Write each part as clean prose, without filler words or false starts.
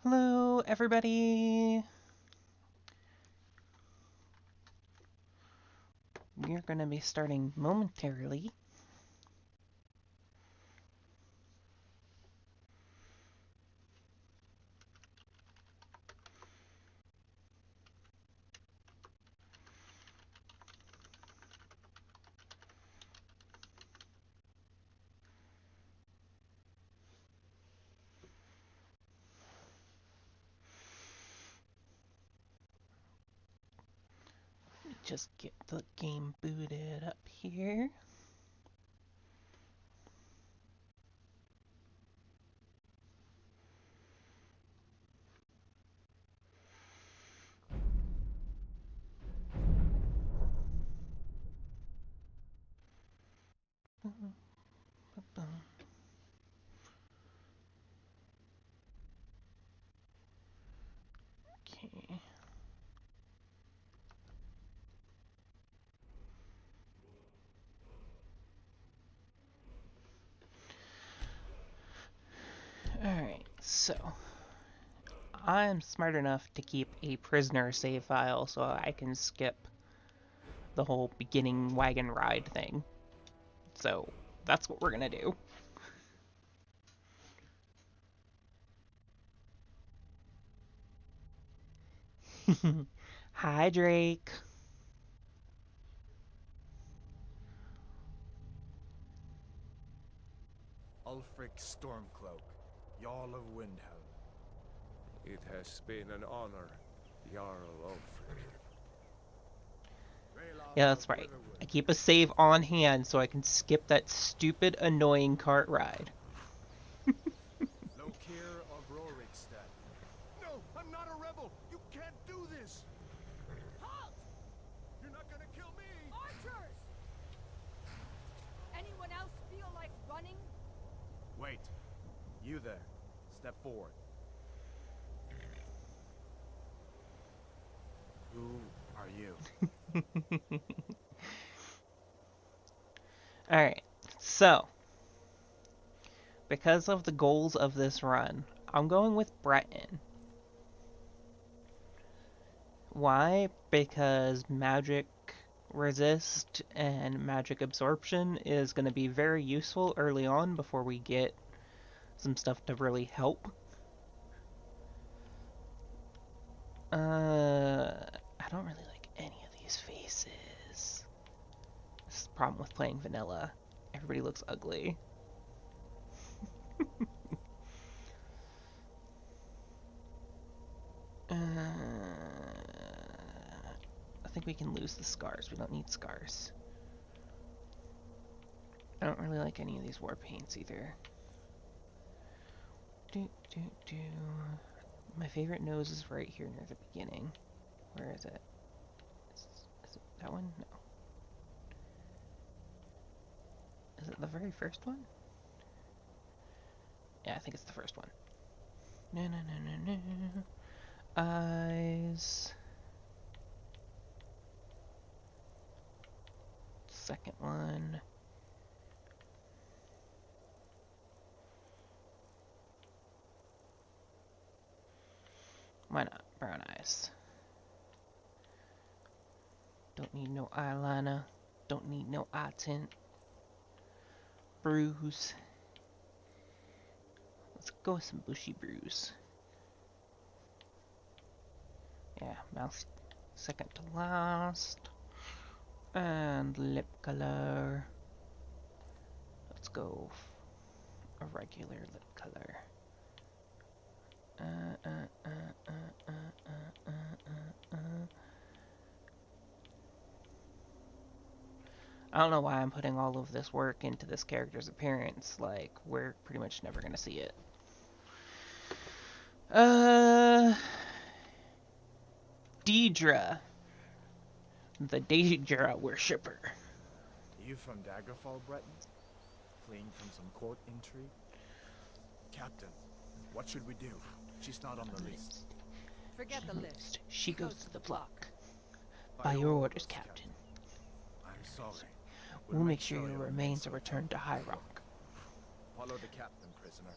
Hello, everybody. We're going to be starting momentarily. Just get the game booted up here. Okay. Alright, so I'm smart enough to keep a prisoner save file so I can skip the whole beginning wagon ride thing. So that's what we're gonna do. Hi, Drake. Ulfric Stormcloak, Jarl of Windhelm. It has been an honor, Jarl Ulfric. Yeah, that's right. I keep a save on hand so I can skip that stupid, annoying cart ride. Lokir of Rorikstead. No, I'm not a rebel! You can't do this! Halt! You're not gonna kill me! Archers! Anyone else feel like running? Wait. You there. Step forward. Who are you? Alright, so because of the goals of this run, I'm going with Breton. Why? Because magic resist and magic absorption is going to be very useful early on before we get some stuff to really help. I don't really like any of these faces. This is the problem with playing vanilla. Everybody looks ugly. I think we can lose the scars. We don't need scars. I don't really like any of these war paints either. My favorite nose is right here near the beginning. Where is it? Is it that one? No. Is it the very first one? Yeah, I think it's the first one. No. Eyes. Second one. Why not? Brown eyes. Don't need no eyeliner. Don't need no eye tint. Bruise. Let's go with some bushy bruise. Yeah, mouth second to last. And lip color. Let's go a regular lip color. I don't know why I'm putting all of this work into this character's appearance. Like, we're pretty much never gonna see it. Daedra. The Daedra worshipper. You from Daggerfall, Breton? Fleeing from some court intrigue? Captain, what should we do? She's not on the list. Forget the list. She goes to the block. By your orders, Captain. I'm sorry. We'll make sure your remains are returned to High Rock. Follow the captain, prisoner.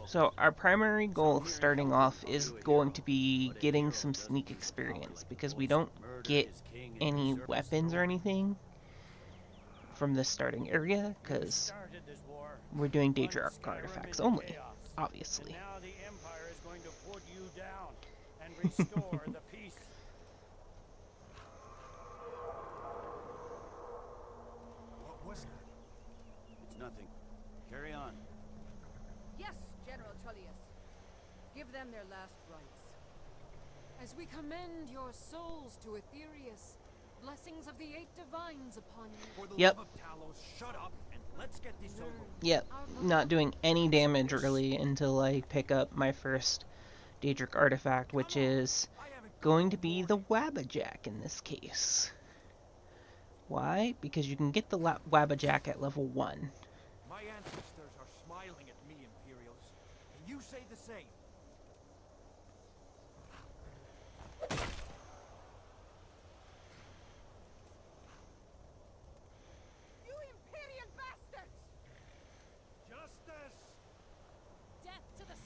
So our primary goal starting off is going to be getting some sneak experience, because we don't get any weapons or anything from this starting area, because we're doing Daedric artifacts only, obviously. Now the Empire is going to put you down and restore the peace. What was that? It's nothing. Carry on. Yes, General Tullius. Give them their last rites. As we commend your souls to Aetherius, blessings of the 8 divines upon you. For the Yep. love of Talos, shut up and let's get this over with. Yep, not doing any damage really until I pick up my first Daedric artifact, which is going to be the Wabbajack in this case. Why? Because you can get the Wabbajack at level 1. My ancestors are smiling at me, Imperials. Can you say the same? You Imperial bastards! Justice! Death to the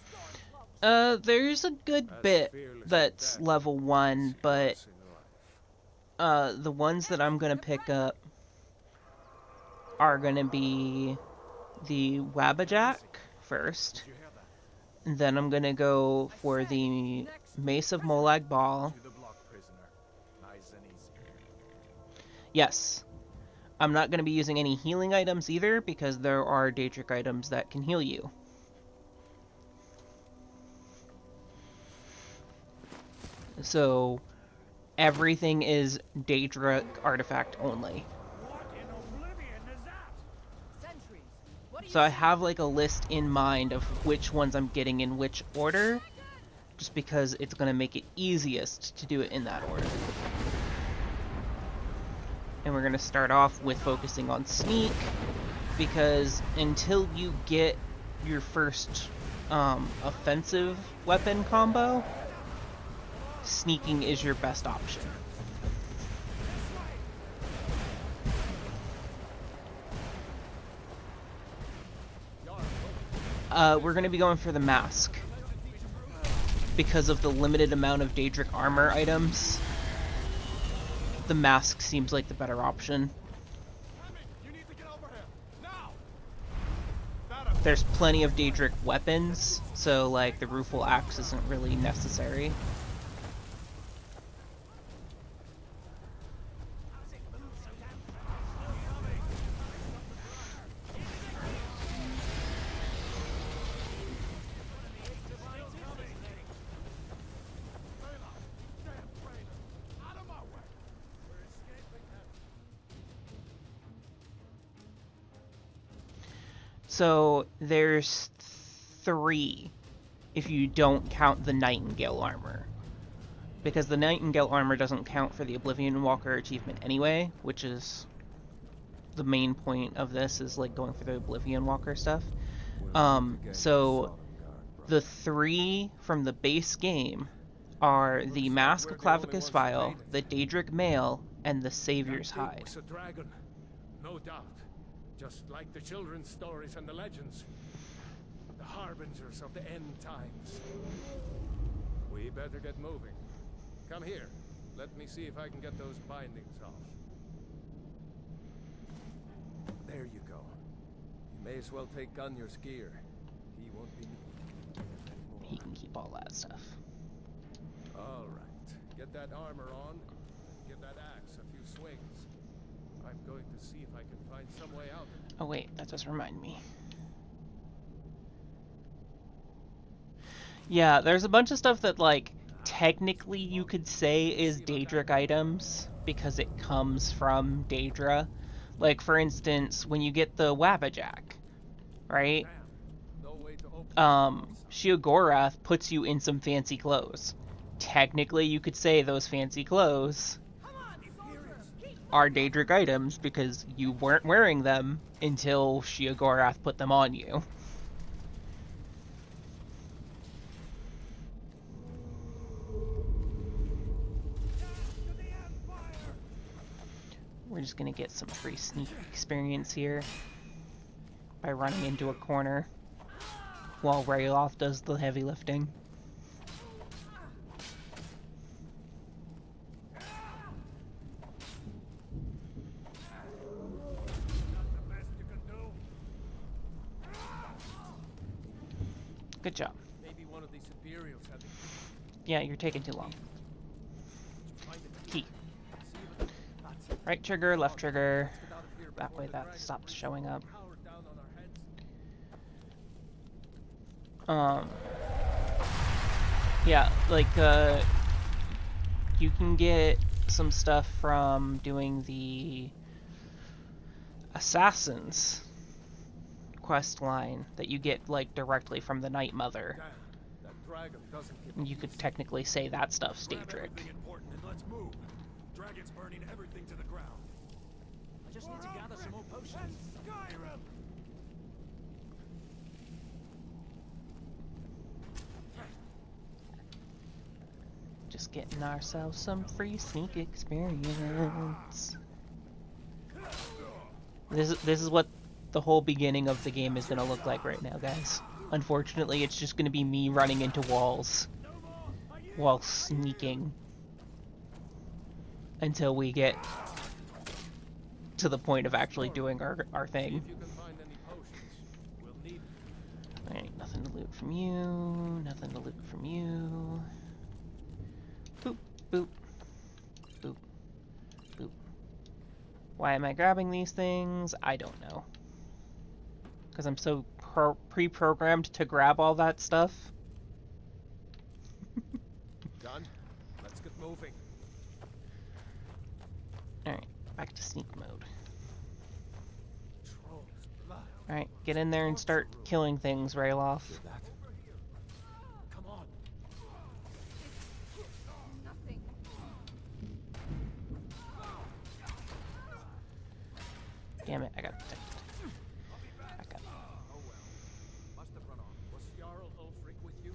Stormcloaks! There's a good As bit fearless as that's that, level 1, see but once in life. the ones that I'm gonna pick up are gonna be the Wabbajack first, Did you hear that? and then I'm gonna go for the Mace of Molag Bal. To the block, prisoner. Nice and easy. Yes. I'm not gonna be using any healing items either, because there are Daedric items that can heal you. So everything is Daedric artifact only. What in oblivion is that? Sentries. What do you So I see? have like a list in mind of which ones I'm getting in which order, just because it's going to make it easiest to do it in that order. And we're going to start off with focusing on sneak, because until you get your first offensive weapon combo, sneaking is your best option. We're going to be going for the mask, because of the limited amount of Daedric armor items. The mask seems like the better option. You need to get over here. Now! There's plenty of Daedric weapons, so like the rueful axe isn't really necessary. So there's 3 if you don't count the Nightingale armor. Because the Nightingale armor doesn't count for the Oblivion Walker achievement anyway, which is the main point of this, is like going for the Oblivion Walker stuff. So the 3 from the base game are the Mask of Clavicus Vile, the Daedric Mail, and the Savior's That thing Hide. was a dragon, no doubt. Just like the children's stories and the legends. The harbingers of the end times. We better get moving. Come here. Let me see if I can get those bindings off. There you go. You may as well take Gunjar's gear. He won't be needing it anymore. He can keep all that stuff. All right. Get that armor on. And give that axe a few swings. I'm going to see if I can find some way out. Oh wait, that does remind me. Yeah, there's a bunch of stuff that, like, technically you could say is Daedric items, because it comes from Daedra. Like, for instance, when you get the Wabbajack, right? No way to open Sheogorath puts you in some fancy clothes. Technically, you could say those fancy clothes are Daedric items, because you weren't wearing them until Sheogorath put them on you. We're just gonna get some free sneak experience here by running into a corner. while Rayloth does the heavy lifting. Good job. Maybe one of these Imperials had the Yeah, you're taking too long. find it. Key. See if that's it. Right trigger, left trigger. Get out of here That before way the that dragon stops brings showing all up. the power down on our heads. Yeah, like, you can get some stuff from doing the Assassins quest line that you get, like, directly from the Night Mother. Damn, that dragon doesn't give And up you could easy. technically say that stuff's Grab Daedric. everything important and let's move. Dragon's burning everything to the ground. I just need to gather some more potions. Skyrim! Just getting ourselves some free sneak experience. This is what the whole beginning of the game is gonna look like right now, guys. Unfortunately, it's just gonna be me running into walls while sneaking until we get to the point of actually doing our See thing. if you can find any potions. We'll need them. Alright, nothing to loot from you, nothing to loot from you. Boop, boop, boop, boop. Why am I grabbing these things? I don't know. Because I'm so pre-programmed to grab all that stuff. Done. Let's get moving. Alright, back to sneak mode. Troll's blood. Alright, get in there and start killing things, Rayloth. Hear that? Come on. Nothing. Damn it, I got detected. Back up. Oh well. Must have run off. Was Jarl Ulfric with you?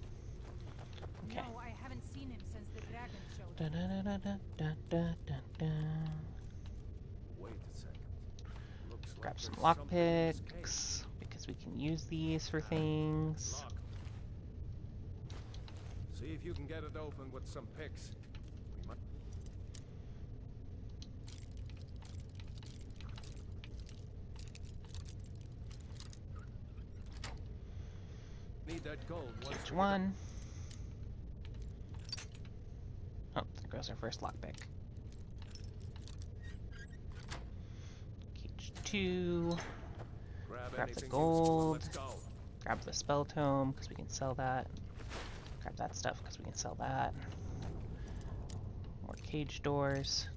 Okay. No, I haven't seen him since the dragon showed. Da da da da da da da da. Wait a second. Looks Grab like some there's something in this cave. lockpicks, because we can use these for things. Lock. See if you can get it open with some picks. We might need that gold once Cage we get one. Oh, there goes our first lockpick. Cage two. Grab Grab the anything gold. useful and let's go. Grab the spell tome, because we can sell that. Grab that stuff, because we can sell that. More cage doors.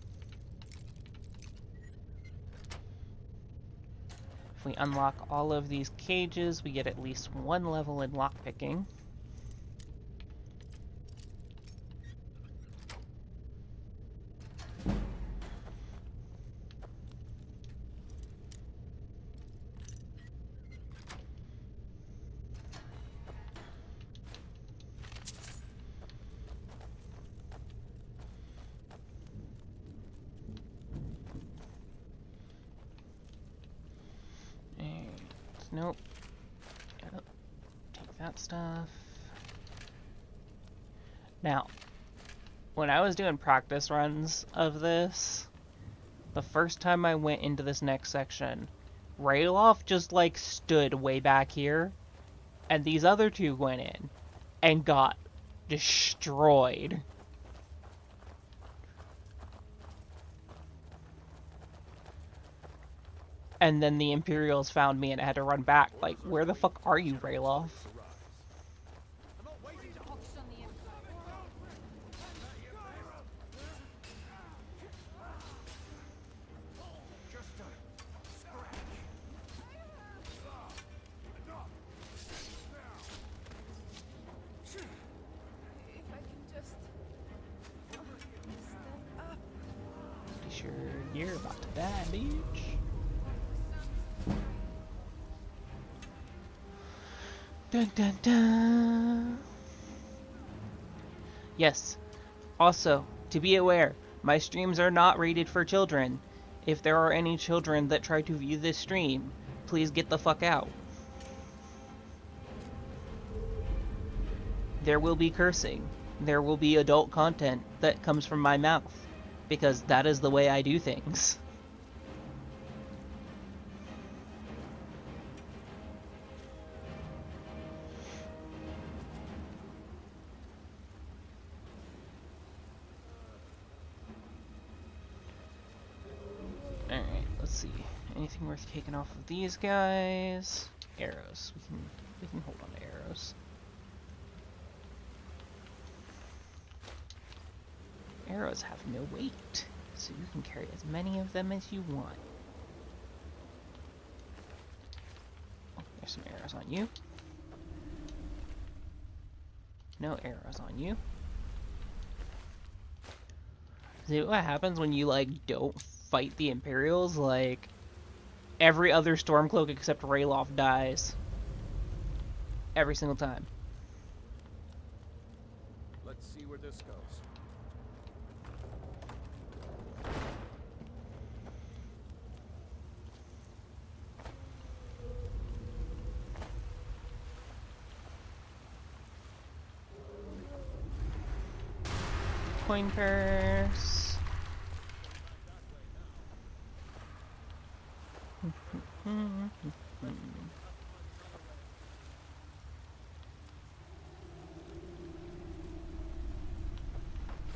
If we unlock all of these cages, we get at least one level in lockpicking. Nope. Yep. Take that stuff. Now, when I was doing practice runs of this, the first time I went into this next section, Rayloff just like stood way back here, and these other two went in and got destroyed. And then the Imperials found me and I had to run back. Like, where the fuck are you, Rayloff? I'm not waiting to Hawks on the empire. just a scratch. If I can just stand up. Pretty sure you're about to die, bitch. Dun dun dun. Yes. Also, to be aware, my streams are not rated for children. If there are any children that try to view this stream, please get the fuck out. there will be cursing. There will be adult content that comes from my mouth, because that is the way I do things. Alright, let's see. Anything worth taking off of these guys? Arrows. We can hold on to arrows. Arrows have no weight, so you can carry as many of them as you want. Oh, there's some arrows on you. No arrows on you. See what happens when you, like, don't fight the Imperials? Like, every other Stormcloak except Rayloff dies. Every single time. Let's see where this goes. Coin purse.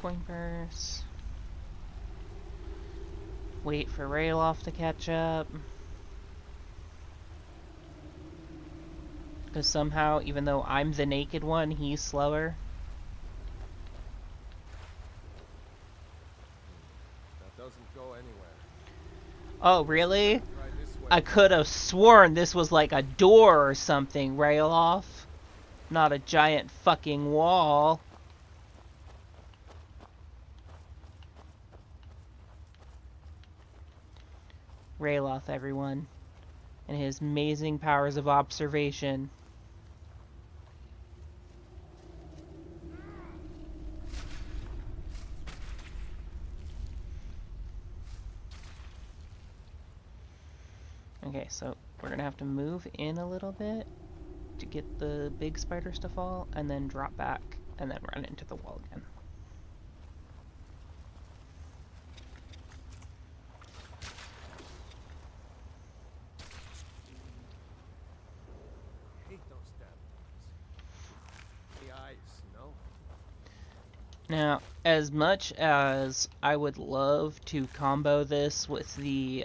Coin purse. Wait for Rayloff to catch up. Because somehow, even though I'm the naked one, he's slower. That doesn't go anywhere. Oh, really? Try this way. I could have sworn this was like a door or something, Rayloff. Not a giant fucking wall. Rayloff, everyone. And his amazing powers of observation. Okay, so we're gonna have to move in a little bit to get the big spiders to fall, and then drop back, and then run into the wall again. Hate those damn things. The eyes, no? Now, as much as I would love to combo this with the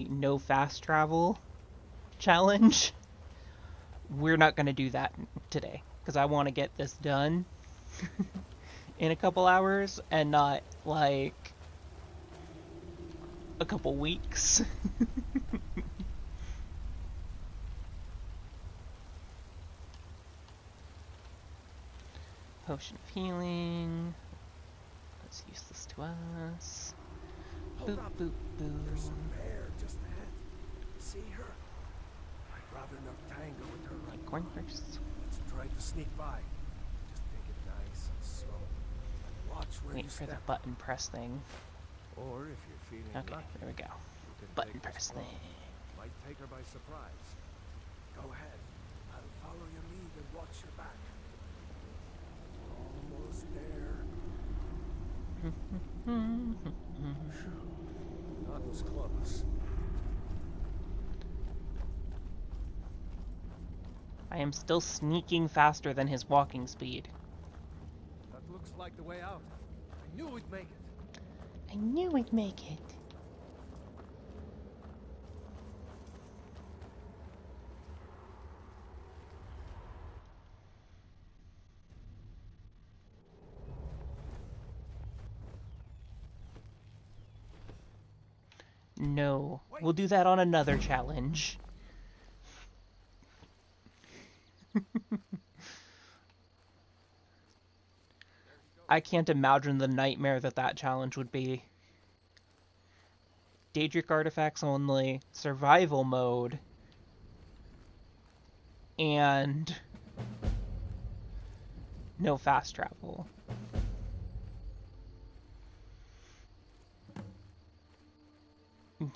no fast travel challenge, we're not going to do that today, because I want to get this done in a couple hours and not like a couple weeks. Potion of healing. That's useless to us. Hold Boop, up. boop, There's boop. some bear just ahead. See her? I'd rather not tangle with her right Corn now. first. Let's try to sneak by. Just take it nice and slow. And watch where Wait you for the step. button press thing. Or if you're feeling Okay, lucky, there we go. you can Button take press this clone. thing. Might take her by surprise. Go ahead. I'll follow your lead and watch your back. Almost there. That was close. I am still sneaking faster than his walking speed. That looks like the way out. I knew we'd make it. I knew we'd make it. No, we'll do that on another challenge. I can't imagine the nightmare that challenge would be. Daedric artifacts only, survival mode, and no fast travel.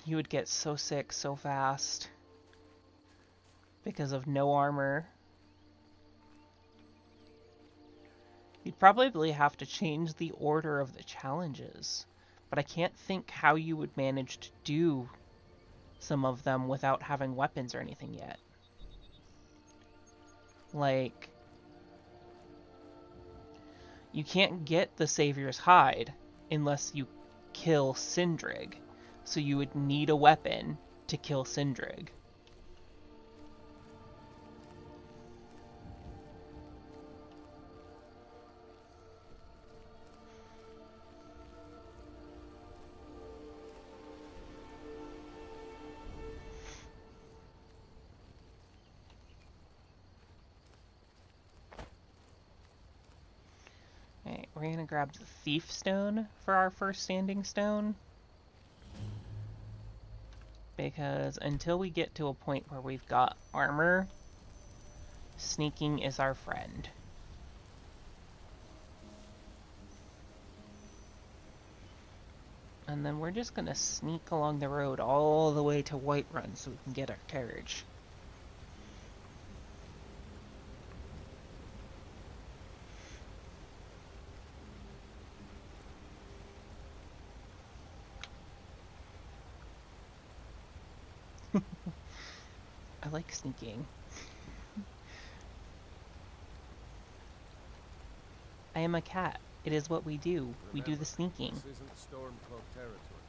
You would get so sick so fast because of no armor probably have to change the order of the challenges, but I can't think how you would manage to do some of them without having weapons or anything yet. Like, you can't get the Savior's Hide unless you kill Sindrig, so you would need a weapon to kill Sindrig. Alright, we're gonna grab the Thief Stone for our first standing stone. Because until we get to a point where we've got armor, sneaking is our friend. And then we're just gonna sneak along the road all the way to Whiterun so we can get our carriage. I like sneaking. I am a cat. It is what we do. We do the sneaking. This isn't Stormcloak territory.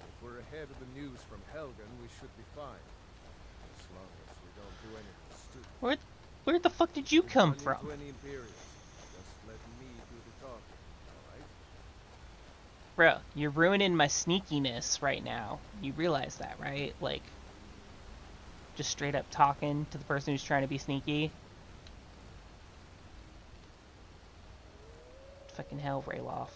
If we're ahead of the news from Helgen, we should be fine. As long as we don't do anything stupid. Where the fuck did you come Run from? into any Imperials. Just let me do the talking, alright? Bro, you're ruining my sneakiness right now. You realize that, right? Like, just straight up talking to the person who's trying to be sneaky. Fucking hell, Rayloff.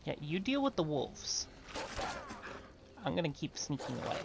Yeah, you deal with the wolves. I'm gonna keep sneaking away.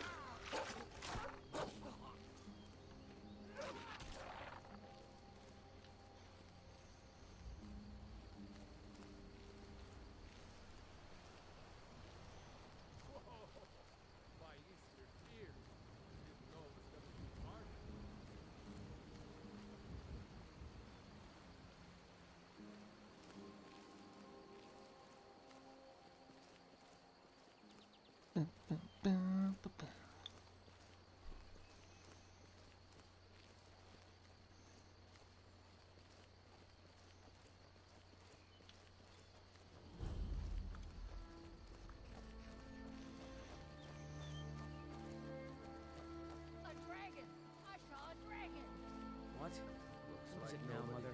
A dragon! I saw a dragon! What? What's it now, Mother?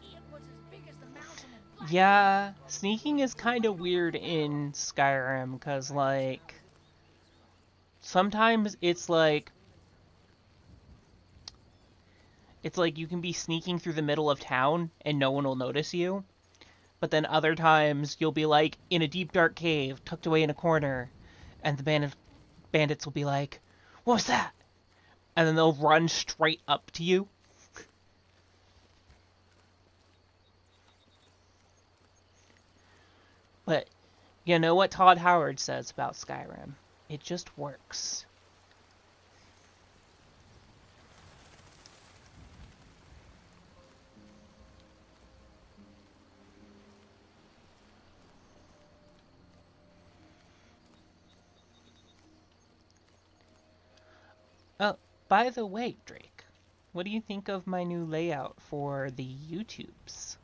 It was as big as the mountain and black. Yeah, sneaking is kind of weird in Skyrim, because, like, sometimes it's like you can be sneaking through the middle of town and no one will notice you. But then other times you'll be like in a deep dark cave tucked away in a corner and the bandits will be like, "What was that?" And then they'll run straight up to you. But you know what Todd Howard says about Skyrim? It just works. Oh, by the way, Drake, what do you think of my new layout for the YouTubes?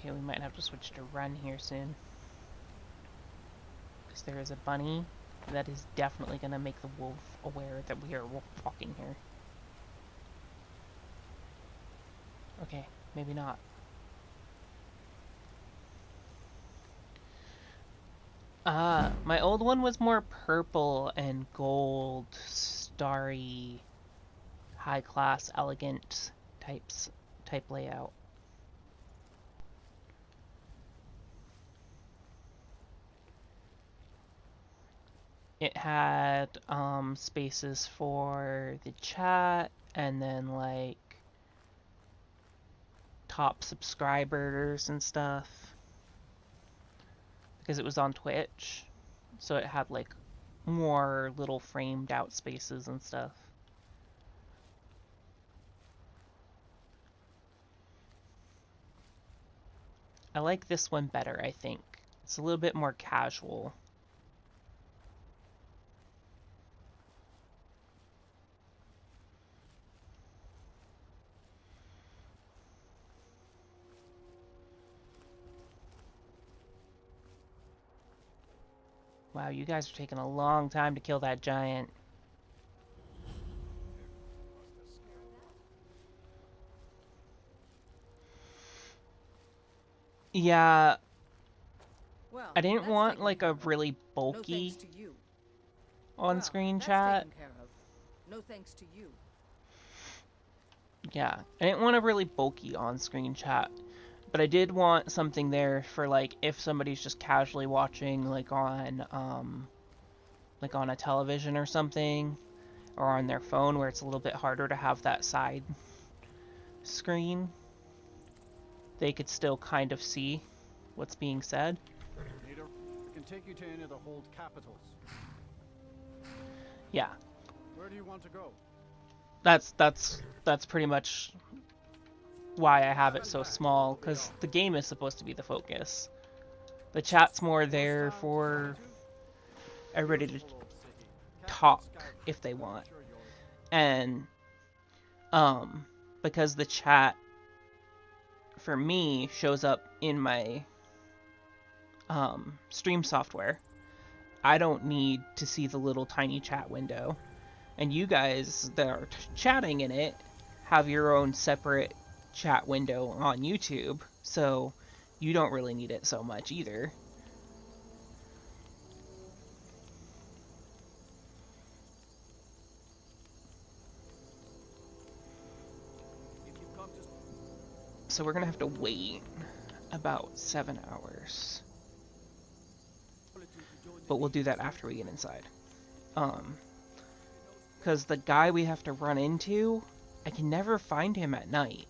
Okay, we might have to switch to run here soon. Because there is a bunny that is definitely going to make the wolf aware that we are walking here. Okay, maybe not. My old one was more purple and gold starry, high-class, elegant type layout. It had spaces for the chat, and then like top subscribers and stuff, because it was on Twitch, so it had like more little framed out spaces and stuff. I like this one better, I think. It's a little bit more casual. Wow, you guys are taking a long time to kill that giant. Yeah, Well, I didn't that's want taken like care a of. really No bulky thanks to you. on-screen Well, chat. that's taken care of. No thanks to you. Yeah, I didn't want a really bulky on-screen chat, but I did want something there for like if somebody's just casually watching like on a television or something, or on their phone where it's a little bit harder to have that side screen. They could still kind of see what's being said. Leader, I can take you to any of the hold capitals. Yeah, Where do you want to go? that's pretty much why I have it so small, because the game is supposed to be the focus. The chat's more there for everybody to talk if they want. And because the chat for me shows up in my stream software, I don't need to see the little tiny chat window. And you guys that are chatting in it have your own separate chat window on YouTube, so you don't really need it so much either. So we're gonna have to wait about 7 hours. But we'll do that after we get inside. Because the guy we have to run into, I can never find him at night.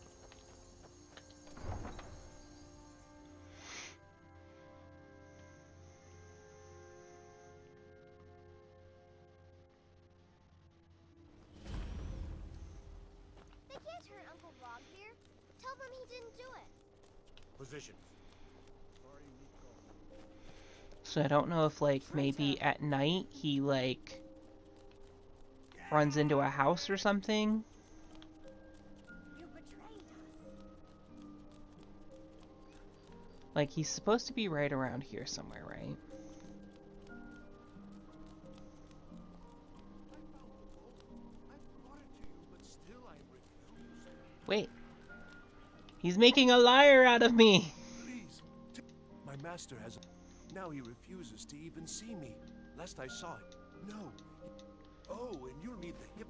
They can't hurt Uncle Rob here. Tell them he didn't do it. Position. So I don't know if, like, maybe at night he, like, runs into a house or something. You betrayed us. Like, he's supposed to be right around here somewhere, right? Wait. He's making a liar out of me! Please. My master has... Now he refuses to even see me, lest I saw it. No. Oh, and you'll need the hip...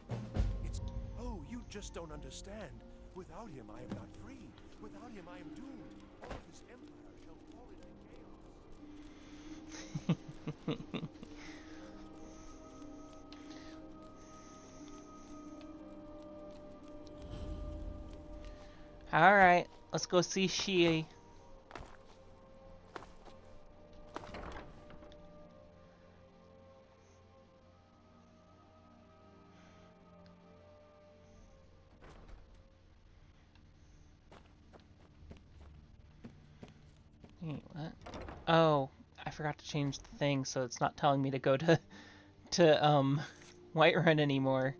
It's... Oh, you just don't understand. Without him, I am not free. Without him, I am doomed. All of his empire shall fall into chaos. Alright, let's go see Shi. Wait, what? Oh, I forgot to change the thing, so it's not telling me to go to Whiterun anymore.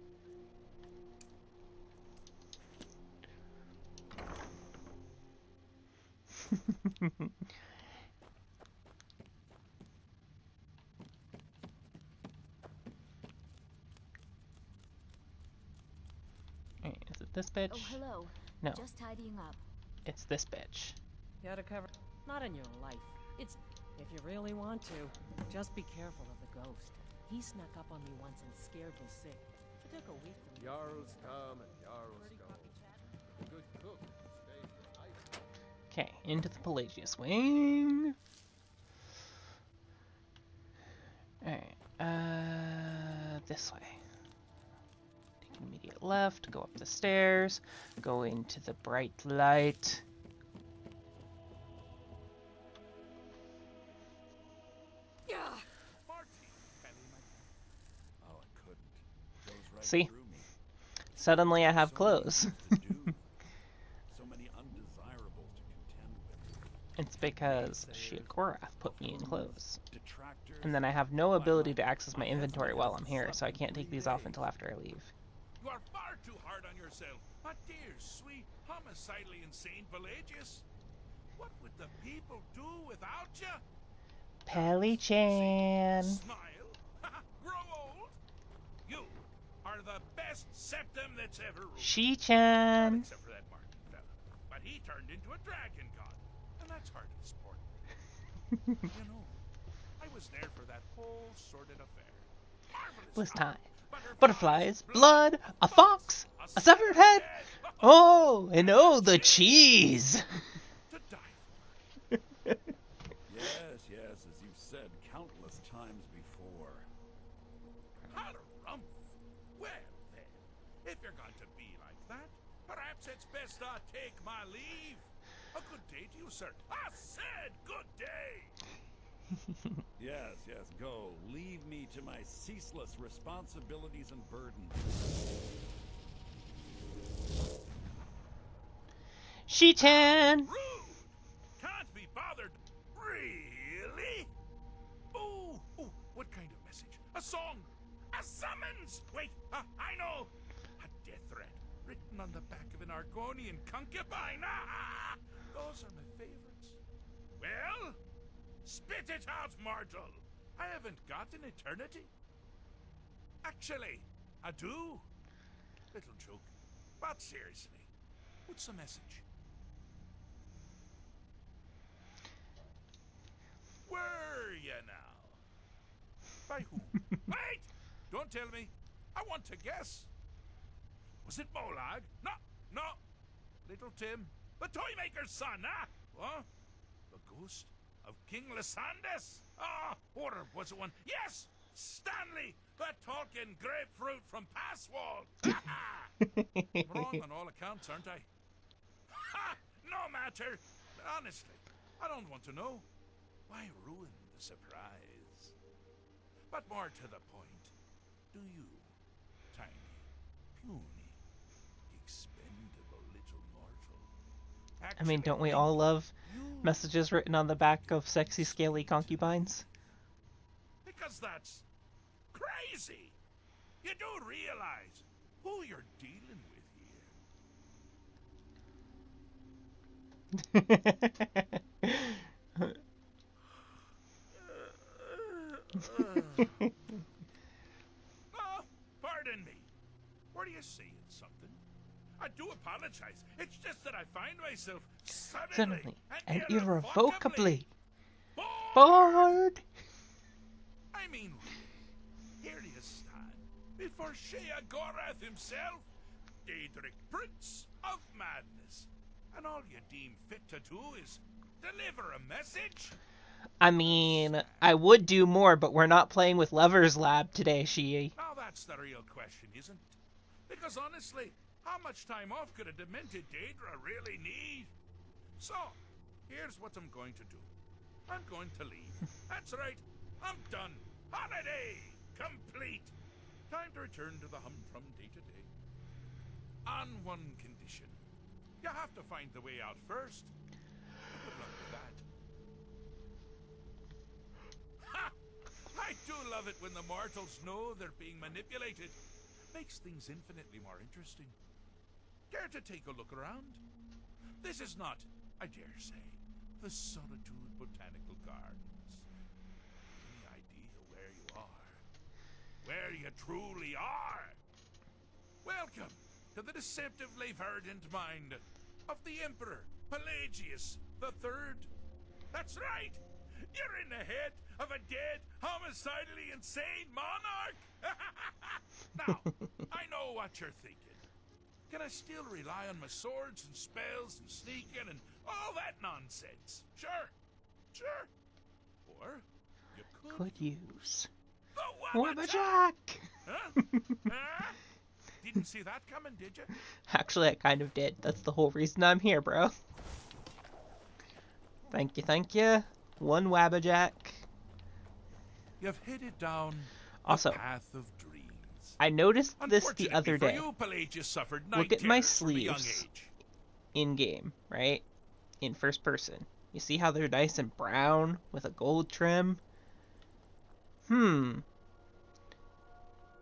Wait, is it this bitch? Oh, hello. No, Just tidying up. it's this bitch. You gotta cover. Not in your life. It's. If you really want to, just be careful of the ghost. He snuck up on me once and scared me sick. Took a week to Jarls come and Jarls go. The good cook stays with ice. Okay, into the Pelagius wing. Alright, this way. Take an immediate left, go up the stairs, go into the bright light. Oh, I couldn't. Goes right See? through me. Suddenly I have So clothes. many things to do. So many undesirables to contend with. It's because Shiakorath put me in clothes. Detractors. And then I have no ability to access my inventory while I'm here, so I can't take these off until after I leave. You are far too hard on yourself. My dear, sweet, homicidally insane Pelagius. What would the people do without you? Pelly-chan. Smile? Grow old? You are the best septum that's ever ruled. She-chan. Except for that Martin fella. But he turned into a dragon god. And that's hardly sport. You know, I was there for that whole sordid affair. Marvelous It was time. Butterflies, Butterflies, blood, a fox, a severed head. Oh, and oh, the cheese. To die. Yes, yes, as you've said countless times before. Harumph. Well then, if you're going to be like that, perhaps it's best I take my leave. A good day to you, sir. I said good day. Yes, yes, go. Leave me to my ceaseless responsibilities and burdens. She-chan. Rude. Can't be bothered. Really? Oh, what kind of message? A song? A summons? Wait, I know. A death threat written on the back of an Argonian concubine. Those are my favorites. Well, spit it out, mortal. I haven't got an eternity. Actually, I do. Little joke. But seriously, what's the message? Were you now? By whom? Wait! Don't tell me. I want to guess. Was it Molag? No. Little Tim. The Toymaker's son, huh? What? The ghost of King Lysandas? Or was it one? Yes! Stanley! The talking grapefruit from Passwall! Wrong on all accounts, aren't I? Ha! No matter! But honestly, I don't want to know. Why ruin the surprise? But more to the point, do you, tiny, puny, expendable little mortal, I mean, don't we all love messages written on the back of sexy, scaly concubines? Because that's crazy! You do realize who you're dealing with here. Oh, pardon me. Were you saying something? I do apologize. It's just that I find myself suddenly and irrevocably bored. bored. I mean, here you stand before Sheagorath himself, Daedric, Prince of Madness, and all you deem fit to do is deliver a message. I mean, I would do more, but we're not playing with Lover's Lab today, Shii. Now that's the real question, isn't it? Because honestly, how much time off could a demented Daedra really need? So, here's what I'm going to do. I'm going to leave. That's right, I'm done. Holiday complete. Time to return to the humdrum day-to-day. On one condition. You have to find the way out first. Good luck with that. Ha! I do love it when the mortals know they're being manipulated. Makes things infinitely more interesting. Care to take a look around? This is not, I dare say, the Solitude Botanical Gardens. Any idea where you are? Where you truly are? Welcome to the deceptively verdant mind of the Emperor Pelagius III. That's right! You're in the head of a dead, homicidally insane monarch? Now, I know what you're thinking. Can I still rely on my swords and spells and sneaking and all that nonsense? Sure. Or you Could use the Wabbajack! Huh? Huh? Didn't see that coming, did you? Actually, I kind of did. That's the whole reason I'm here, bro. Thank you. One Wabbajack. You've headed down Also, the path of dreams. I noticed this the other day. You, Pelagius suffered Look night at my terrors from a young sleeves age. in game, right? In first person. You see how they're nice and brown with a gold trim?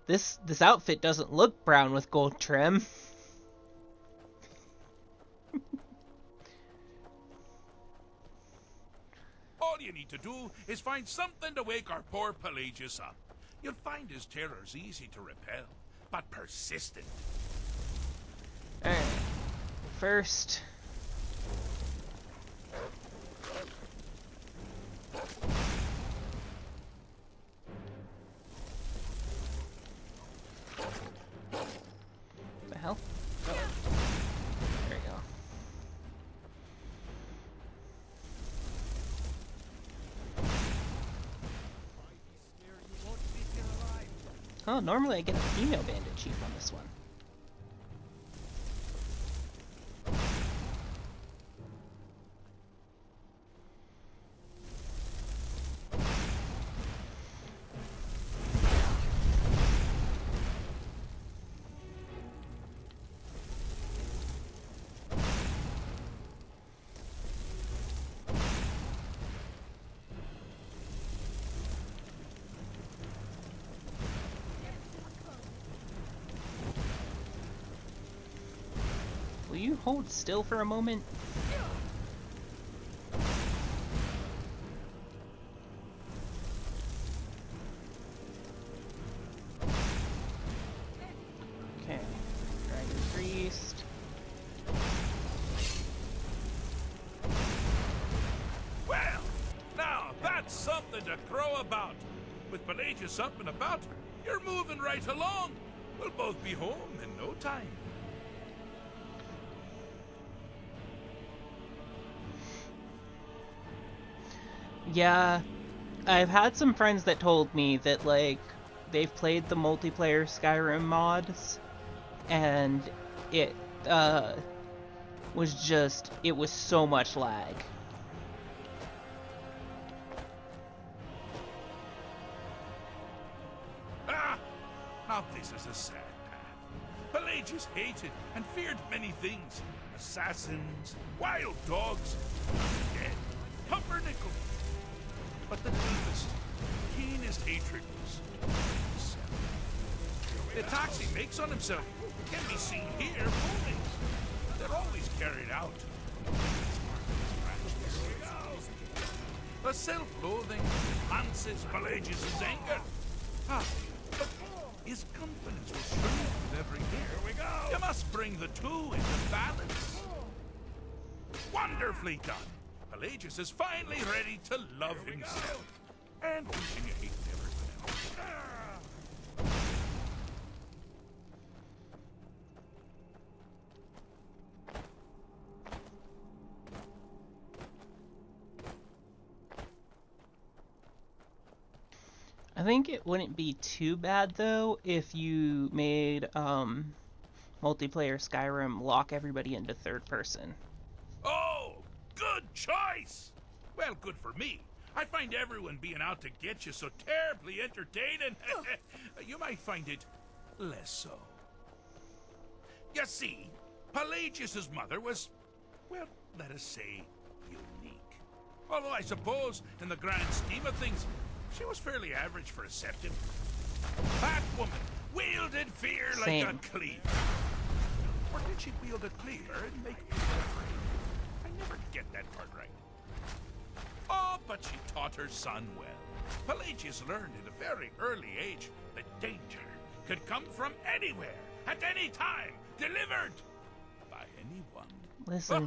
This outfit doesn't look brown with gold trim. All you need to do is find something to wake our poor Pelagius up. You'll find his terrors easy to repel, but persistent. Alright. First... the hell? Oh. There we go. Oh, normally I get a female bandit chief on this one. Will you hold still for a moment? Okay, Dragon Priest. Well, now that's something to crow about. With Pelagius up and about, you're moving right along. We'll both be home in no time. Yeah, I've had some friends that told me that, like, they've played the multiplayer Skyrim mods, and it, it was so much lag. Ah! Now this is a sad path. Pelagius hated and feared many things. Assassins, wild dogs, dead, pumpernickel. But the deepest, keenest hatred was himself. The attacks he makes on himself can be seen here fully. They're always carried out. The self-loathing enhances Pelagius' anger. But his confidence will shrink with every year. Here we go! You must bring the two into balance. Wonderfully done. Pelagius is finally ready to love himself. And wishing he hated everyone else. I think it wouldn't be too bad, though, if you made, multiplayer Skyrim lock everybody into third person. Oh, good choice! Well, good for me. I find everyone being out to get you so terribly entertaining. You might find it less so. You see, Pelagius' mother was, well, let us say, unique. Although I suppose, in the grand scheme of things, she was fairly average for a septim. That woman wielded fear like a cleaver. Or did she wield a cleaver and make people afraid? I never get that part right. Oh, but she taught her son well. Pelagius learned at a very early age that danger could come from anywhere, at any time, delivered by anyone. Listen,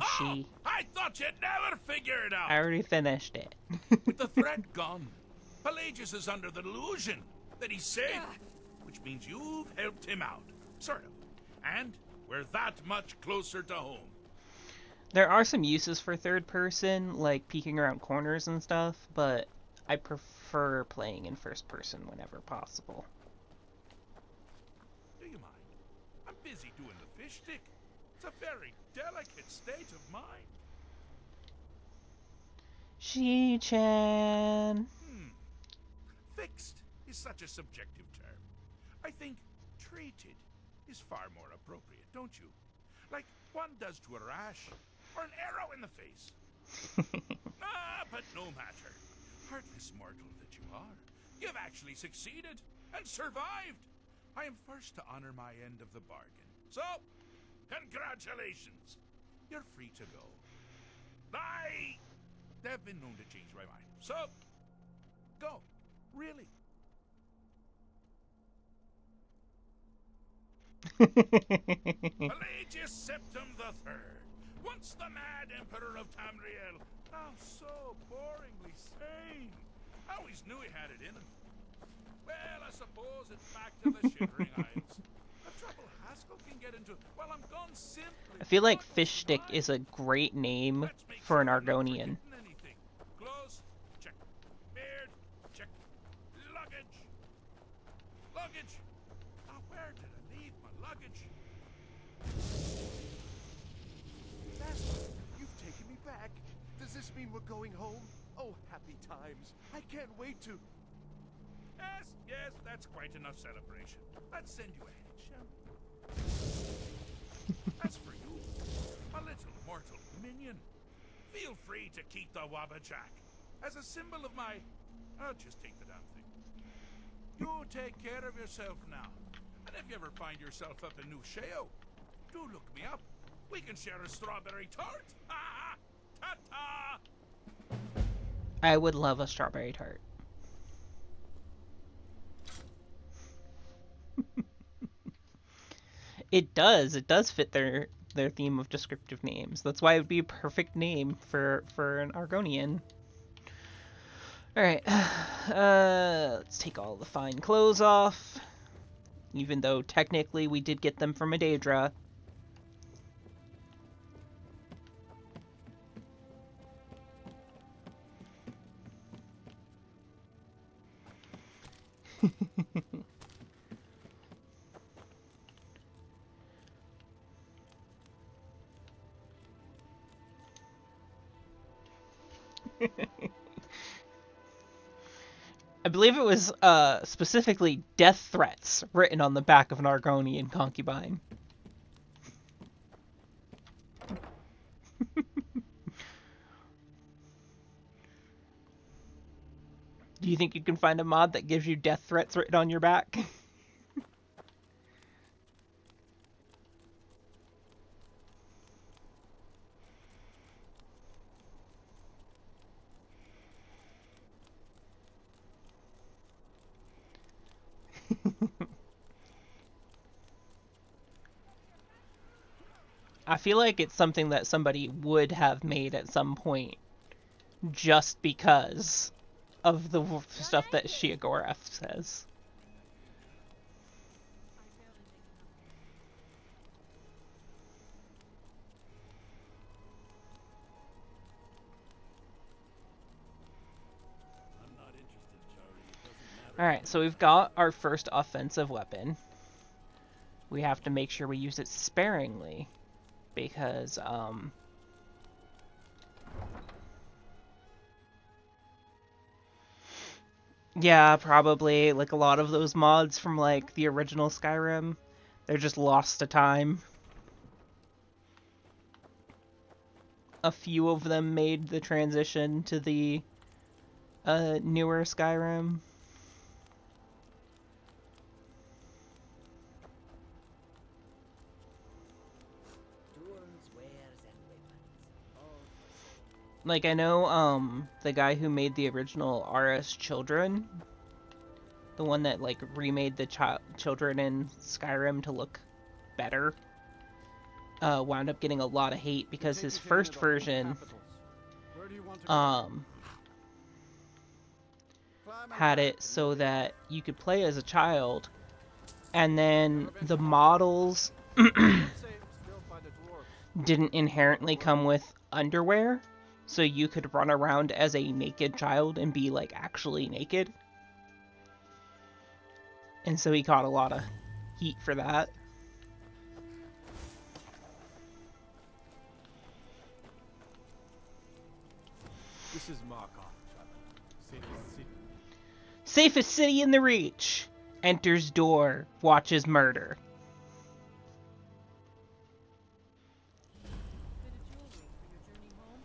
I thought you'd never figure it out. I already finished it. With the threat gone, Pelagius is under the delusion that he's safe, which means you've helped him out, sort of. And we're that much closer to home. There are some uses for third person, like peeking around corners and stuff, but I prefer playing in first person whenever possible. Do you mind? I'm busy doing the fish stick. It's a very delicate state of mind. She-chan. Fixed is such a subjective term. I think treated is far more appropriate, don't you? Like one does to a rash or an arrow in the face. But no matter. Heartless mortal that you are, you've actually succeeded and survived. I am first to honor my end of the bargain. So, congratulations. You're free to go. They've been known to change my mind. So, go. Really. Pelagius Septim III, once the mad emperor of Tamriel, now so boringly sane. I always knew he had it in him. Well, I suppose it's back to the Shivering Isles. The trouble Haskell can get into while I'm gone simply. I feel like Fish Stick is a great name for an Argonian. Anything. Clothes, check. Beard, check. Luggage. Luggage. Now, where did I leave my luggage? Master, you've taken me back. Does this mean we're going home? Oh, happy times. I can't wait to... Yes, that's quite enough celebration. Let's send you ahead, shall we? As for you, a little mortal minion, feel free to keep the Wabbajack as a symbol of my... I'll just take the damn thing. You take care of yourself now. And if you ever find yourself up in New Sheo, do look me up. We can share a strawberry tart. Ha! Ta-ta! I would love a strawberry tart. It does fit their theme of descriptive names. That's why it would be a perfect name for an Argonian. Alright, let's take all the fine clothes off. Even though technically we did get them from a Daedra. I believe it was specifically death threats written on the back of an Argonian concubine. Do you think you can find a mod that gives you death threats written on your back? I feel like it's something that somebody would have made at some point just because of the stuff that Sheogorath says. Alright, so we've got our first offensive weapon. We have to make sure we use it sparingly, because, yeah, probably, like, a lot of those mods from, like, the original Skyrim, they're just lost to time. A few of them made the transition to the, newer Skyrim. Like, I know, the guy who made the original RS Children, the one that, like, remade the children in Skyrim to look better, wound up getting a lot of hate because his first version, had it so that you could play as a child, and then the models didn't inherently come with underwear, so you could run around as a naked child and be like actually naked. And so he caught a lot of heat for that. This is Markov, safest city. Safest city in the Reach. Enters door, watches murder. Bit of jewelry for your journey home.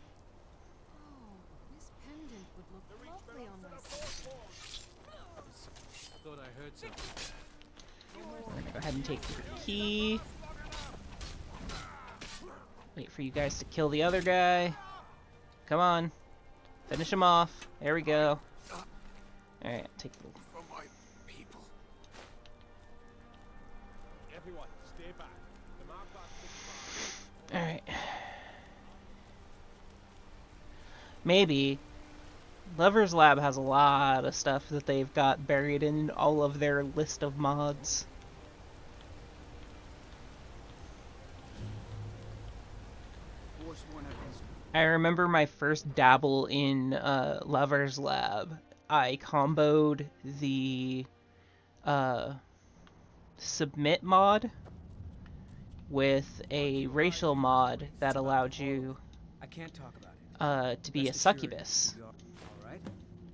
Oh, this pendant would look lovely on my sister. I thought I heard something. We're gonna go ahead and take your key. Wait for you guys to kill the other guy. Come on. Finish him off. There we go. Alright, take the... For my people. Everyone, stay back. The Markov Alright. Maybe. Lover's Lab has a lot of stuff that they've got buried in all of their list of mods. I remember my first dabble in Lover's Lab. I comboed the submit mod with a racial mod that allowed you I can't talk about it. to be a succubus. All right.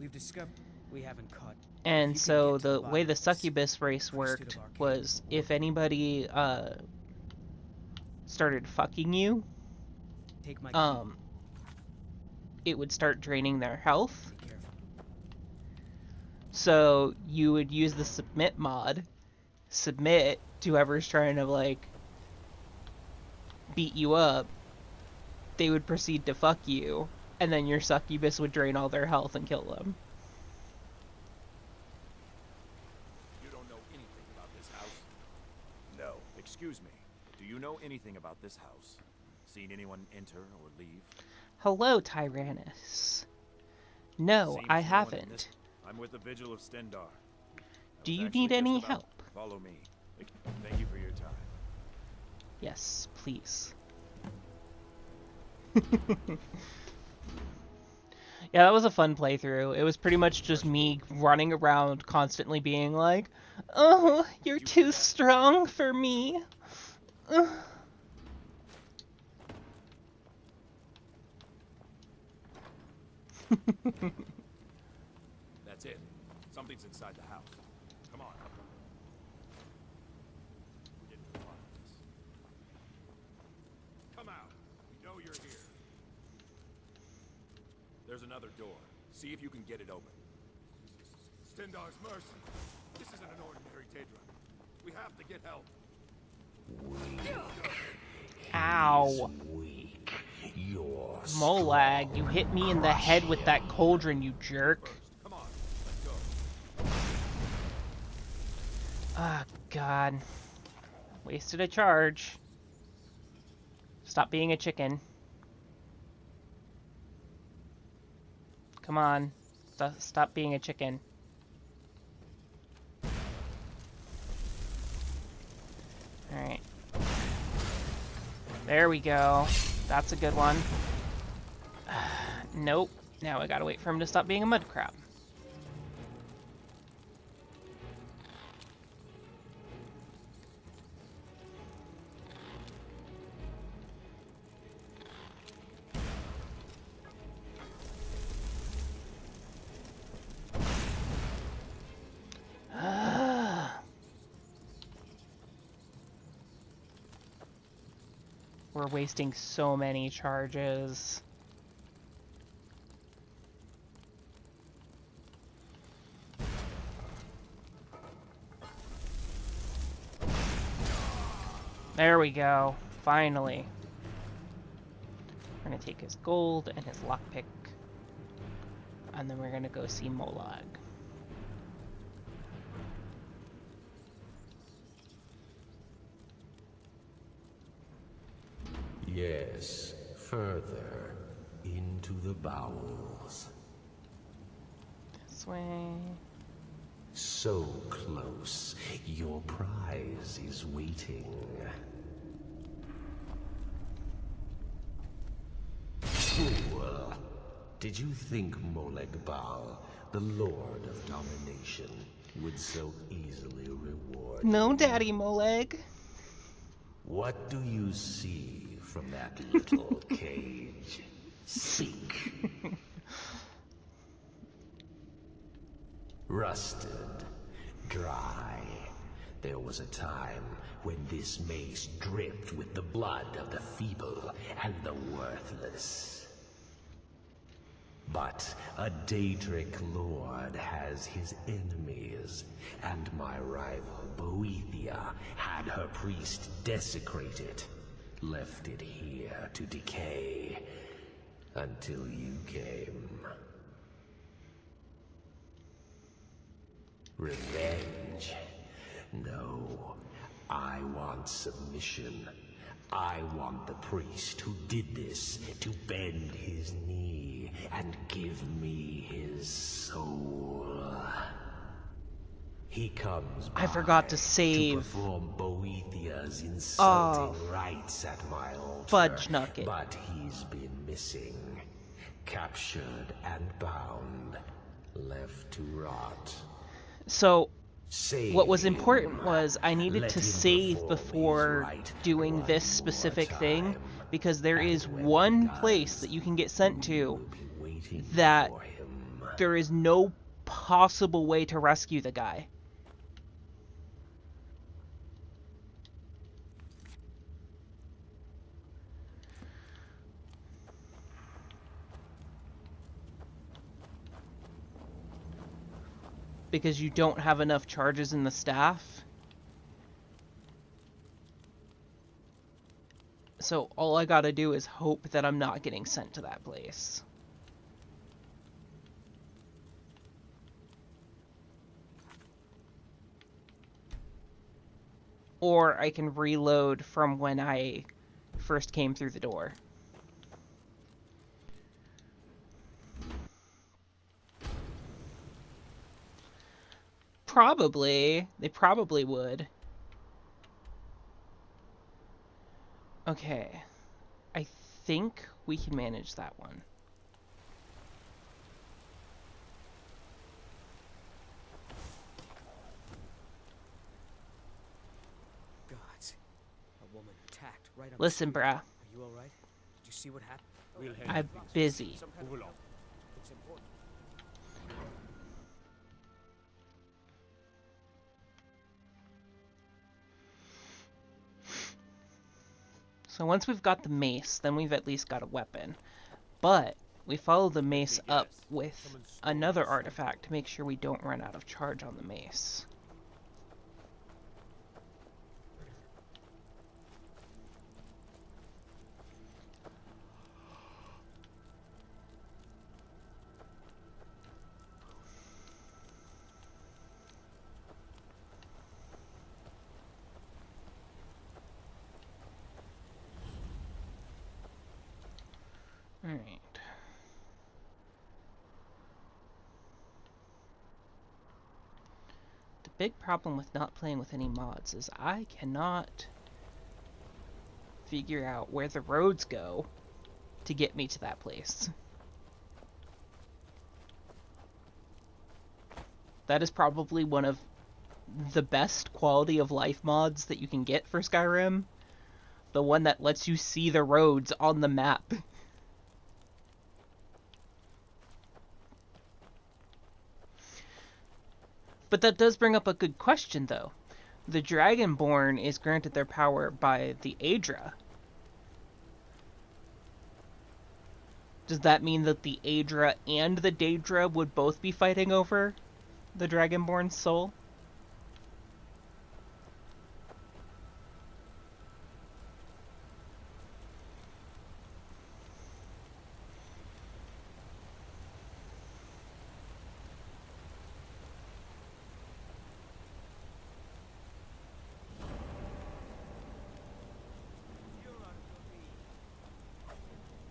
We've discovered we haven't caught. And so the way the succubus race worked was if anybody started fucking you, Take my it would start draining their health. So you would use the submit mod, submit to whoever's trying to like beat you up. They would proceed to fuck you, and then your succubus would drain all their health and kill them. You don't know anything about this house? No. Excuse me. Do you know anything about this house? Seen anyone enter or leave? Hello, Tyrannus. No, Seems I no one in haven't. this- I'm with the Vigil of Stendar. Do I was you actually need just any about- help? Follow me. Thank you for your time. Yes, please. Yeah, that was a fun playthrough. It was pretty much just me running around constantly being like, "Oh, you're too strong for me." Ugh. That's it. Something's inside the house. Come on. We didn't find this. Come out. We know you're here. There's another door. See if you can get it open. Stendar's mercy. This isn't an ordinary Daedric. We have to get help. Ow. Molag, you hit me in the head with that cauldron, you jerk. Come on, let's go. Ah, God. Wasted a charge. Stop being a chicken. Come on. Stop being a chicken. Alright. There we go. That's a good one. Nope. Now I gotta wait for him to stop being a mud crab. We're wasting so many charges. There we go. Finally. We're gonna take his gold and his lockpick. And then we're gonna go see Molag. Yes, further into the bowels. This way. So close. Your prize is waiting. Fool. Did you think Molegbal, the Lord of Domination, would so easily reward No, you? Daddy Moleg. What do you see from that little cage? Speak. Rusted, dry. There was a time when this mace dripped with the blood of the feeble and the worthless. But a Daedric lord has his enemies, and my rival Boethia had her priest desecrated, left it here to decay, until you came. Revenge? No. I want submission. I want the priest who did this to bend his knee and give me his soul. He comes by I forgot to save. to perform Boethia's insulting rites at my altar. Fudge nugget. But he's been missing. Captured and bound. Left to rot. So, Save what was him. important was I needed Let to him save perform before his rite doing one this more specific thing, time. because there And is when one he does, place that you can get sent we to will be waiting that for him. there is no possible way to rescue the guy. Because you don't have enough charges in the staff. So all I gotta do is hope that I'm not getting sent to that place. Or I can reload from when I first came through the door. Probably. They probably would. Okay. I think we can manage that one. Gods. A woman attacked right on Listen, the street. brah. Are you alright? Did you see what happened? We'll head I'm busy. Move along. It's important. So once we've got the mace, then we've at least got a weapon. But we follow the mace up with another artifact to make sure we don't run out of charge on the mace. Alright. The big problem with not playing with any mods is I cannot figure out where the roads go to get me to that place. That is probably one of the best quality of life mods that you can get for Skyrim. The one that lets you see the roads on the map. But that does bring up a good question, though. The Dragonborn is granted their power by the Aedra. Does that mean that the Aedra and the Daedra would both be fighting over the Dragonborn's soul?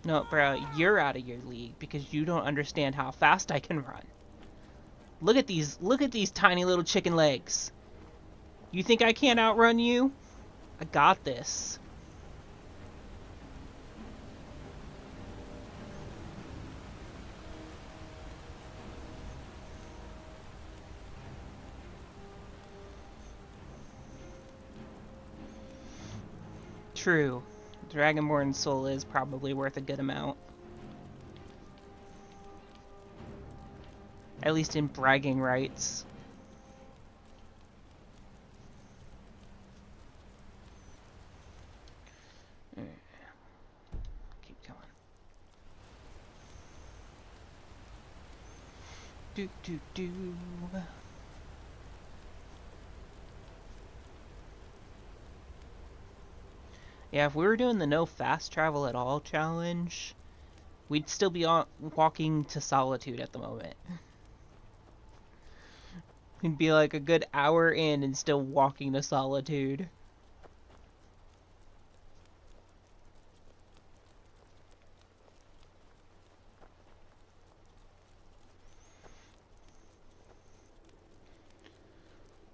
No, bro, you're out of your league because you don't understand how fast I can run. Look at these tiny little chicken legs. You think I can't outrun you? I got this. True. Dragonborn soul is probably worth a good amount. At least in bragging rights. Keep going. Do do do. Yeah, if we were doing the no fast travel at all challenge, we'd still be walking to Solitude at the moment. We'd be like a good hour in and still walking to Solitude.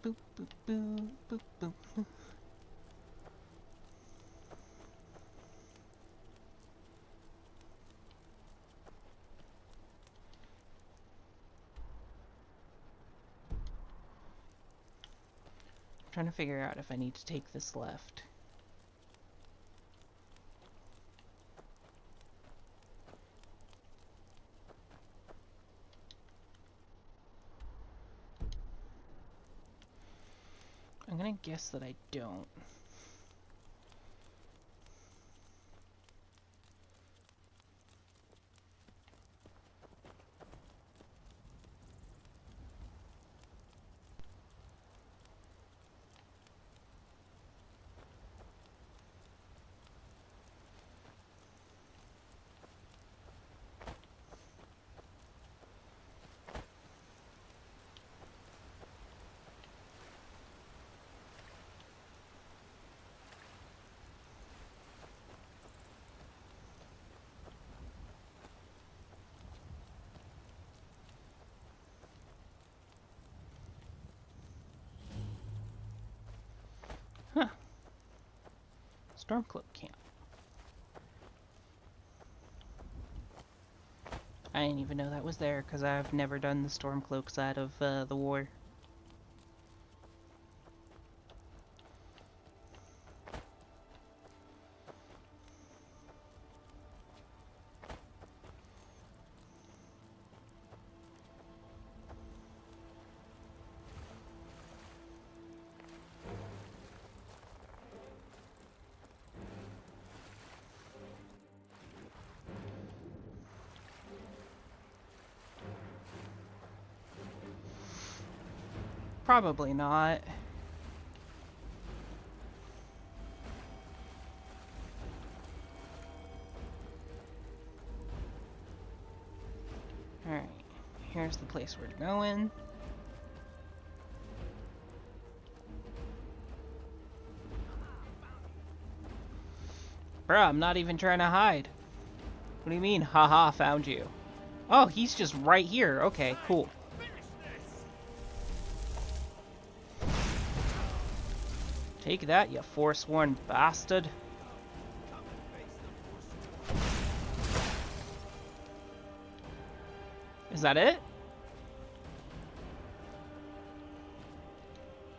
Boop, boop, boop, boop, boop, boop. I'm trying to figure out if I need to take this left. I'm gonna guess that I don't. Huh. Stormcloak camp. I didn't even know that was there because I've never done the Stormcloak side of the war. Probably not. Alright, here's the place we're going. Bruh, I'm not even trying to hide. What do you mean, haha, found you? Oh, he's just right here. Okay, cool. Take that, you forsworn bastard. Is that it?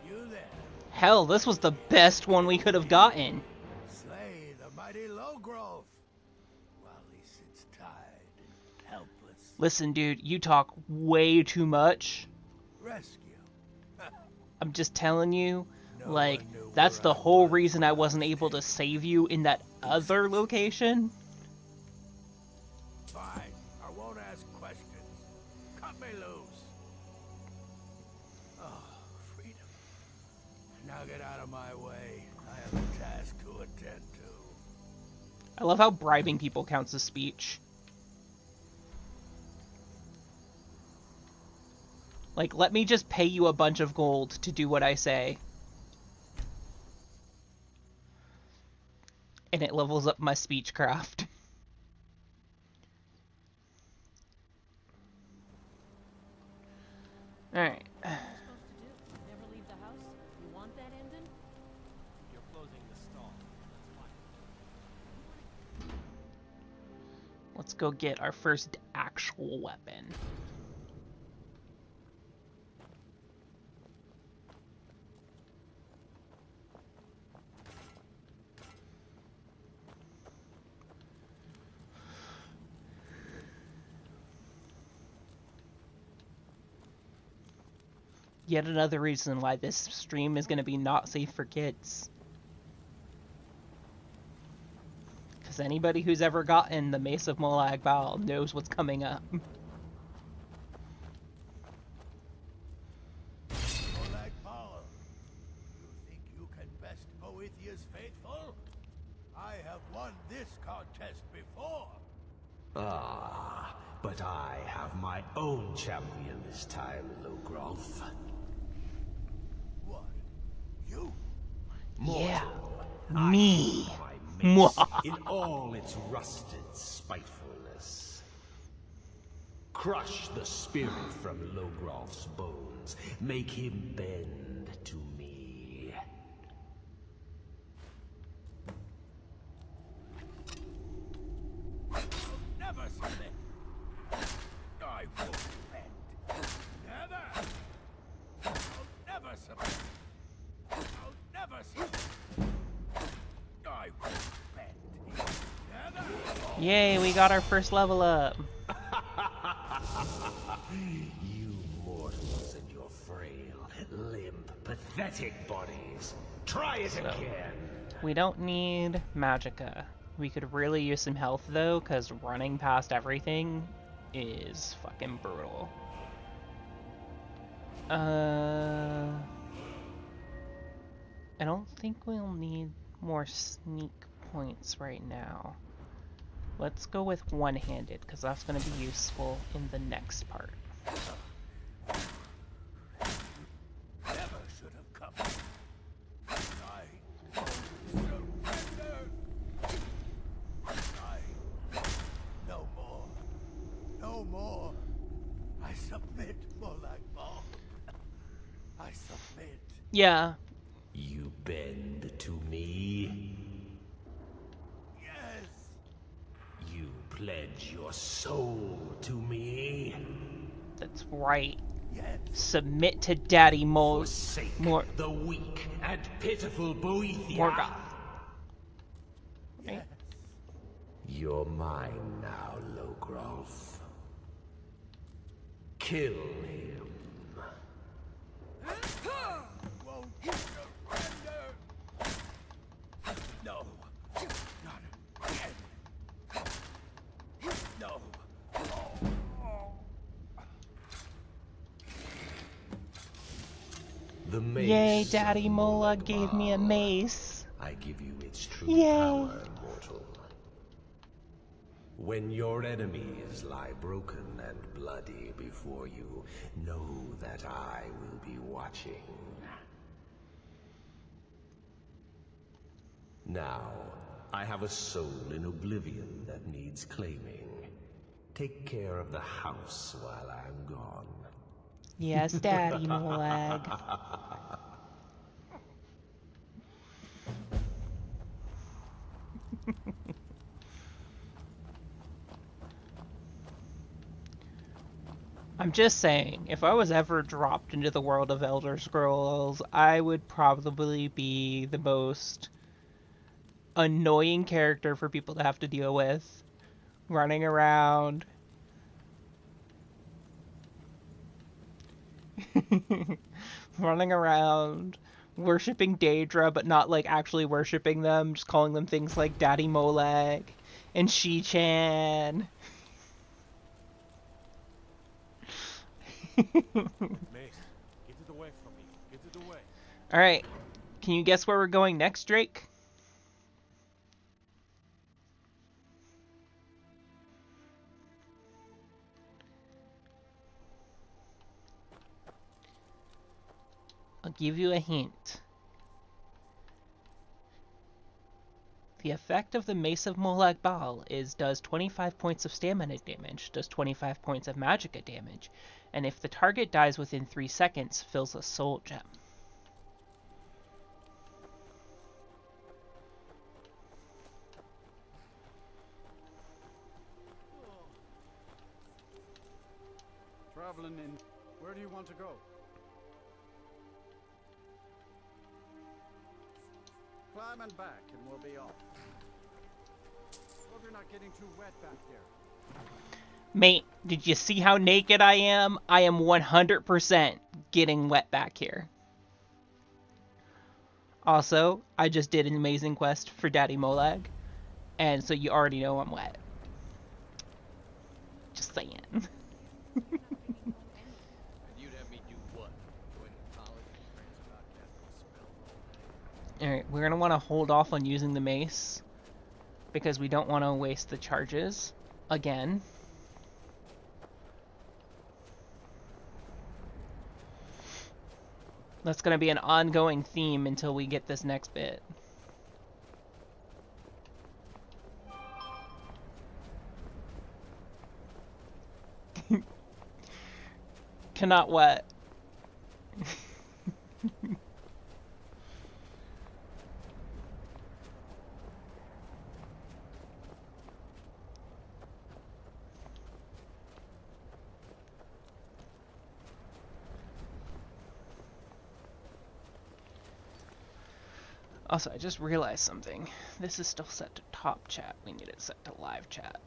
You there? Hell, this was the best one we could have gotten. Slay the mighty Lowgrove. While he sits tied and helpless. Listen, dude, you talk way too much. Rescue. I'm just telling you, like, that's the whole reason I wasn't able to save you in that other location. Fine, I won't ask questions. Cut me loose. Oh, freedom. Now get out of my way. I have a task to attend to. I love how bribing people counts as speech. Like, let me just pay you a bunch of gold to do what I say. And it levels up my speechcraft. Alright. What are you supposed to do? Never leave the house? You want that ending? You're closing the stall. That's fine. Let's go get our first actual weapon. Yet another reason why this stream is going to be not safe for kids. Because anybody who's ever gotten the Mace of Molag Bal knows what's coming up. Molag Bal, you think you can best Boethiah's faithful? I have won this contest before. Ah, but I have my own champion this time, Logrolf. What? You? Yeah, Mortal, me. I have my mace in all its rusted spitefulness. Crush the spirit from Logrolf's bones. Make him bend to me. Never submit. I won't bend. Never. I'll never submit. I'll never submit. I won't bend. Never. Yay, we got our first level up. You mortals and your frail, limp, pathetic bodies. Try it again. We don't need Magicka. We could really use some health though, because running past everything is fucking brutal. I don't think we'll need more sneak points right now. Let's go with one-handed, because that's going to be useful in the next part. Never should have come. I surrender. No more. No more. I submit, Molag Bal. I submit. Yeah. You bend to me. Yes. You pledge your soul to me. That's right. Yes. Submit to Daddy Forsake the weak and pitiful Boethia. Morgoth. Yes. You're mine now, Logrolf. Kill him. Won't surrender. No. Not again. No. The mace. Yay, Daddy of Molag gave me a Bal. mace. I give you its true Yay. power, mortal. When your enemies lie broken and bloody before you, know that I will be watching. Now, I have a soul in oblivion that needs claiming. Take care of the house while I'm gone. Yes, Daddy Molag. I'm just saying, if I was ever dropped into the world of Elder Scrolls, I would probably be the most annoying character for people to have to deal with. Running around. Running around, worshipping Daedra, but not like actually worshipping them, just calling them things like Daddy Molag and She-chan. Mace, get it away from me. Get it away. Alright, can you guess where we're going next, Drake? I'll give you a hint. The effect of the Mace of Molag Bal is does 25 points of stamina damage, does 25 points of magicka damage, And if the target dies within 3 seconds, fills a soul gem. Traveling in. Where do you want to go? Climb and back, and we'll be off. Hope you're not getting too wet back here. Mate, did you see how naked I am? I am 100% getting wet back here. Also, I just did an amazing quest for Daddy Molag, and so you already know I'm wet. Just saying. Alright, we're going to want to hold off on using the mace, because we don't want to waste the charges again. That's going to be an ongoing theme until we get this next bit. Cannot wet. Also, I just realized something. This is still set to top chat. We need it set to live chat.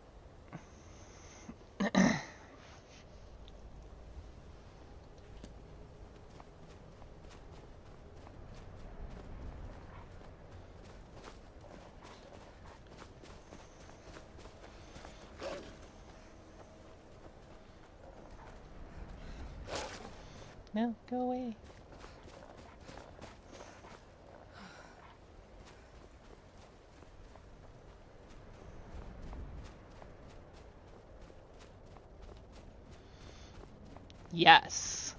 No, go away. Yes.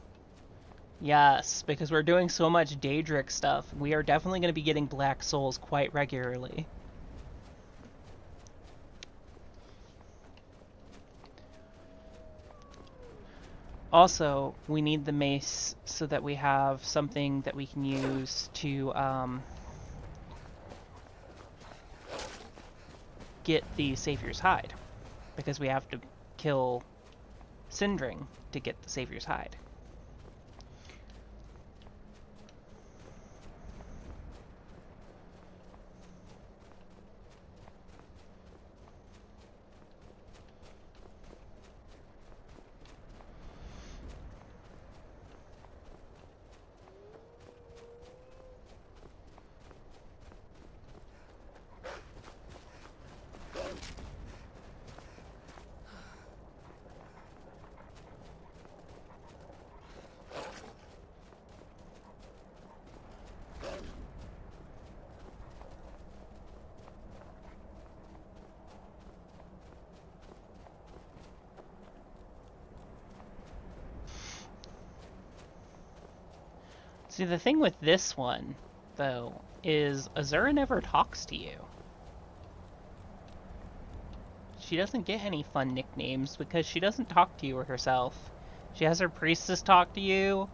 Yes, because we're doing so much Daedric stuff, we are definitely going to be getting Black Souls quite regularly. Also, we need the mace so that we have something that we can use to get the Savior's Hide, because we have to kill Sindring to get the Savior's Hide. See, the thing with this one, though, is Azura never talks to you. She doesn't get any fun nicknames because she doesn't talk to you herself. She has her priestess talk to you,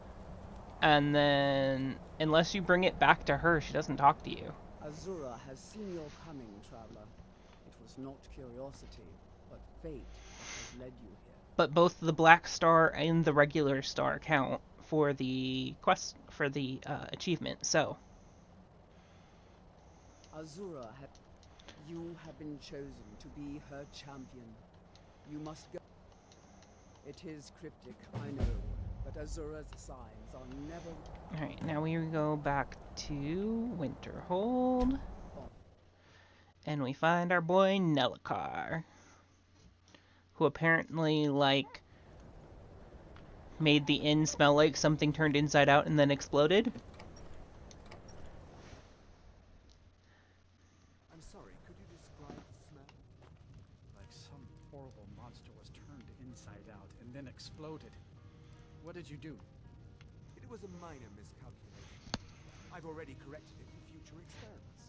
and then, unless you bring it back to her, she doesn't talk to you. Azura has seen your coming, traveler. It was not curiosity, but fate that has led you here. But both the Black Star and the regular star count for the quest, for the achievement, so. Azura, you have been chosen to be her champion. You must go. It is cryptic, I know, but Azura's signs are never... Alright, now we go back to Winterhold. And we find our boy Nelacar, who apparently, like, made the inn smell like something turned inside out and then exploded. I'm sorry, could you describe the smell? Like some horrible monster was turned inside out and then exploded. What did you do? It was a minor miscalculation. I've already corrected it for future experiments.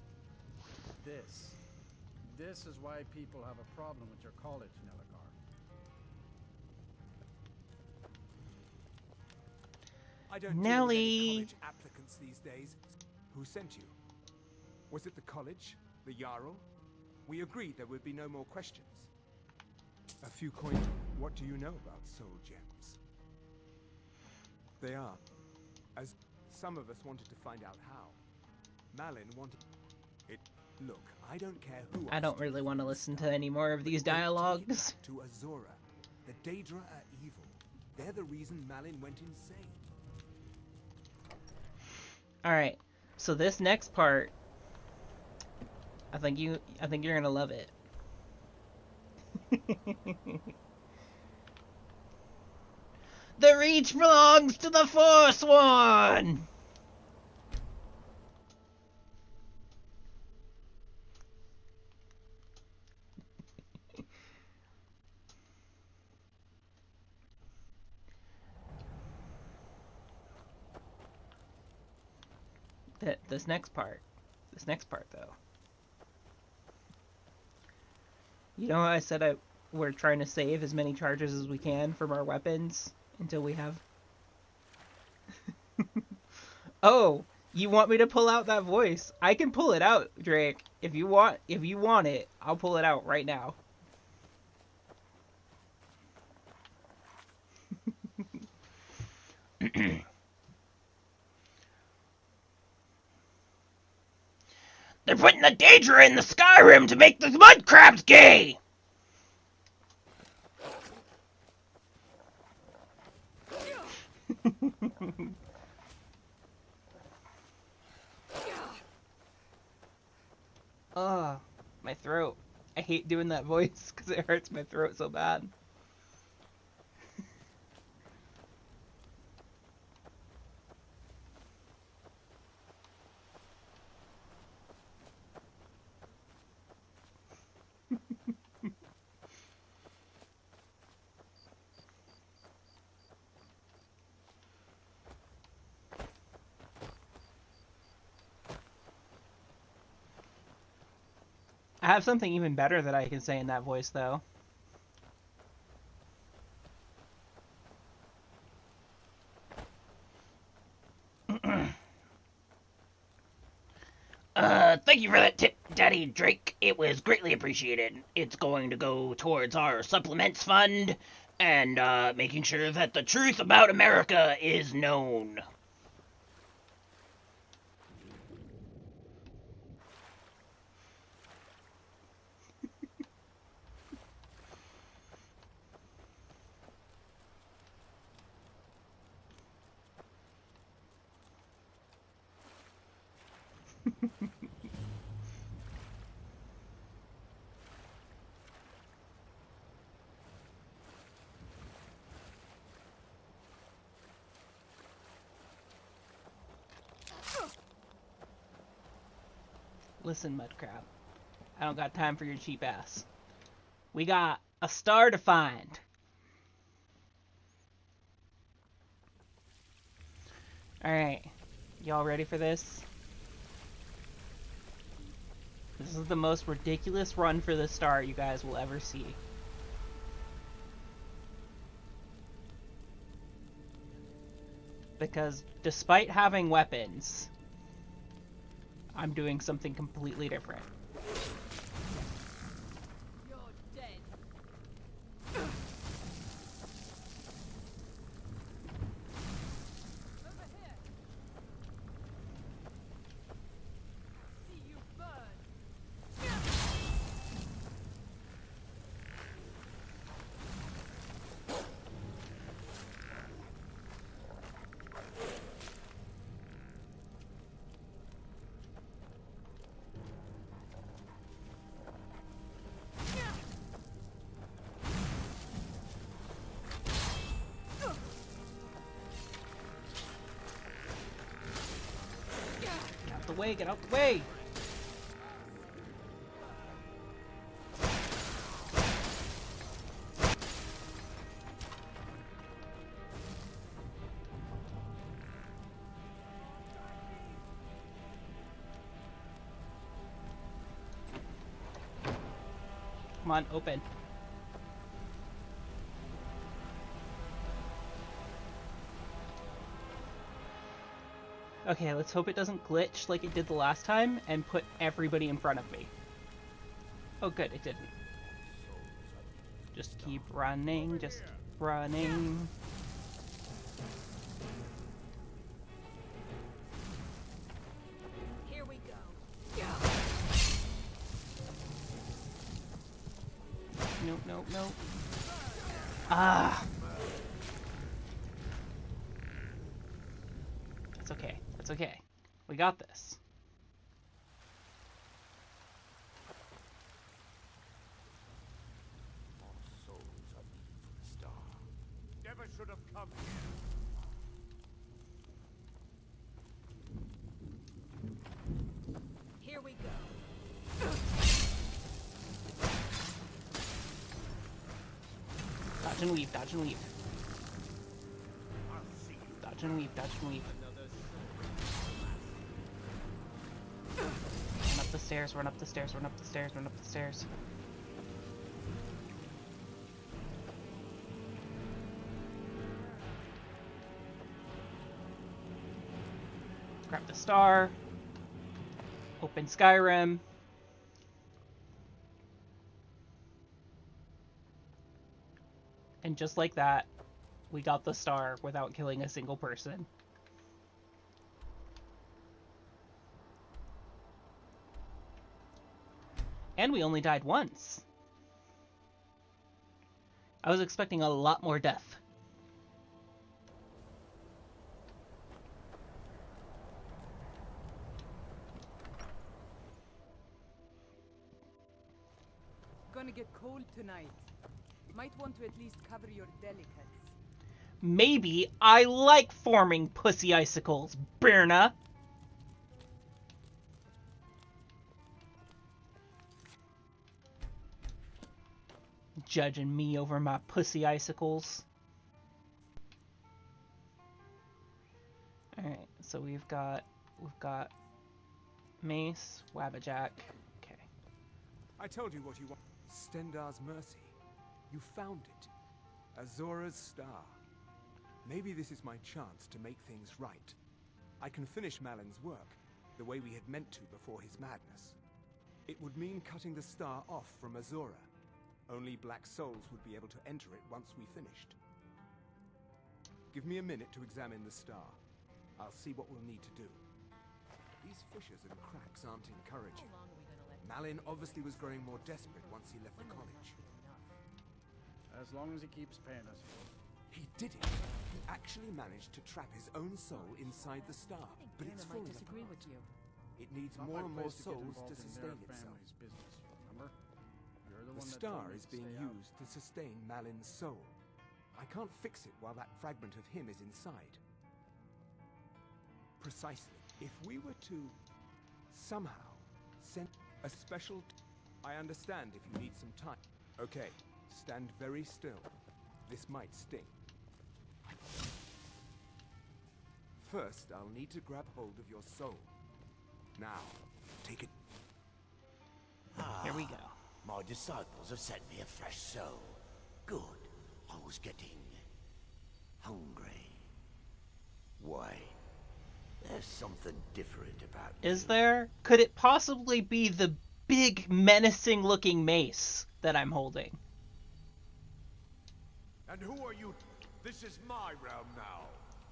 This is why people have a problem with your college, Nelagar. I don't deal with Nelly. any college applicants these days. Who sent you? Was it the college? The Jarl? We agreed there would be no more questions. A few coins. What do you know about soul gems? They are. As some of us wanted to find out how. Malin wanted it. Look, I don't care who. I don't really want to listen to any more of these dialogues. To Azora. The Daedra are evil. They're the reason Malin went insane. Alright, so this next part, I think you're gonna love it. The reach belongs to the Forsworn! This next part though. You know how I said we're trying to save as many charges as we can from our weapons until we have... Oh, you want me to pull out that voice? I can pull it out, Drake. If you want it, I'll pull it out right now. They're putting the Daedra in the Skyrim to make the mud crabs gay! Oh, my throat. I hate doing that voice because it hurts my throat so bad. I have something even better that I can say in that voice, though. Thank you for that tip, Daddy Drake. It was greatly appreciated. It's going to go towards our supplements fund and making sure that the truth about America is known. Listen, Mudcrab. I don't got time for your cheap ass. We got a star to find. Alright. Y'all ready for this? This is the most ridiculous run for the star you guys will ever see. Because despite having weapons, I'm doing something completely different. You're dead. Over here. See you burn. Get out the way, get out the way! Come on, open. Okay, let's hope it doesn't glitch like it did the last time and put everybody in front of me. Oh good, it didn't. Just keep running, just keep running. Here we go. Nope, nope, nope. Ah! That's okay. That's okay. We got this. Never should have come Here we go. Dodge and weave, dodge and weave. Dodge and weave, dodge and weave. Run up the stairs, run up the stairs, run up the stairs, run up the stairs. Grab the star. Open Skyrim. And just like that, we got the star without killing a single person. And we only died once. I was expecting a lot more death. Gonna get cold tonight. Might want to at least cover your delicates. Maybe I like forming pussy icicles, Birna. Judging me over my pussy icicles. Alright, so we've got Mace, Wabbajack. Okay. I told you what you want. Stendar's mercy. You found it. Azora's star. Maybe this is my chance to make things right. I can finish Malin's work, the way we had meant to before his madness. It would mean cutting the star off from Azora. Only Black Souls would be able to enter it once we finished. Give me a minute to examine the star. I'll see what we'll need to do. These fissures and cracks aren't encouraging. Malin obviously was growing more desperate once he left the college. As long as he keeps paying us. He did it. He actually managed to trap his own soul inside the star, but it's falling apart. Disagree with you. It needs more and more souls to sustain itself. Business, remember? You're the The one that star told me is to being stay out. used to sustain Malin's soul. I can't fix it while that fragment of him is inside. Precisely. If we were to somehow send a special... I understand if you need some time. Okay, stand very still. This might sting. First, I'll need to grab hold of your soul. Now, take it. Here we go. My disciples have sent me a fresh soul. Good. I was getting hungry. Why? There's something different about you. Is there? Could it possibly be the big, menacing looking mace that I'm holding? And who are you? This is my realm now.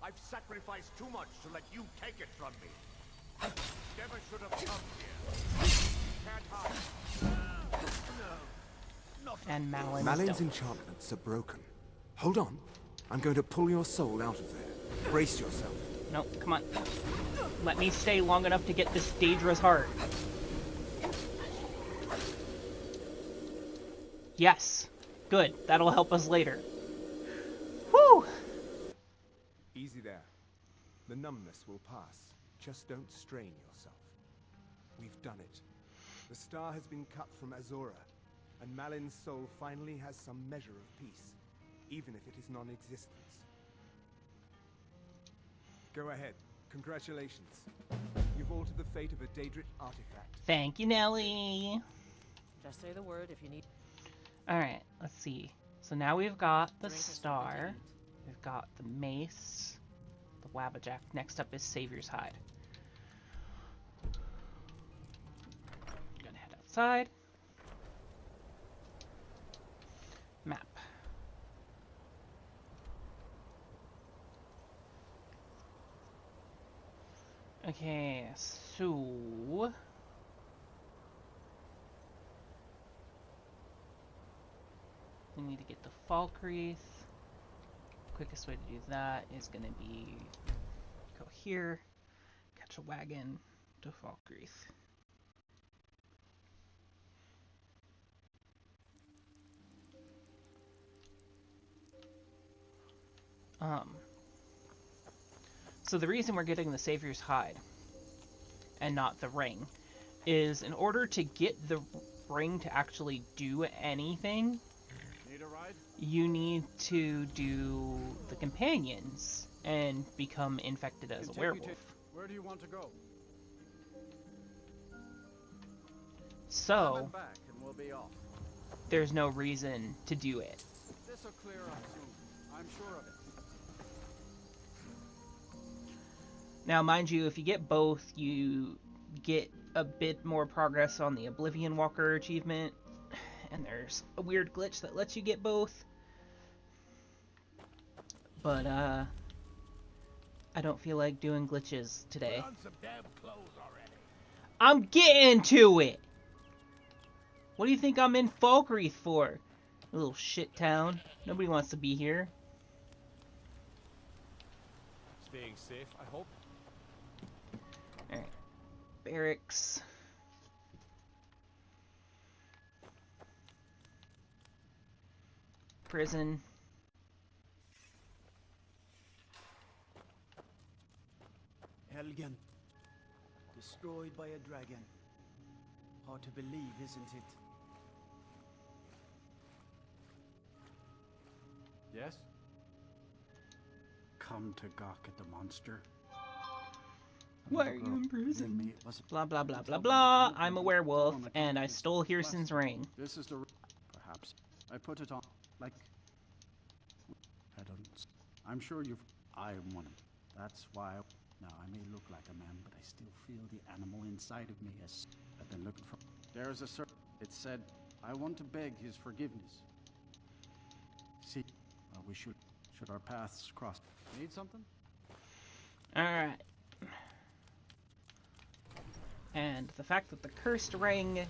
I've sacrificed too much to let you take it from me. Never should have come here. Can't hide. No. And Malin's Malin's enchantments are broken. Hold on. I'm going to pull your soul out of there. Brace yourself. Nope, come on. Let me stay long enough to get this Daedra's heart. Yes. Good. That'll help us later. Whew! Easy there. The numbness will pass. Just don't strain yourself. We've done it. The star has been cut from Azora, and Malin's soul finally has some measure of peace, even if it is non-existence. Go ahead. Congratulations. You've altered the fate of a Daedric artifact. Thank you, Nelly. Just say the word if you need. Alright, let's see. So now we've got the star. We've got the mace, the the Wabbajack. Next up is Savior's Hide. Gonna head outside. Map. Okay, so we need to get the Falkreath. Quickest way to do that is going to be go here, catch a wagon to Falkreath. So the reason we're getting the Savior's Hide and not the ring is in order to get the ring to actually do anything, Need a ride? you need to do the companions and become infected as a werewolf. Where do you want to go? So, Come back and we'll be off. there's no reason to do it. This'll clear up soon. I'm sure of it. Now, mind you, if you get both, you get a bit more progress on the Oblivion Walker achievement, and there's a weird glitch that lets you get both. But, I don't feel like doing glitches today. Put on some damn clothes already. I'm getting to it! What do you think I'm in Falkreath for? A little shit town. Nobody wants to be here. Staying safe, I hope. Alright. Barracks. Prison. Helgen. Destroyed by a dragon. Hard to believe, isn't it? Yes? Come to gawk at the monster. Why are you in prison? Blah blah blah blah blah. I'm a werewolf, and I stole Hirson's ring. This is the... Perhaps. I put it on, like... I don't... I'm sure you've... I am one of them. That's why... Now, I may look like a man, but I still feel the animal inside of me as... I've been looking for... There's a certain... It said, I want to beg his forgiveness. See, we should our paths cross. Need something? Alright. And the fact that the cursed ring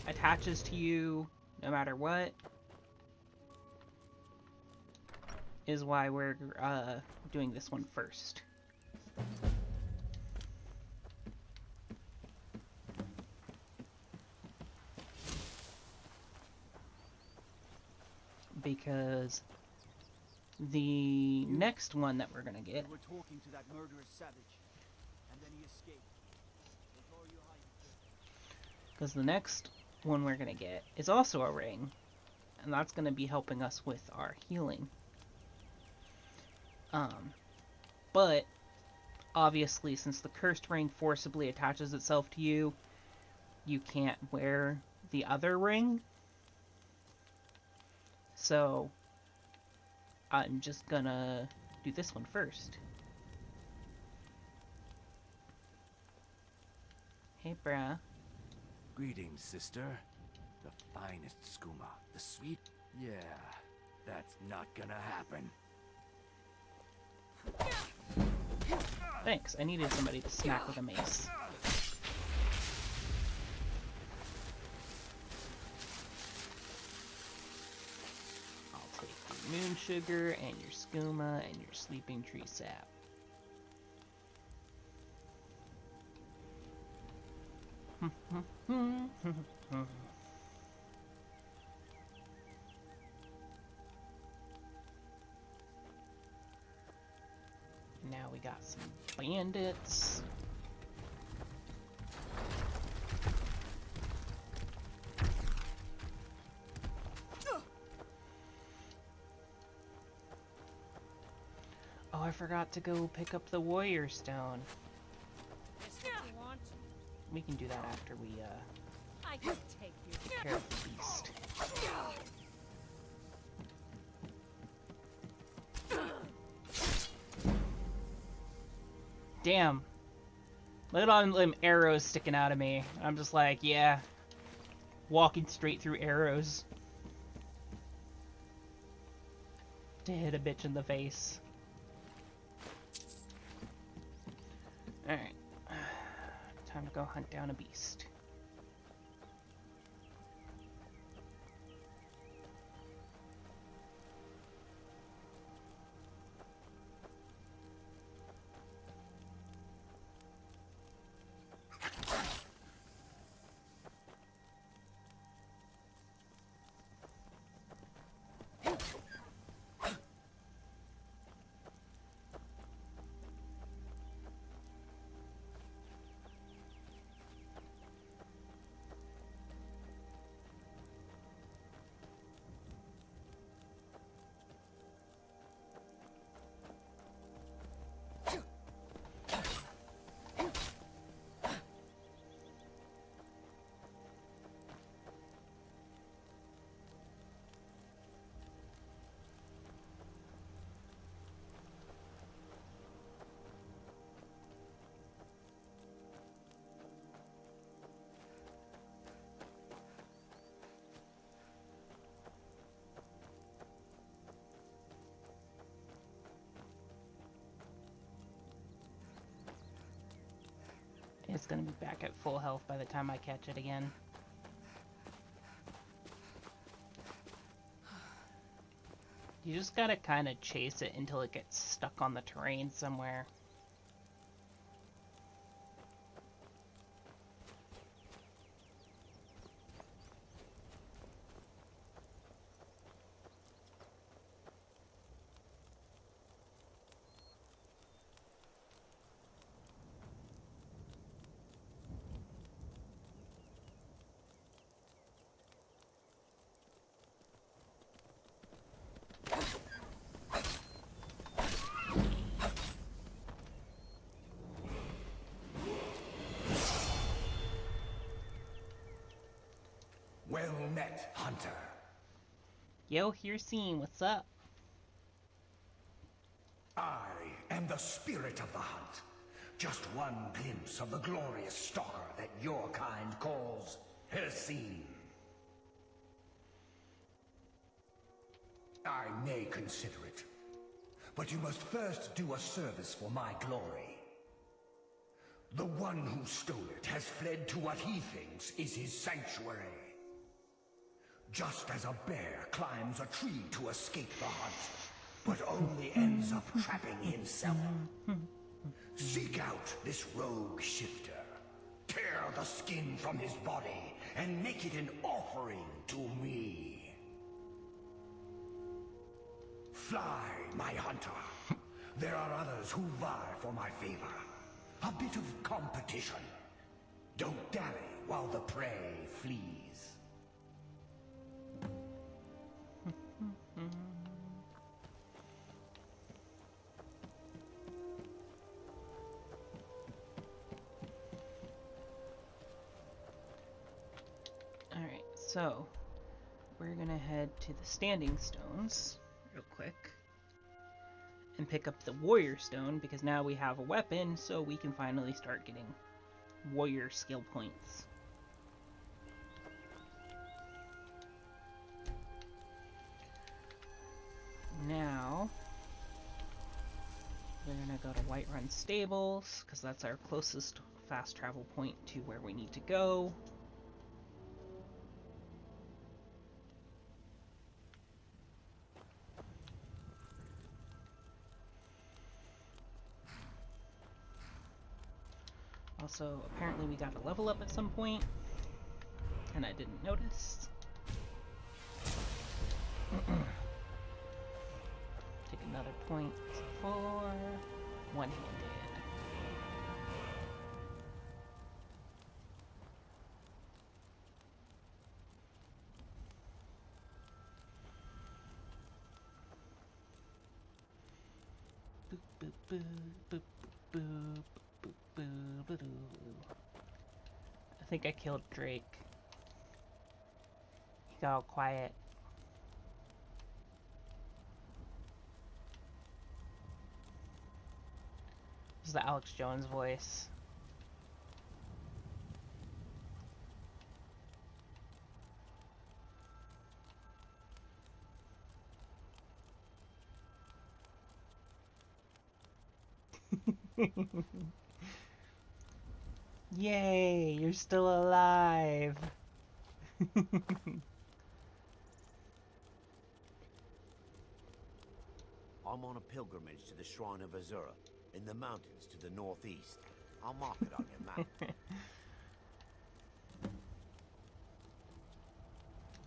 attaches to you no matter what is why we're doing this one first. Because the next one that we're gonna get... You were talking to that murderous savage, and then he escaped. Before you hide it. Because the next one we're gonna get is also a ring, and that's gonna be helping us with our healing. But obviously, since the cursed ring forcibly attaches itself to you, you can't wear the other ring. So I'm just gonna do this one first. Hey, brah. Greetings, sister. The finest skooma. The sweet... Yeah, that's not gonna happen. Thanks, I needed somebody to smack with a mace. I'll take your moon sugar and your skooma and your sleeping tree sap. Now we got some bandits. Oh, I forgot to go pick up the warrior stone. We can do that after we I can take you. take care of the beast. Damn. Look at all them arrows sticking out of me. I'm just like, yeah. Walking straight through arrows. To hit a bitch in the face. Alright. Time to go hunt down a beast. It's gonna be back at full health by the time I catch it again. You just gotta kind of chase it until it gets stuck on the terrain somewhere. Well met, hunter. Yo, here's Scene, what's up? I am the spirit of the hunt. Just one glimpse of the glorious stalker that your kind calls Hercine. I may consider it, but you must first do a service for my glory. The one who stole it has fled to what he thinks is his sanctuary. Just as a bear climbs a tree to escape the hunt, but only ends up trapping himself. Seek out this rogue shifter, tear the skin from his body, and make it an offering to me. Fly, my hunter. There are others who vie for my favor. A bit of competition. Don't dally while the prey flees. Alright, so we're gonna head to the Standing Stones real quick and pick up the Warrior Stone because now we have a weapon, so we can finally start getting warrior skill points. Now we're gonna go to Whiterun Stables because that's our closest fast travel point to where we need to go. Also, apparently we got to level up at some point, and I didn't notice. Take another point for one-handed. Boop, boop, boop, boop, boop, boop. I think I killed Drake. He got all quiet. is the Alex Jones voice. Yay, you're still alive. I'm on a pilgrimage to the Shrine of Azura, in the mountains to the northeast. I'll mark it on your map.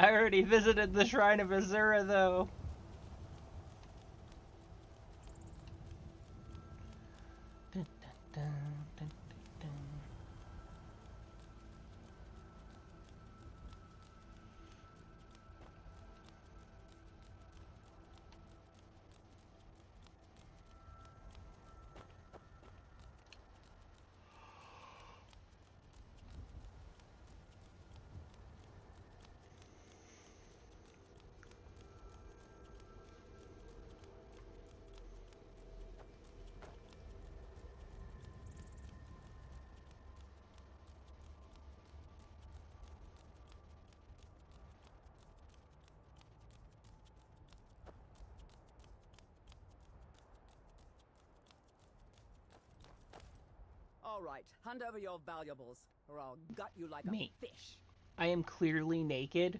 I already visited the Shrine of Azura, though. Dun, dun, dun, dun, dun. All right, hand over your valuables, or I'll gut you like Me. a fish. I am clearly naked.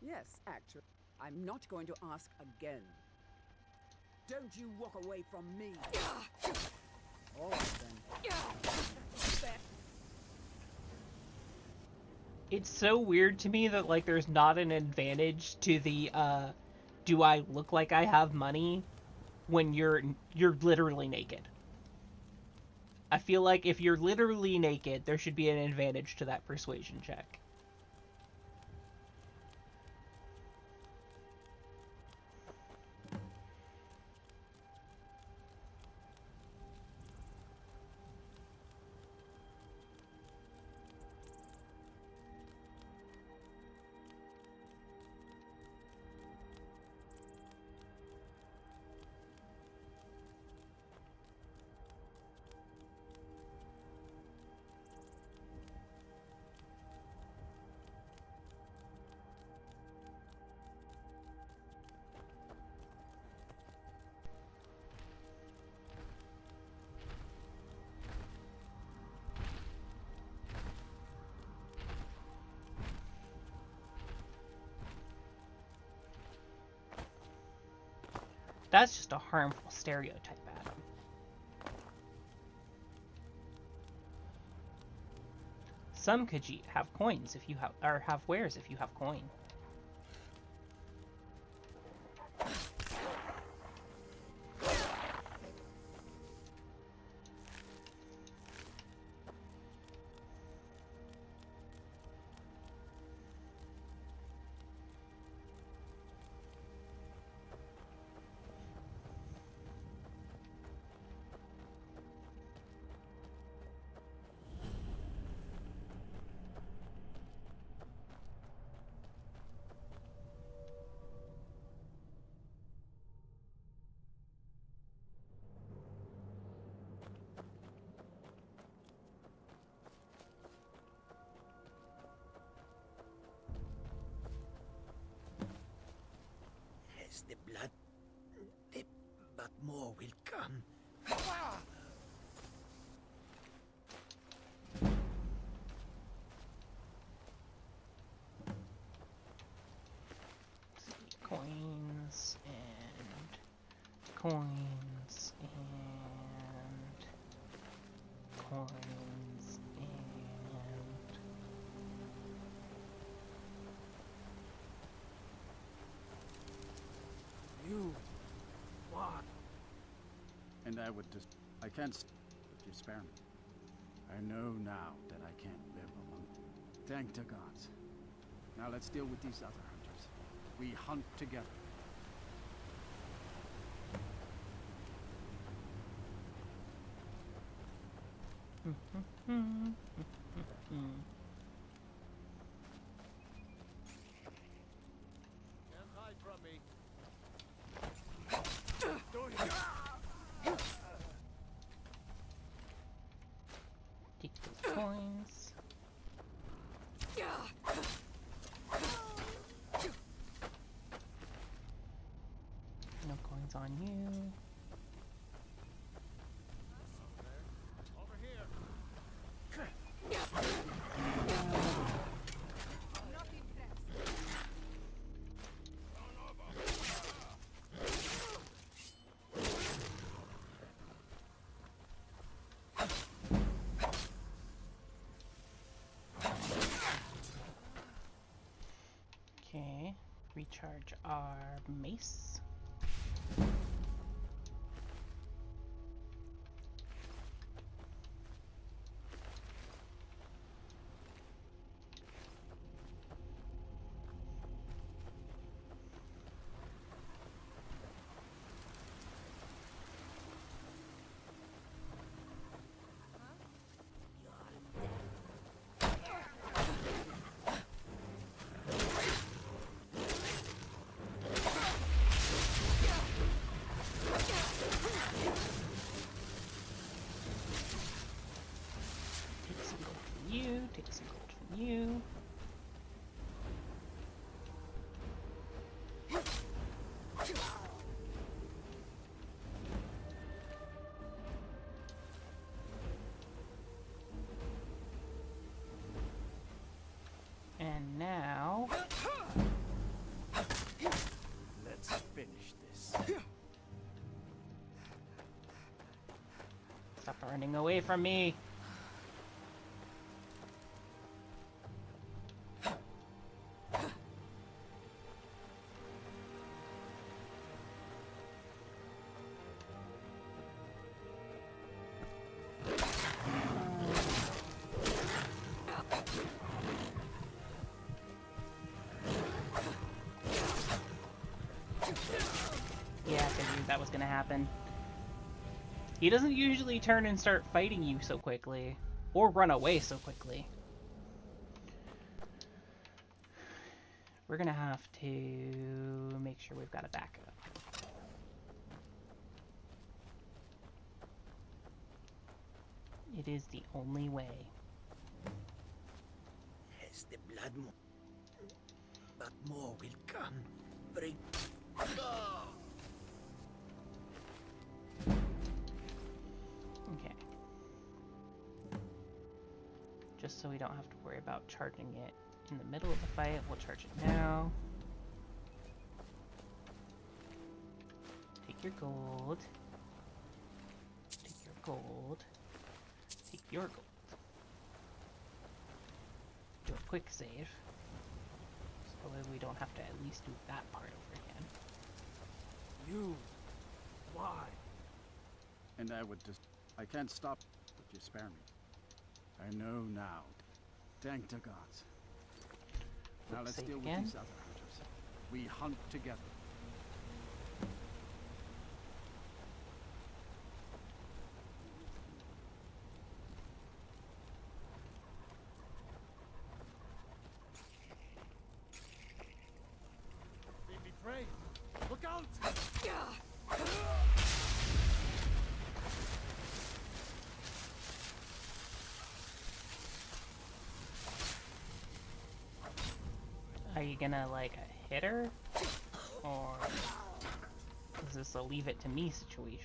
Yes, actually. I'm not going to ask again. Don't you walk away from me. All right, then. It's so weird to me that, like, there's not an advantage to the, do I look like I have money when you're literally naked. I feel like if you're literally naked, there should be an advantage to that persuasion check. That's just a harmful stereotype, Adam. Some Khajiit have coins if you have, or have wares if you have coin. The blood, but more will come. Coins and coins and coins and You... what? And I would just... I can't... If you spare me. I know now that I can't live among... Thank the gods. Now let's deal with these other hunters. We hunt together. Can't hide from me. coins. No coins on you. Over here. Not impressed. Okay, recharge our mace. Take some gold from you. And now Let's finish this. stop running away from me. Yeah, I figured that was gonna happen. He doesn't usually turn and start fighting you so quickly, or run away so quickly. We're gonna have to make sure we've got a backup. It is the only way. As the blood but more will come. Bring. Okay. Just so we don't have to worry about charging it in the middle of the fight, we'll charge it now. Take your gold. Take your gold. Take your gold. Do a quick save. So that we don't have to at least do that part over again. You. Why? And I would just... I can't stop if you spare me. I know now. Thank the gods. Now let's Save deal again. with these other hunters. We hunt together. Be brave. Look out! Are you gonna, like, hit her? Or is this a leave it to me situation?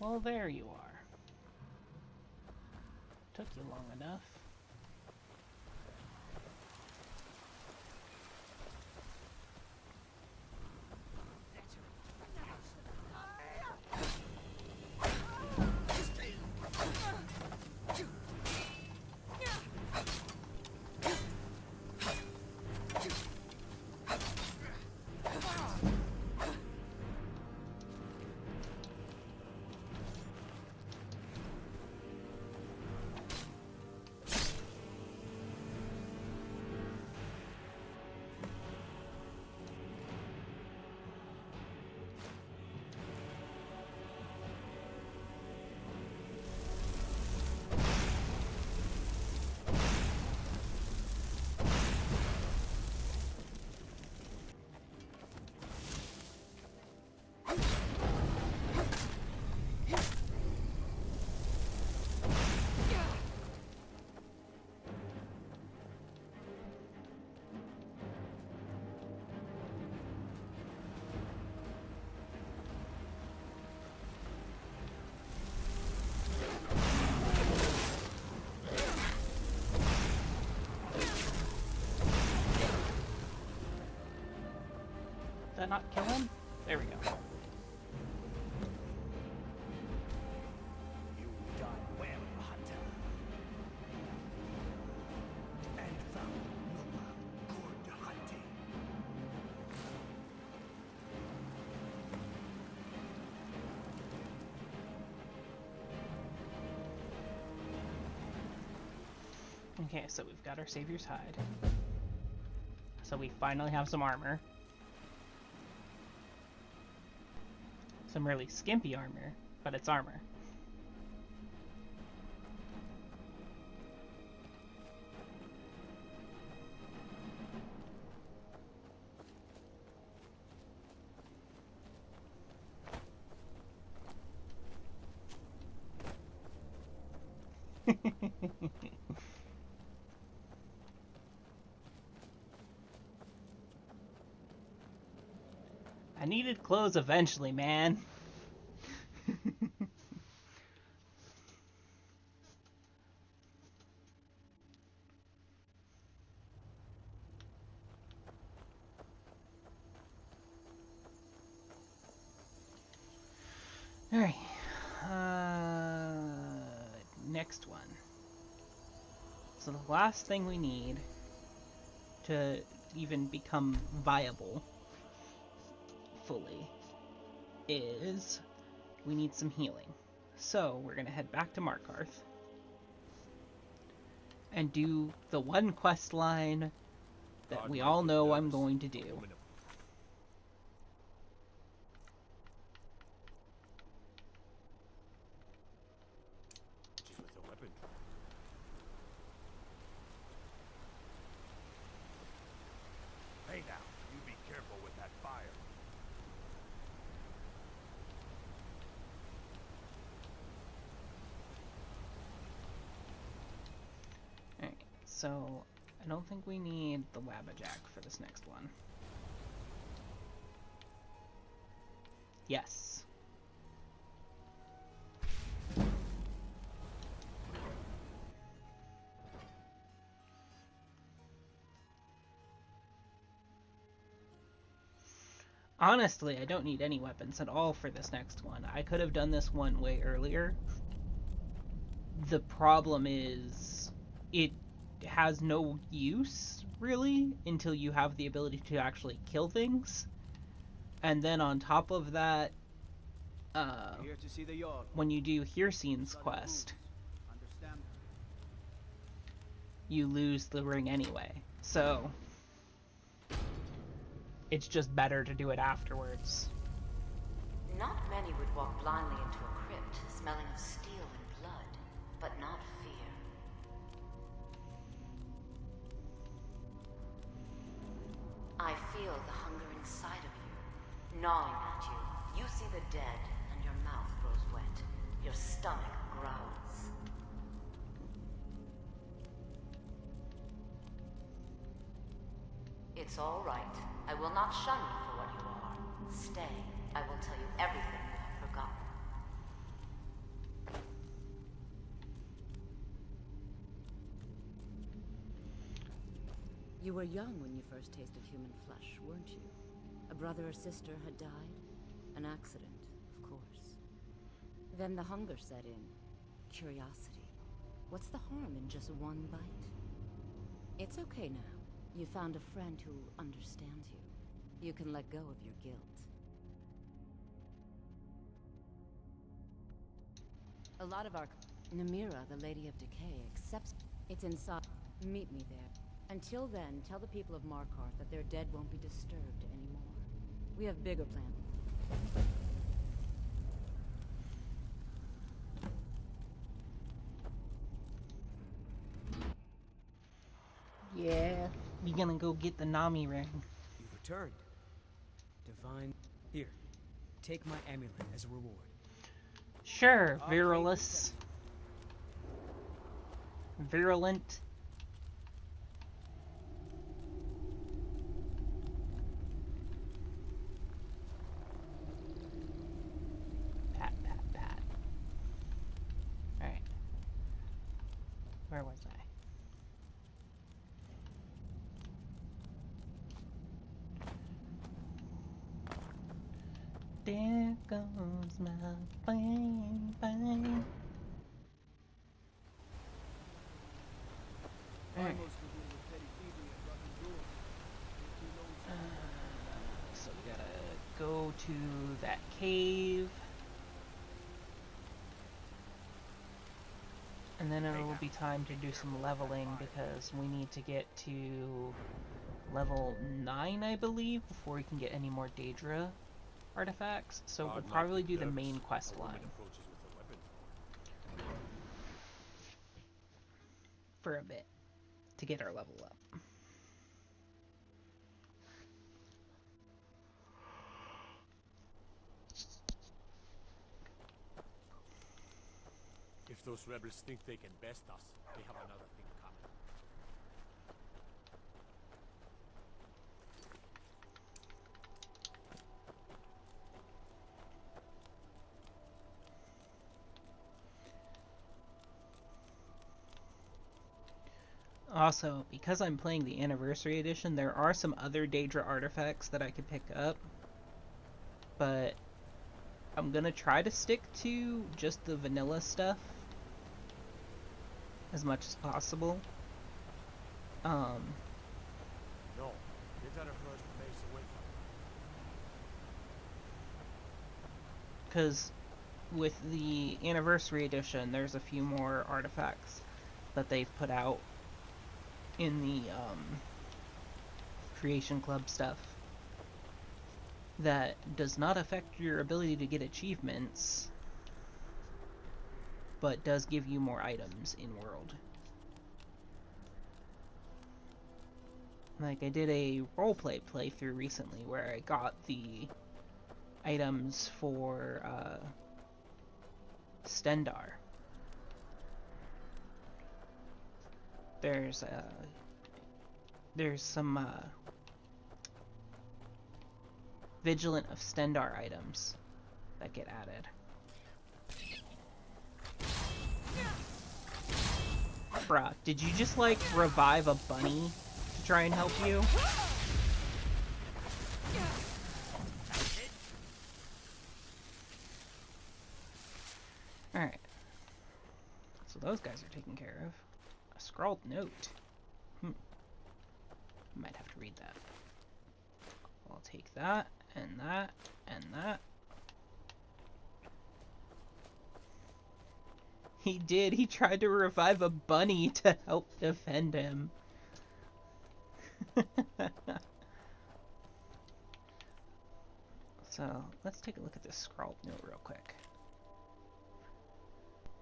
Well, there you are. Took you long enough. not kill him? There we go. You done well, hunter. And found good hunting. Okay, so we've got our Savior's Hide. So we finally have some armor. Some really skimpy armor, but it's armor. I needed clothes eventually, man. Alright. Next one. So the last thing we need to even become viable fully is we need some healing. So we're gonna head back to Markarth and do the one quest line that we all know I'm going to do. Hey now, you be careful with that fire. Alright, so I don't think we need the Wabbajack for this next one. Yes. Honestly, I don't need any weapons at all for this next one. I could have done this one way earlier. The problem is, it has no use, really, until you have the ability to actually kill things. And then on top of that, Here to see the Jarl. when you do Hircine's quest, you lose the ring anyway. So it's just better to do it afterwards. Not many would walk blindly into a crypt, smelling of steel and blood, but not fear. I feel the hunger inside of you, gnawing at you. You see the dead, and your mouth grows wet. Your stomach growls. It's all right. I will not shun you for what you are. Stay. I will tell you everything you have forgotten. You were young when you first tasted human flesh, weren't you? A brother or sister had died? An accident, of course. Then the hunger set in. Curiosity. What's the harm in just one bite? It's okay now. You found a friend who understands you. You can let go of your guilt. A lot of our... Namira, the Lady of Decay, accepts... It's inside. Meet me there. Until then, tell the people of Markarth that their dead won't be disturbed anymore. We have bigger plans. Yeah, we gonna go get the Nami ring. You've returned. Divine. Here, take my amulet as a reward. Sure, Virulus. Virulent. Pat, pat, pat. Alright. Where was I? There goes my bang bang. Alright. So we gotta go to that cave. And then it'll be time to do some leveling because we need to get to level 9, I believe, before we can get any more Daedra artifacts. So we'll probably do the main quest line for a bit to get our level up. If those rebels think they can best us, they have another thing coming. Also, because I'm playing the Anniversary Edition, there are some other Daedra artifacts that I could pick up, but I'm gonna try to stick to just the vanilla stuff as much as possible. No, get out of first place away from Because with the Anniversary Edition, there's a few more artifacts that they've put out in the Creation Club stuff that does not affect your ability to get achievements, but does give you more items in world. Like, I did a roleplay playthrough recently where I got the items for Stendar. There's some Vigilant of Stendar items that get added. Bruh, did you just like revive a bunny to try and help you? Alright. So those guys are taken care of. A scrawled note. Might have to read that. I'll take that, and that, and that. He did. He tried to revive a bunny to help defend him. So, let's take a look at this scrawled note real quick.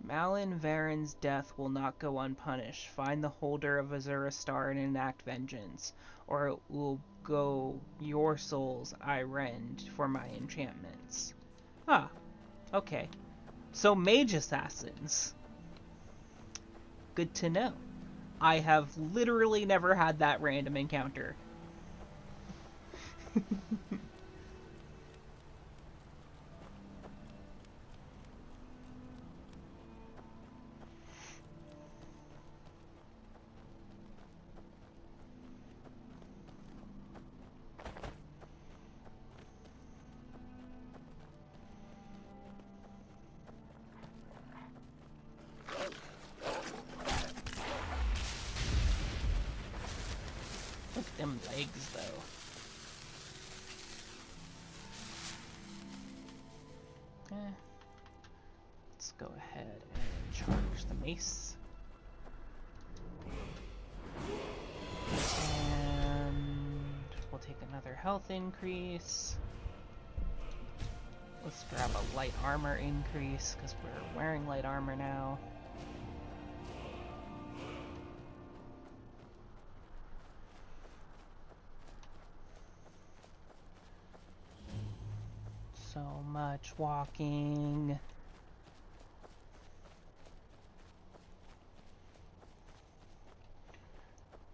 Malin Varen's death will not go unpunished. Find the holder of Azura Star and enact vengeance, or it will go your souls I rend for my enchantments. Ah, okay. So mage assassins. Good to know. I have literally never had that random encounter. Look at them legs, though. Let's go ahead and charge the mace. And we'll take another health increase. Let's grab a light armor increase, because we're wearing light armor now. So much walking.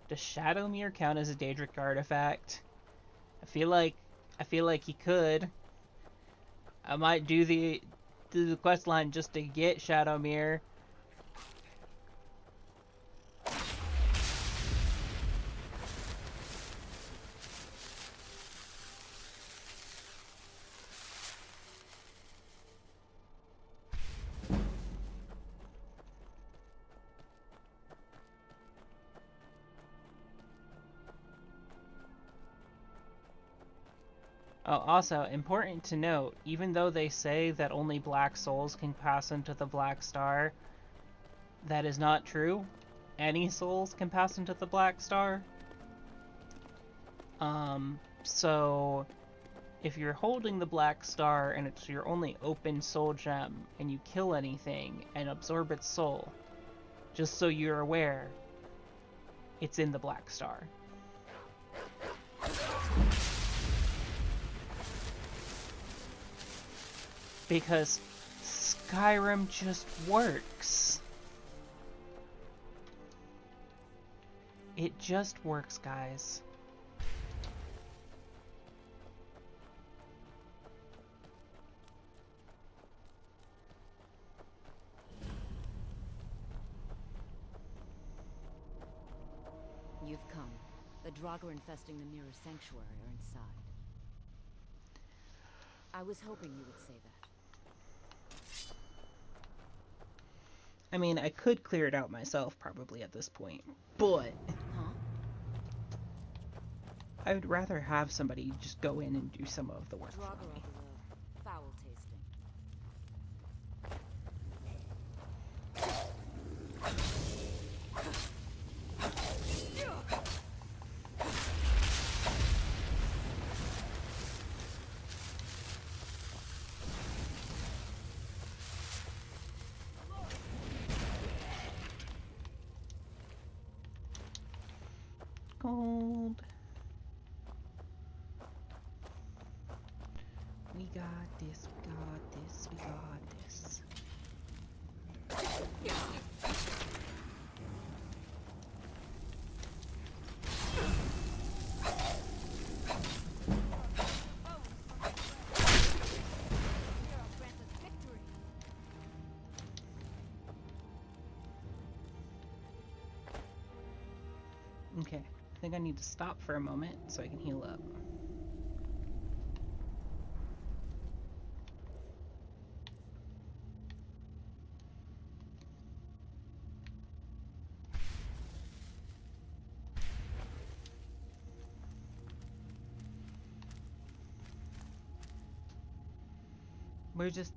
Does Shadowmere count as a Daedric artifact? I feel like he could. I might do the quest line just to get Shadowmere. Oh, also, important to note, even though they say that only black souls can pass into the Black Star, that is not true. Any souls can pass into the Black Star. So if you're holding the Black Star and it's your only open soul gem and you kill anything and absorb its soul, just so you're aware, it's in the Black Star. Because Skyrim just works. It just works, guys. You've come. The Draugr infesting the Mirror Sanctuary are inside. I was hoping you would say that. I mean, I could clear it out myself probably at this point, but I would rather have somebody just go in and do some of the work for me. Foul tasting. Gold. We got this, we got this, we got this. Okay, I think I need to stop for a moment so I can heal up. We're just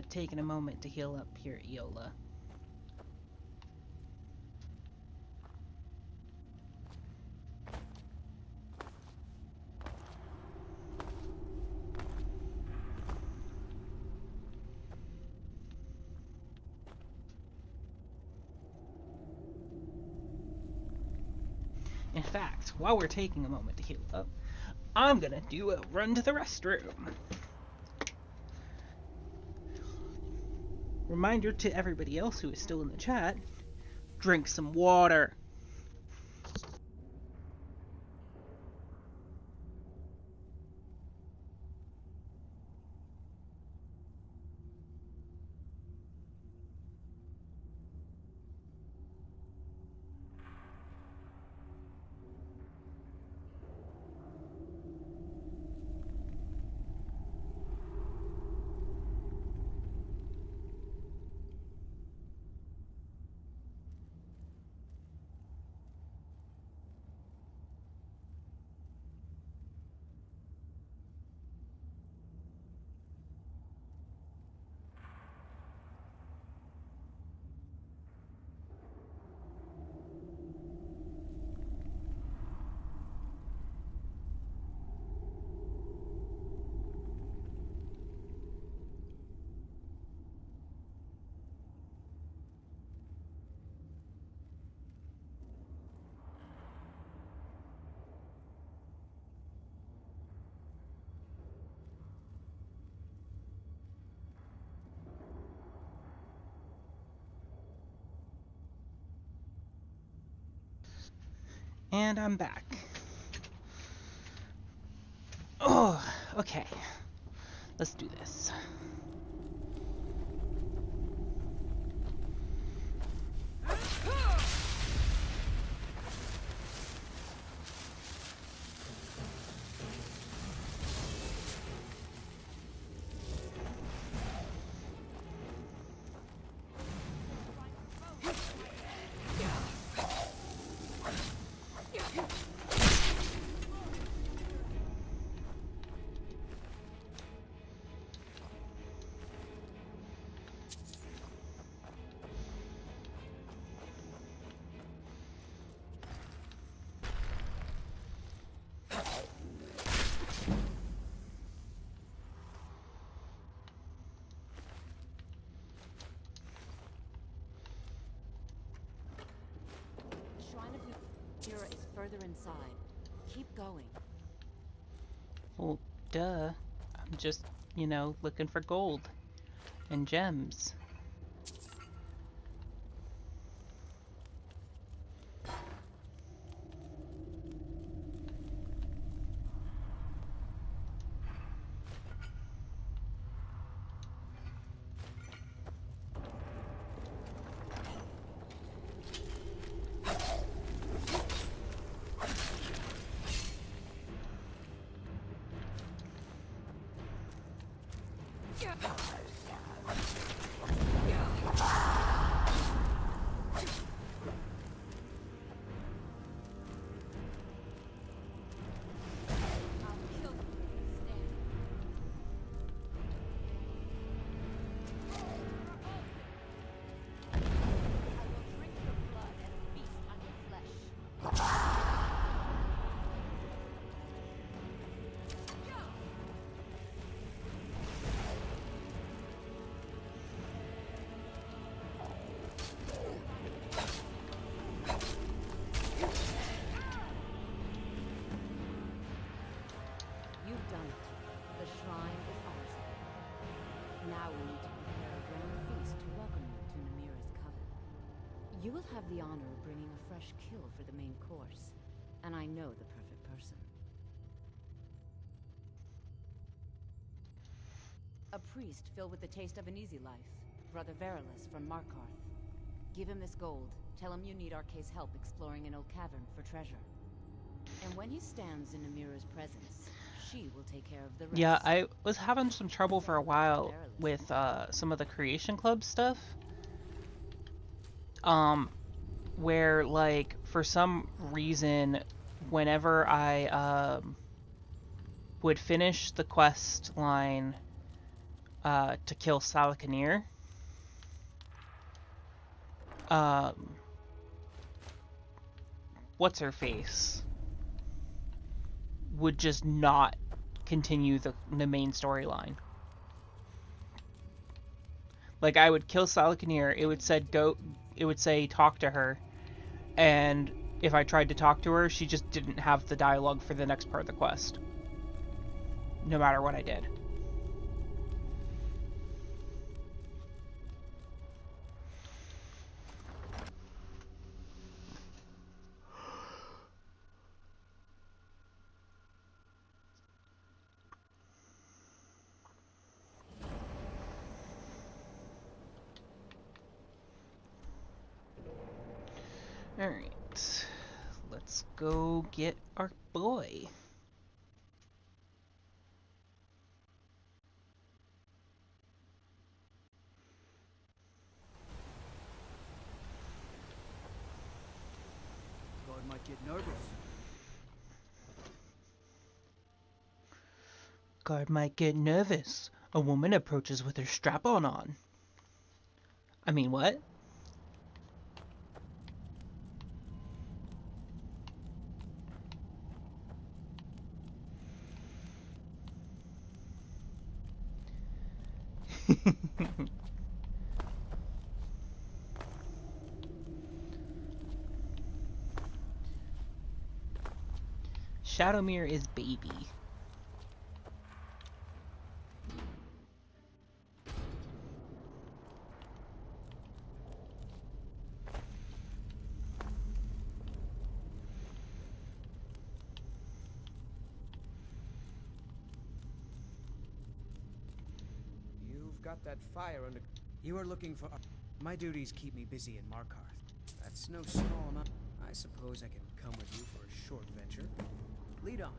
taking a moment to heal up here at Eola. In fact, while we're taking a moment to heal up, I'm gonna do a run to the restroom. Reminder to everybody else who is still in the chat, drink some water. And I'm back. Oh, okay. Let's do this. further inside. Keep going. Well, duh. I'm just, you know, looking for gold and gems. You've done it. The shrine is ours again. Now we need to prepare a grand feast to welcome you to Namira's coven. You will have the honor of bringing a fresh kill for the main course, and I know the perfect person. A priest filled with the taste of an easy life, Brother Verilus from Markarth. Give him this gold. Tell him you need Arcae's help exploring an old cavern for treasure. And when he stands in Namira's presence, she will take care of the rest. Yeah, I was having some trouble for a while with some of the Creation Club stuff. Where, like, for some reason, whenever I would finish the quest line to kill Salakanir, what's her face would just not continue the main storyline. Like, I would kill Salakanir, it would say talk to her, and if I tried to talk to her, she just didn't have the dialogue for the next part of the quest, no matter what I did. Alright, let's go get our boy. Guard might get nervous. Guard might get nervous. A woman approaches with her strap-on on. I mean, what? Shadowmere is baby. You've got that fire under... You are looking for... My duties keep me busy in Markarth. That's no small amount. I suppose I can come with you for a short venture. Lead on.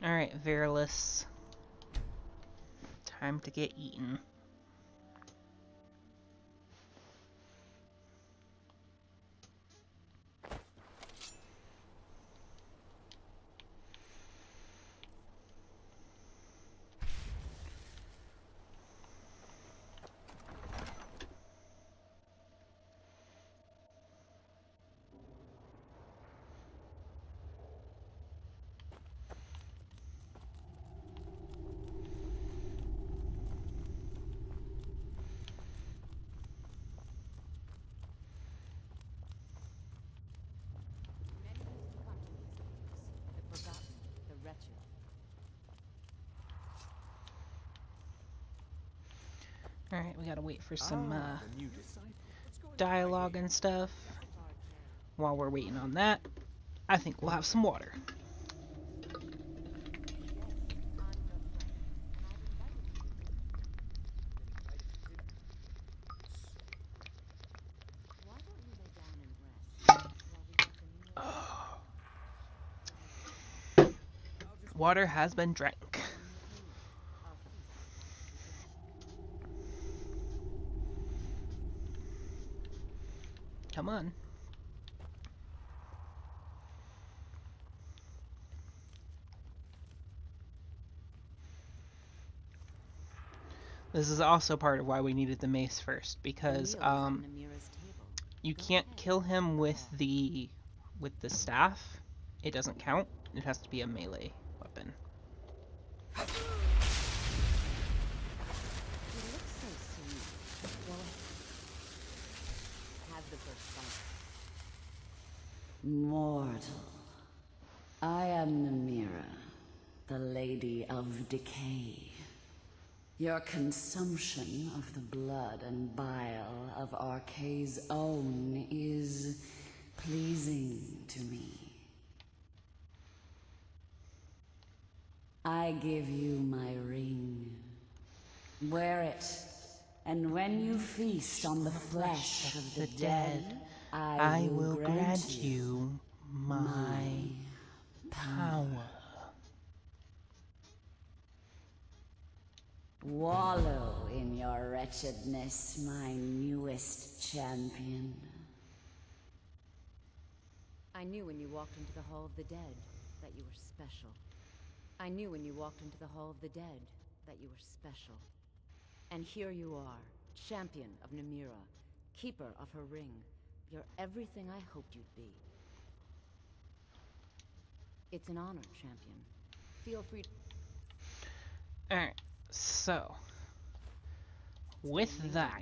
Alright, Verilus. Time to get eaten. Alright, we gotta wait for some the new disciple. dialogue and stuff. While we're waiting on that, I think we'll have some water. Water has been drank. Come on. This is also part of why we needed the mace first, because you can't kill him with the staff. It doesn't count. It has to be a melee weapon. Mortal, I am Namira, the Lady of Decay. Your consumption of the blood and bile of Arkay's own is pleasing to me. I give you my ring. Wear it, and when you feast on the flesh of the dead, I will grant you my power. Wallow in your wretchedness, my newest champion. I knew when you walked into the Hall of the Dead that you were special. I knew when you walked into the Hall of the Dead that you were special. And here you are, champion of Namira, keeper of her ring. You're everything I hoped you'd be. It's an honor, champion. Feel free to... Alright, so with that,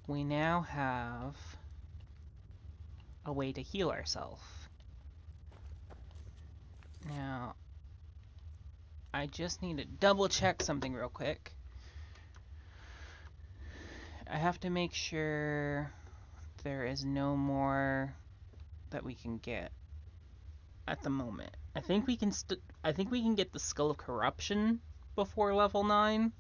we now have a way to heal ourselves. Now, I just need to double check something real quick. I have to make sure there is no more that we can get at the moment. I think we can get the Skull of Corruption before level 9.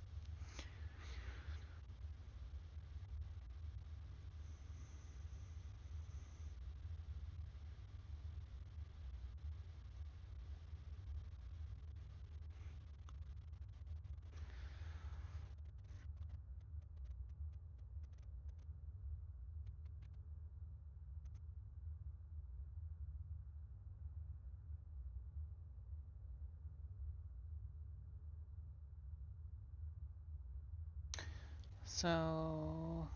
So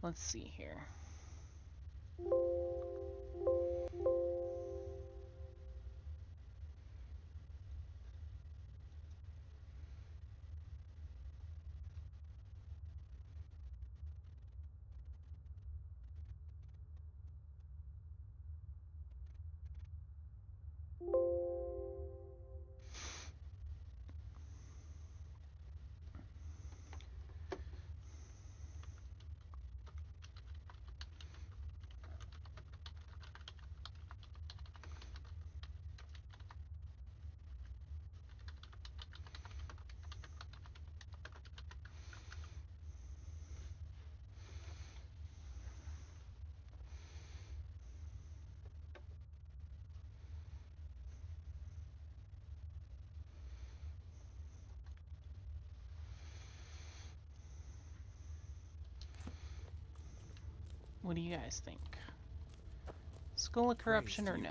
let's see here. What do you guys think? Skull of Corruption or no?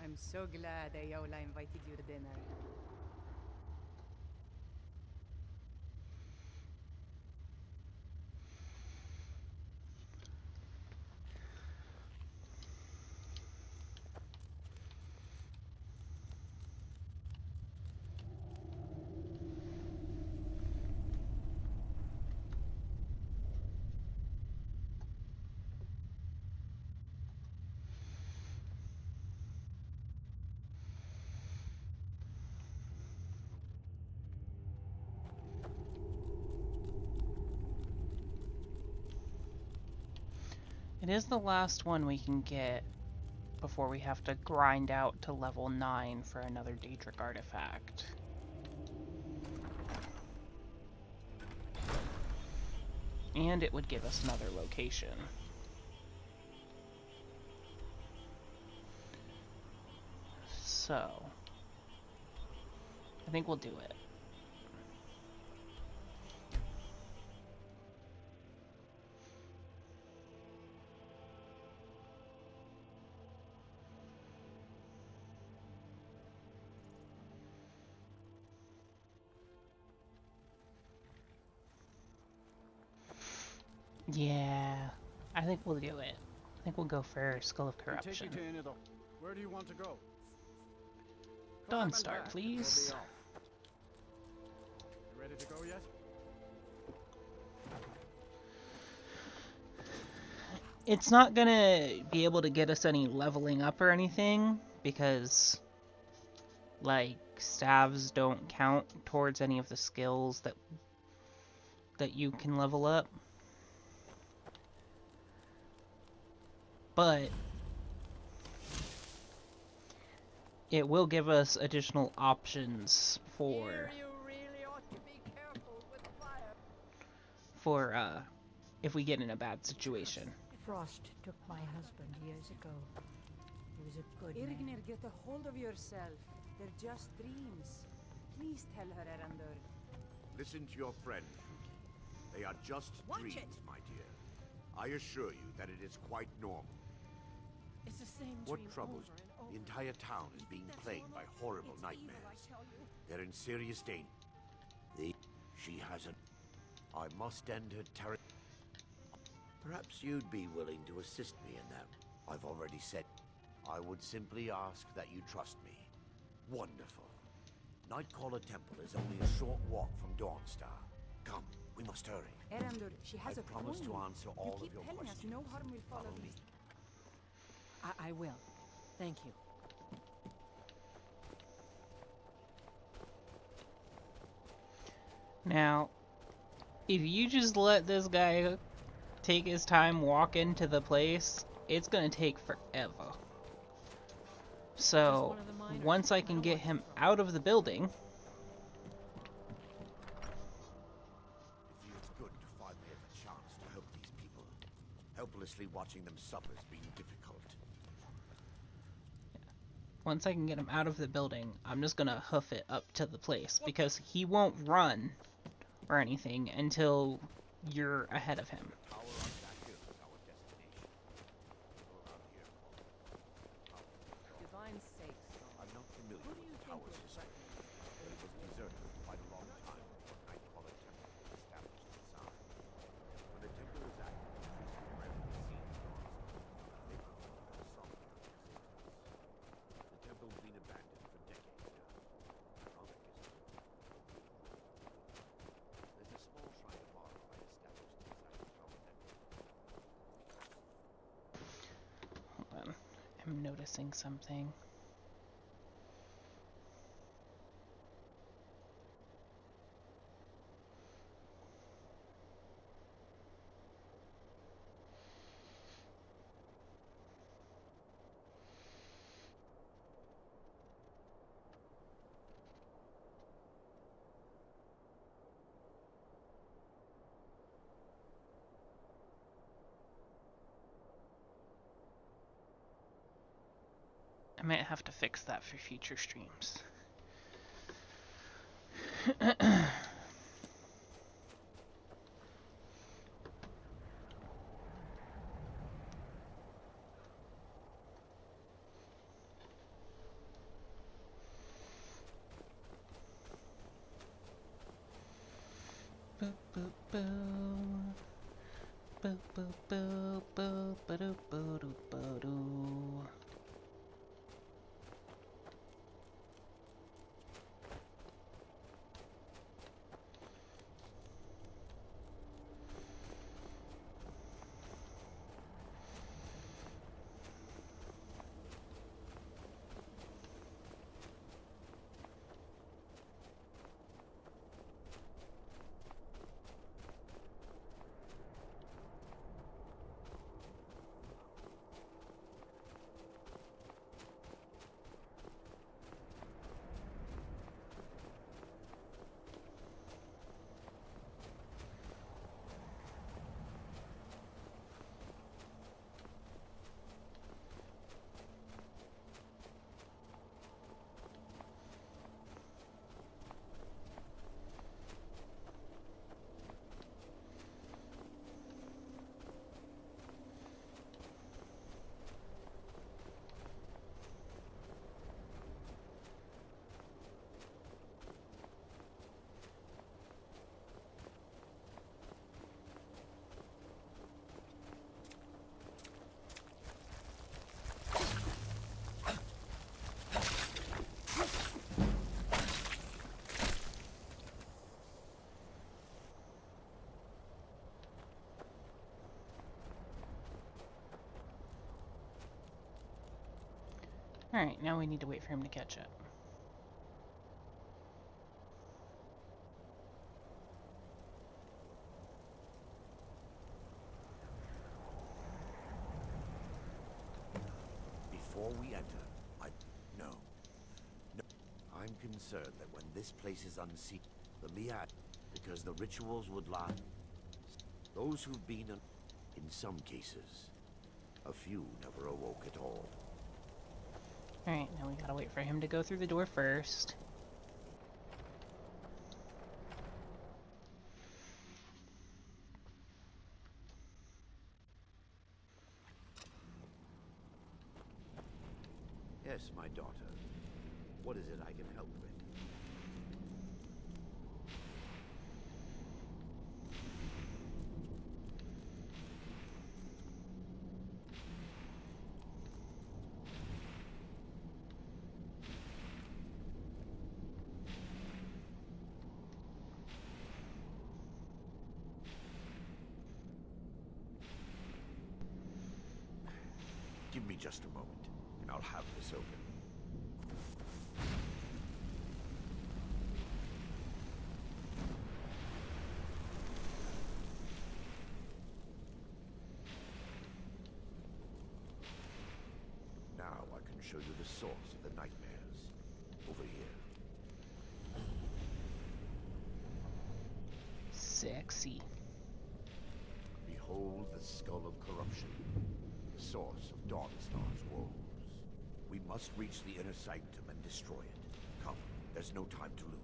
I'm so glad Ayola invited you to dinner. It is the last one we can get before we have to grind out to level 9 for another Daedric artifact. And it would give us another location. So, I think we'll do it. Yeah, I think we'll do it. I think we'll go for Skull of Corruption. Where do you want to go? Dawnstar, please. You ready to go yet? It's not gonna be able to get us any leveling up or anything, because, like, staves don't count towards any of the skills that you can level up. But it will give us additional options for if we get in a bad situation. Frost took my husband years ago. He was a good man. Irgnir, get a hold of yourself. They're just dreams. Please tell her, Erandur. Listen to your friend. They are just dreams, my dear. I assure you that it is quite normal. It's the same What dream troubles over you? and over. The entire town is being plagued by horrible It's nightmares. evil, I tell you. They're in serious danger. She has a... I must end her terror. Perhaps you'd be willing to assist me in that. I've already said I would simply ask that you trust me. Wonderful. Nightcaller Temple is only a short walk from Dawnstar. Come, we must hurry. Erandur, she has I a promise to point. answer all of You keep your telling questions. us no harm will follow Follow me. these. I will. Thank you. Now, if you just let this guy take his time walk into the place, it's gonna take forever. So, once I can get him out of the building, It feels good to finally have a chance to help these people. Helplessly watching them suffer has been difficult. once I can get him out of the building, I'm just gonna hoof it up to the place, because he won't run or anything until you're ahead of him. Tower on that hill is our destination. People around here call it Tower. Divine sakes. I'm not familiar with the tower's history, but it was deserted for quite a long time before Nightcaller Temple was established inside. When the temple was active, trees were rarely seen in Dawnstar. They were a solitary existence. The temple's been abandoned for decades now. Ironic, isn't it? There's a small shrine of Mara established inside the tower temple. Hold on. I'm noticing something. I might have to fix that for future streams. Boop boop boo. Boop boop boo boo ba-doo boo-doo ba-doo. Alright, now we need to wait for him to catch up. Before we enter, no. I'm concerned that when this place is unseated, the Miad, because the rituals would lie. Those who've been in some cases, a few never awoke at all. Alright, now we gotta wait for him to go through the door first. Yes, my daughter. What is it I can help with? Give me just a moment, and I'll have this open. Now I can show you the source of the nightmares. Over here. Sexy. Behold the skull of corruption. The source of Dawnstar's woes. We must reach the inner sanctum and destroy it. Come, there's no time to lose.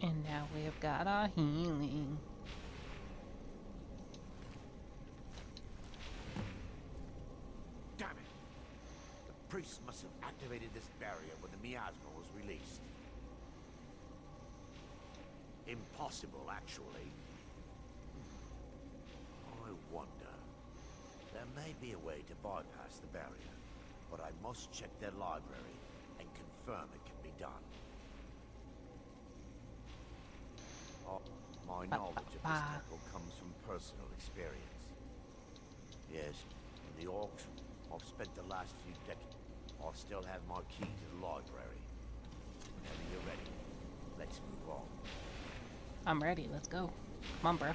And now we've got our healing. Damn it! The priest must have activated this barrier when the miasma was released. Impossible, actually. I wonder. There may be a way to bypass the barrier, but I must check their library and confirm it can be done. My knowledge of this temple comes from personal experience. Yes, in the Orcs, I've spent the last few decades. I still have my key to the library. Whenever you're ready, let's move on. I'm ready, let's go. Come on, bro.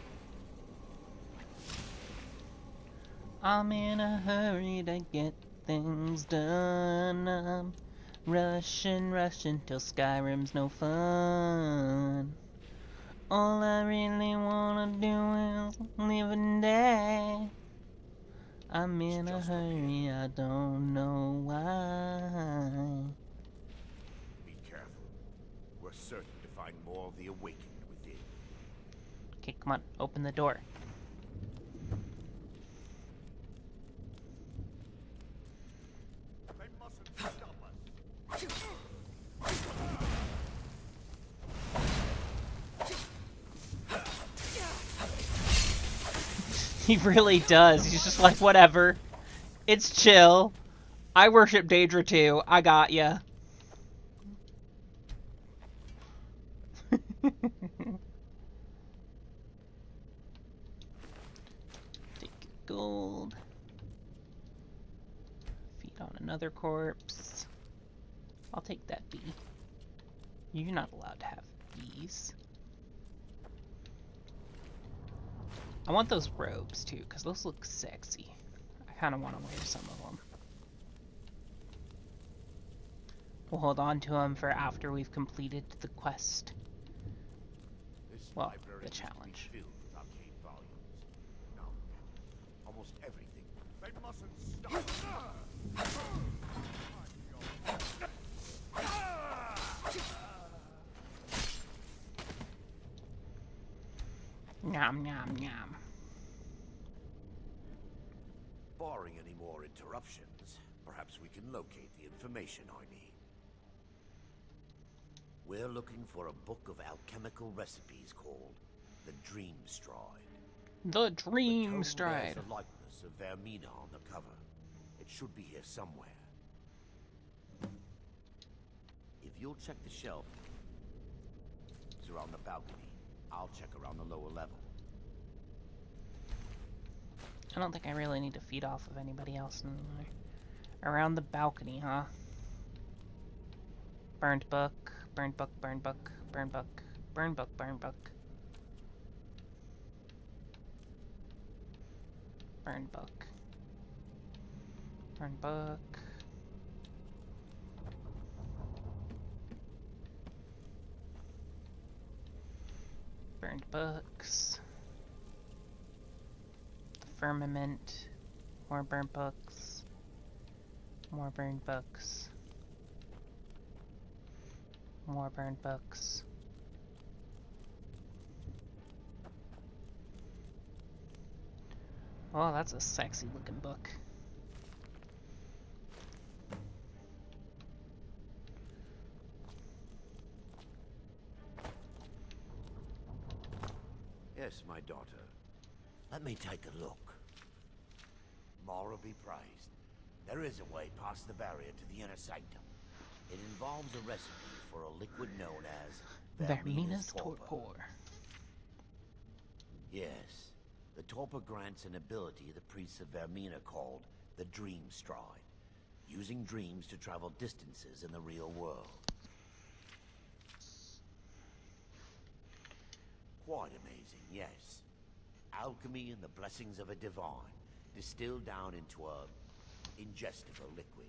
I'm in a hurry to get things done. I'm rushing till Skyrim's no fun. All I really wanna do is live and die. I'm in a hurry, I don't know why. Be careful. We're certain to find more of the awakened within. Okay, come on, open the door. They mustn't stop us. He really does. He's just like, whatever. It's chill. I worship Daedric too. I got ya. Take gold. Feed on another corpse. I'll take that bee. You're not allowed to have bees. I want those robes too, because those look sexy. I kind of want to wear some of them. We'll hold on to them for after we've completed the quest. Well, the challenge. No, almost everything. They mustn't stop. Nom nom nom. Barring any more interruptions, perhaps we can locate the information I need. We're looking for a book of alchemical recipes called the Dream Stride. The Dream Bears Stride. the likeness of Vermina on the cover. It should be here somewhere. If you'll check the shelf around the balcony, I'll check around the lower level. I don't think I really need to feed off of anybody else in there. Around the balcony, huh? Burned book, burned book, burned book, burned book, burned book, burned book. Burned book. Burned book. Burned books. The firmament. More burned books. More burned books. More burned books. Oh, that's a sexy looking book. Yes, my daughter. Let me take a look. Mara be praised. There is a way past the barrier to the inner sanctum. It involves a recipe for a liquid known as Vermina's torpor. torpor. Yes. The torpor grants an ability the priests of Vermina called the Dream Stride, using dreams to travel distances in the real world. Quite amazing, yes. Alchemy and the blessings of a divine, distilled down into a ingestible liquid.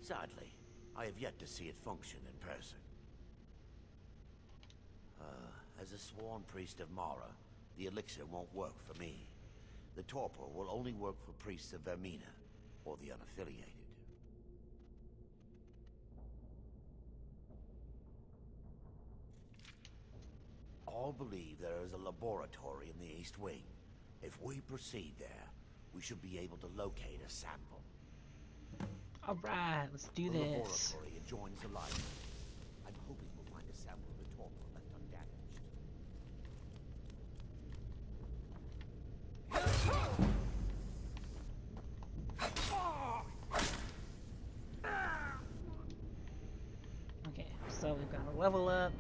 Sadly, I have yet to see it function in person. As a sworn priest of Mara, the elixir won't work for me. The torpor will only work for priests of Vermina, or the unaffiliated. All believe there is a laboratory in the East Wing. If we proceed there, we should be able to locate a sample. Alright, let's do the this. Laboratory adjoins the library. I'm hoping we'll find a sample of the torpor left undamaged. Okay, so we've got a level up.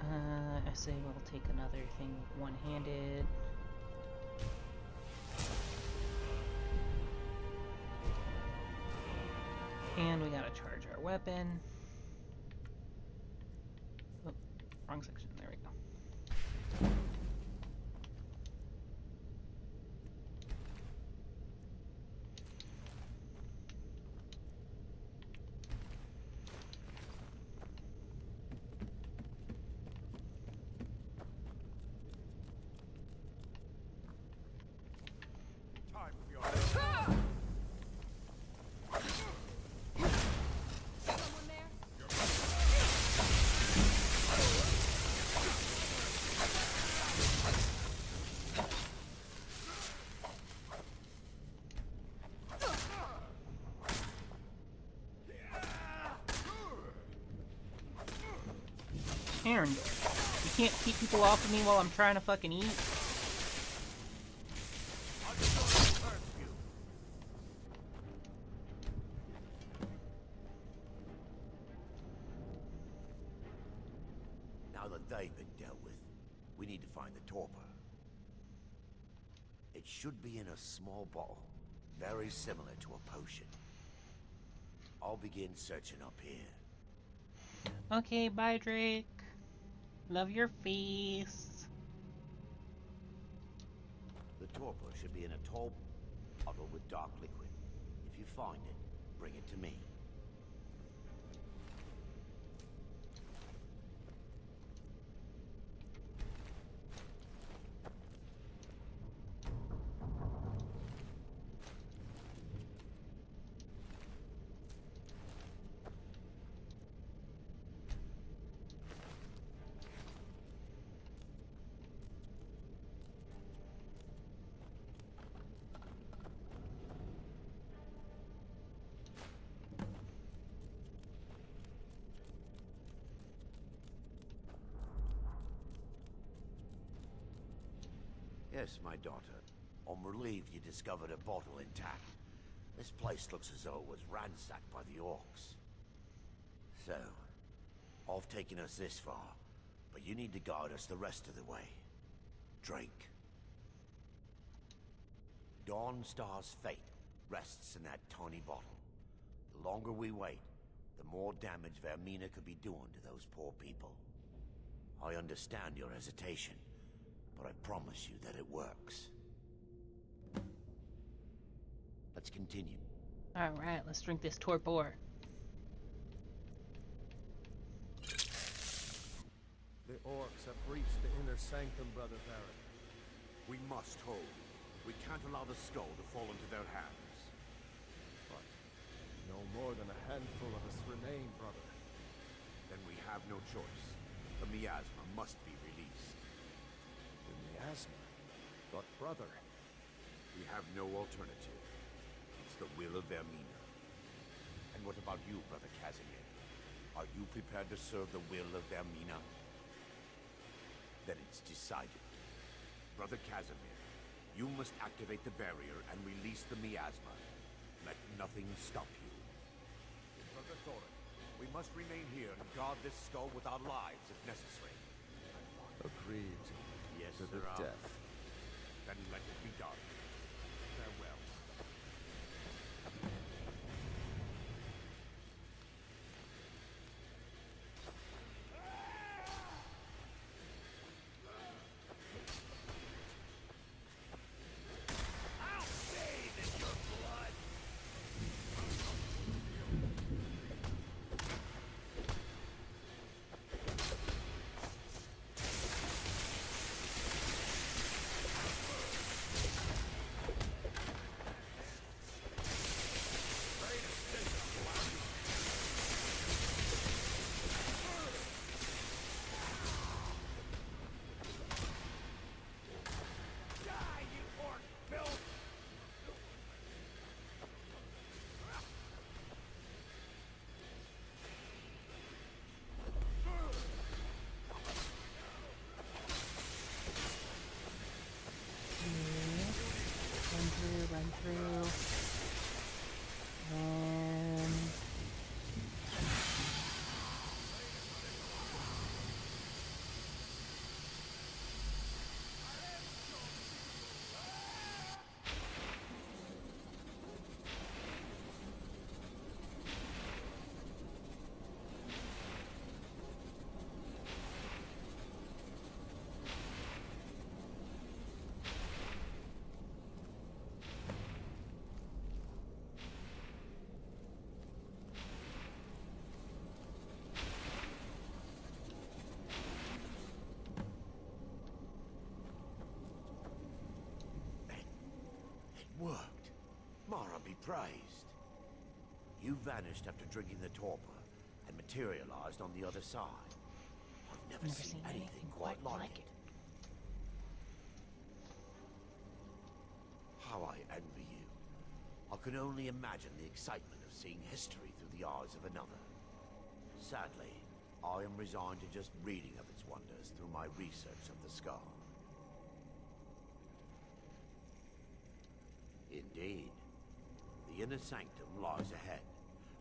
I say we'll take another thing one-handed. And we gotta charge our weapon. Oh, wrong section. There we go. Time for your Someone there? Aaron, you can't keep people off of me while I'm trying to fucking eat. Now that they've been dealt with, we need to find the torpor. It should be in a small bottle, very similar to a potion. I'll begin searching up here. Okay, bye, Drake. Love your face. The torpor should be in a tall bottle with dark liquid. If you find it, bring it to me. Yes, my daughter. I'm relieved you discovered a bottle intact. This place looks as though it was ransacked by the orcs. So, I've taken us this far, but you need to guide us the rest of the way. Drink. Dawnstar's fate rests in that tiny bottle. The longer we wait, the more damage Vermina could be doing to those poor people. I understand your hesitation, but I promise you that it works. Let's continue. Alright, let's drink this torpor. The orcs have breached the inner sanctum, Brother Varric. We must hold. We can't allow the skull to fall into their hands. But no more than a handful of us remain, brother. Then we have no choice. The miasma must be released. The miasma? But brother... We have no alternative. It's the will of Vermina. And what about you, Brother Casimir? Are you prepared to serve the will of Vermina? Then it's decided. Brother Casimir, you must activate the barrier and release the miasma. Let nothing stop you. Brother Thorin, we must remain here and guard this skull with our lives if necessary. Agreed. Yes, to the sir. death. Then let it be done. Farewell. Run through. And... Worked. Mara be praised. You vanished after drinking the torpor and materialized on the other side. I've never seen anything quite like it. How I envy you. I can only imagine the excitement of seeing history through the eyes of another. Sadly, I am resigned to just reading of its wonders through my research of the skull. Indeed. The inner sanctum lies ahead.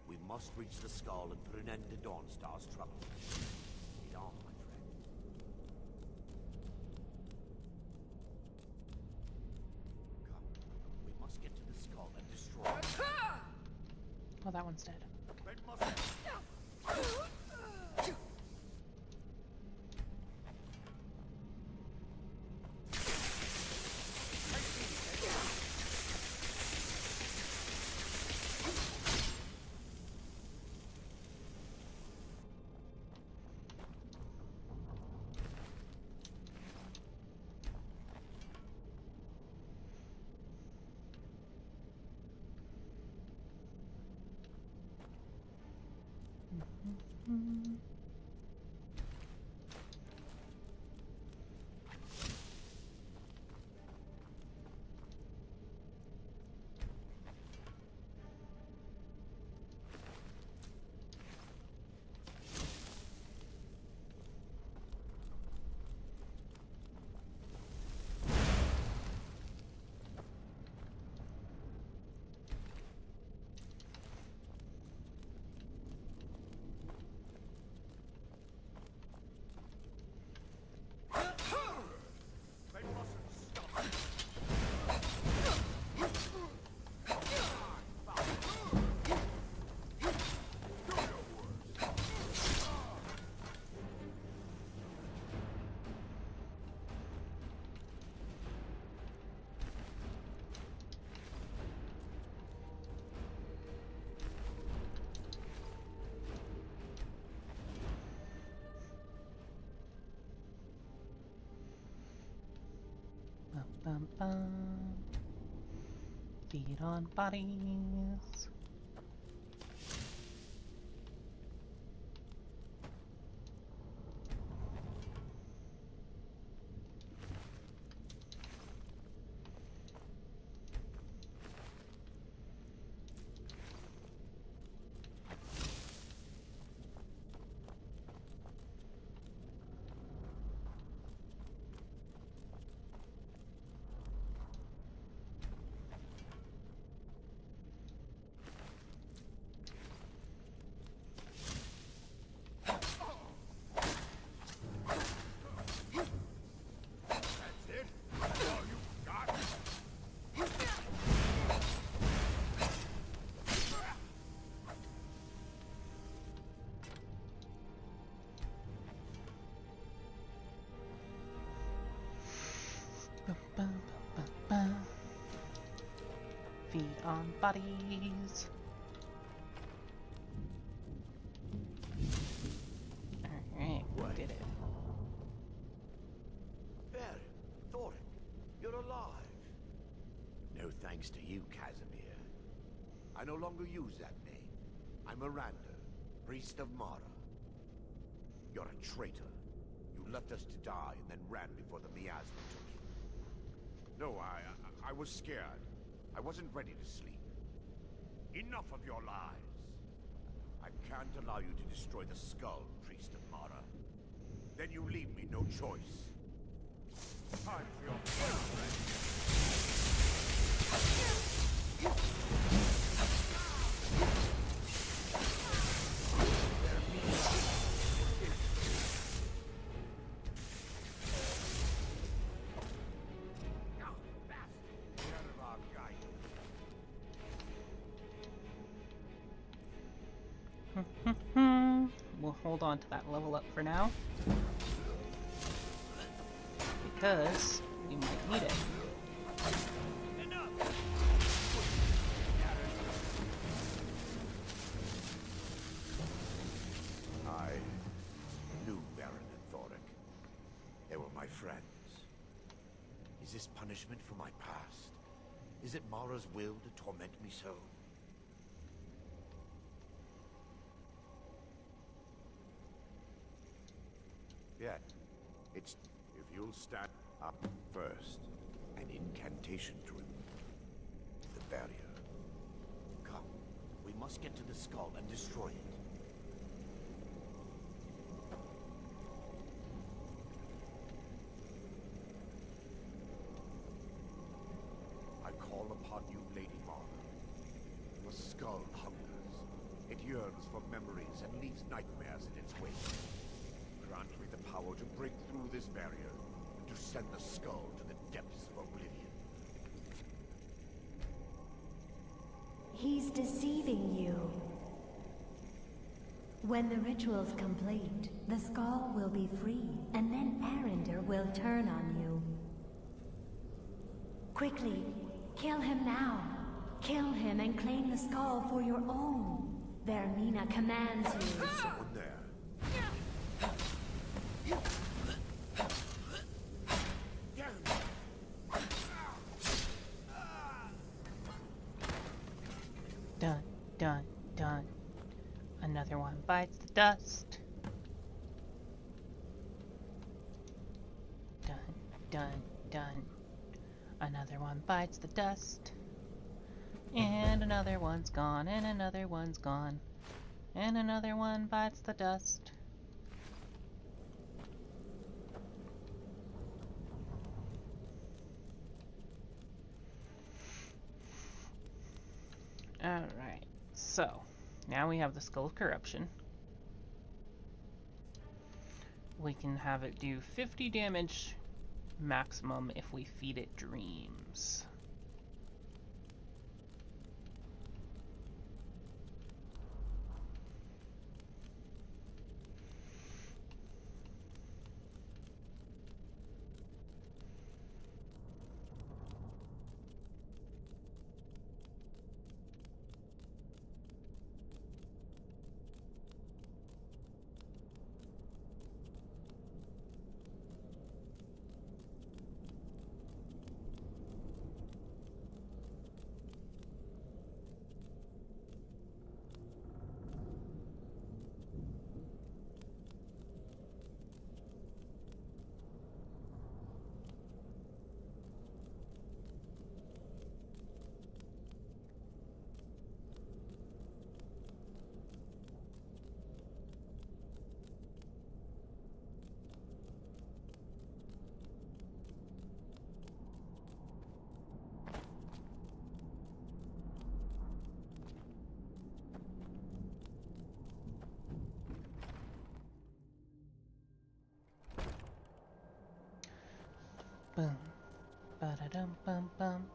We must reach the skull and put an end to Dawnstar's troubles. Lead on, my friend. Come. We must get to the skull and destroy it. Oh, that one's dead. They must... Bum, bum. Feed on bodies. Feed on bodies. Alright, we did it. There, Daedric, you're alive. No thanks to you, Casimir. I no longer use that name. I'm Miranda, priest of Mara. You're a traitor. You left us to die and then ran before the miasma took you. No, I was scared. I wasn't ready to sleep. Enough of your lies. I can't allow you to destroy the skull, priest of Mara. Then you leave me no choice. Time for your punishment. We'll hold on to that level up for now, because we might need it. I knew Baron and Daedric. They were my friends. Is this punishment for my past? Is it Mara's will to torment me so? Yeah, it's... If you'll stand up first. An incantation to remove the barrier. Come, we must get to the skull and destroy it. I call upon you, Lady Mara. The skull hungers. It yearns for memories and leaves nightmares in its wake. Grant me the power to break through this barrier and to send the skull to the depths of oblivion. He's deceiving you. When the ritual's complete, the skull will be free, and then Arender will turn on you. Quickly, kill him now. Kill him and claim the skull for your own. Vermina commands you. There's someone there. Dun, dun, dun. Another one bites the dust. Dun, dun, dun. Another one bites the dust. And another one's gone, and another one's gone. And another one bites the dust. Alright, so now we have the Skull of Corruption. We can have it do 50 damage maximum if we feed it dreams. Boom. Ba-da-dum bum bum.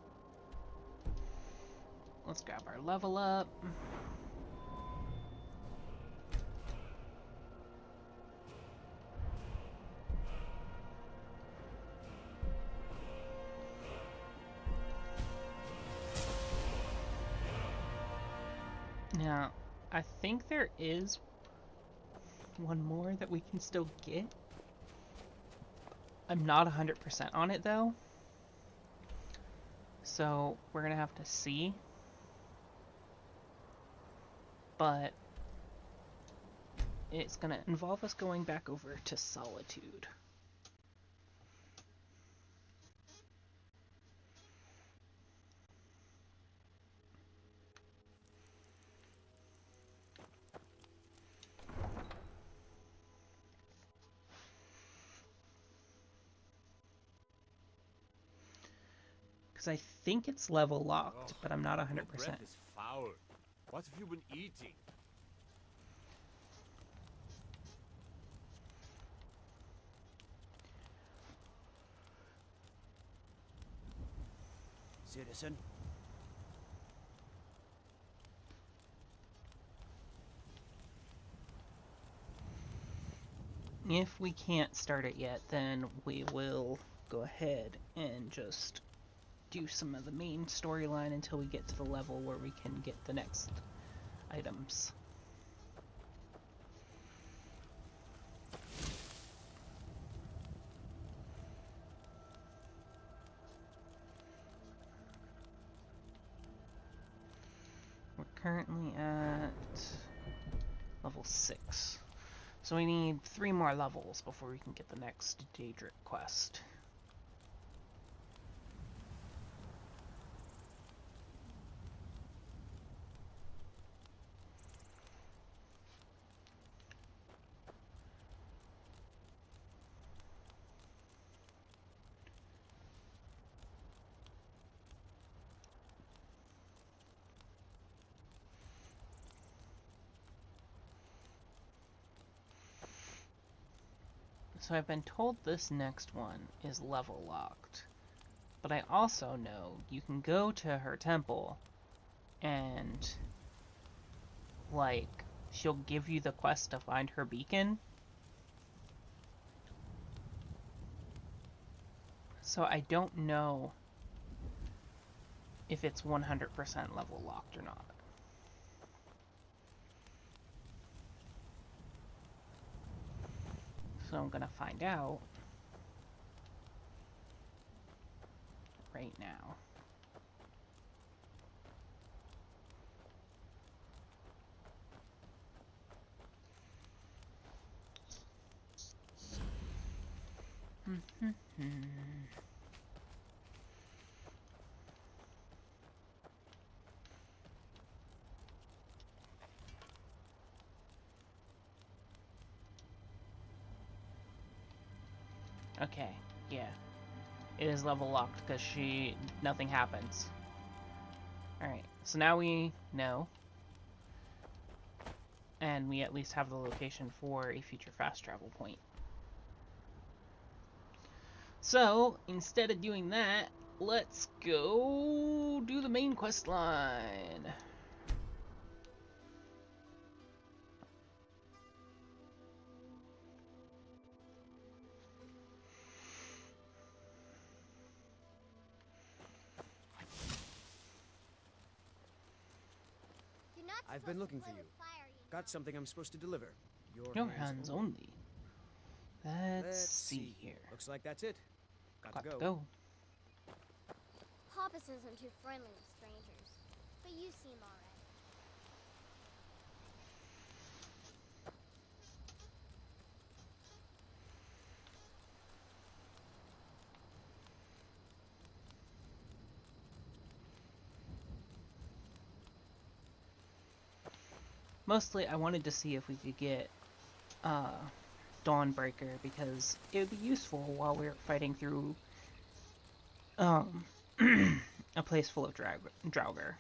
Let's grab our level up. Now, I think there is one more that we can still get. I'm not 100% on it though. So, we're gonna have to see. But it's gonna involve us going back over to Solitude. Because I think it's level locked, but I'm not 100%. Your breath is foul. What have you been eating? Citizen. If we can't start it yet, then we will go ahead and just do some of the main storyline until we get to the level where we can get the next items. We're currently at level 6. So we need 3 more levels before we can get the next Daedric quest. So I've been told this next one is level locked, but I also know you can go to her temple and, like, she'll give you the quest to find her beacon. So I don't know if it's 100% level locked or not. So I'm gonna find out right now. Okay, yeah. It is level locked because nothing happens. Alright, so now we know. And we at least have the location for a future fast travel point. So, instead of doing that, let's go do the main quest line. I've been looking for you. Got something I'm supposed to deliver. Your hands only. Let's see here. Looks like that's it. Got to go. Hoppus isn't too friendly with strangers, but you seem alright. Mostly, I wanted to see if we could get Dawnbreaker, because it would be useful while we're fighting through a place full of Draugr.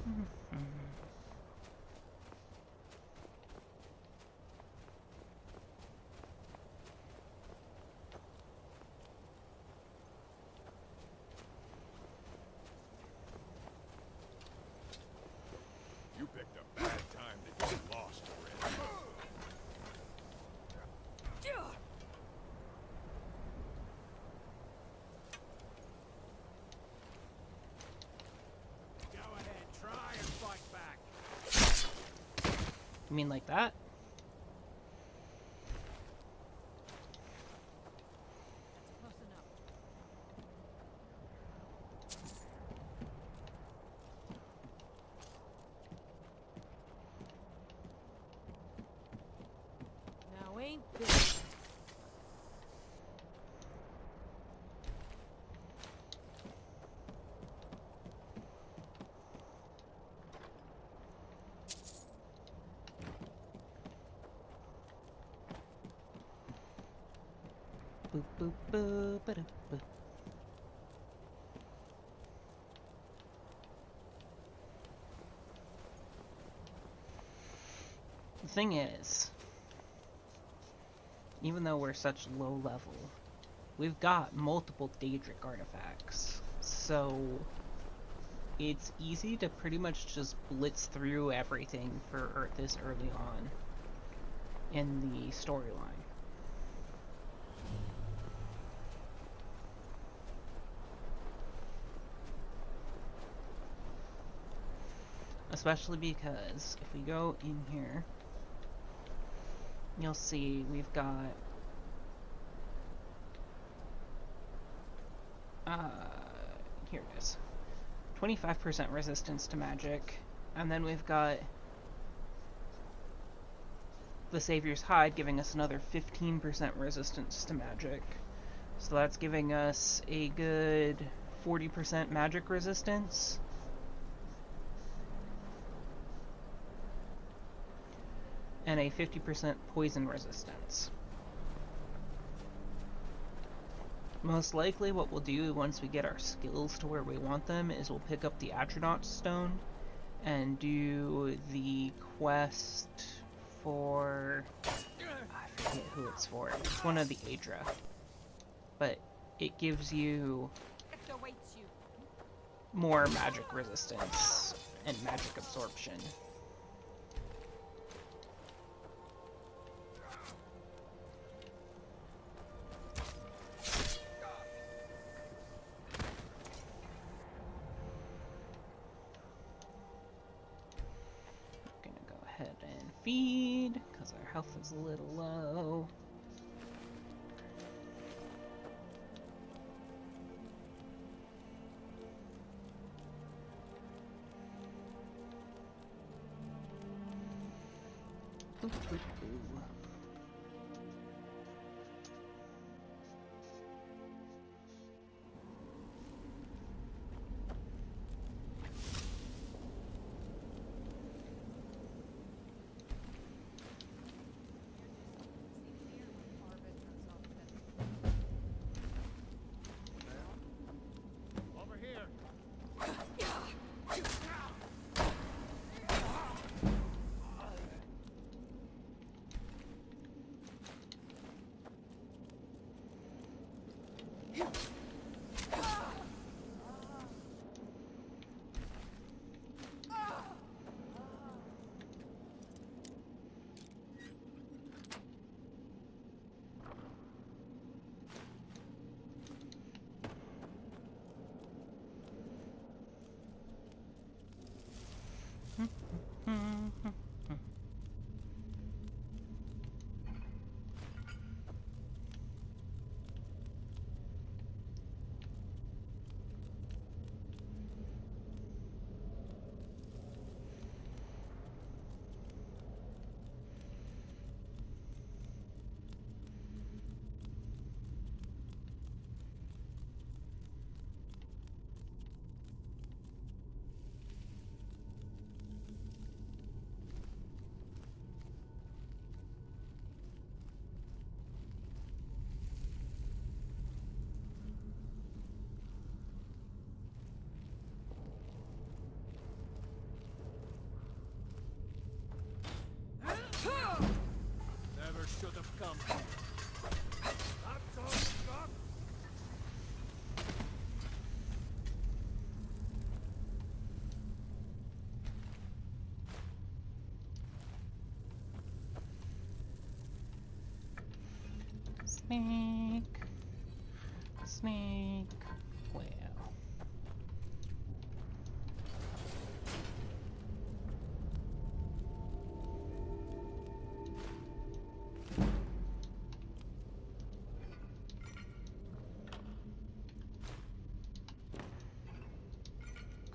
You picked a bad time to get lost, Red. Go ahead, try and fight back. You mean like that? Now ain't this... Boop, boop, boop, ba-da, boop. The thing is, even though we're such low level, we've got multiple Daedric artifacts, so it's easy to pretty much just blitz through everything for this early on in the storyline. Especially because if we go in here, you'll see we've got here it is, 25% resistance to magic, and then we've got the Savior's Hide giving us another 15% resistance to magic. So that's giving us a good 40% magic resistance. And a 50% poison resistance. Most likely what we'll do once we get our skills to where we want them is we'll pick up the Astronaut Stone and do the quest for... I forget who it's for. It's one of the Aedra. But it gives you more magic resistance and magic absorption. Feed, because our health is a little low. Ooh, ooh, ooh. Never should have come here. Snake. Snake. Well.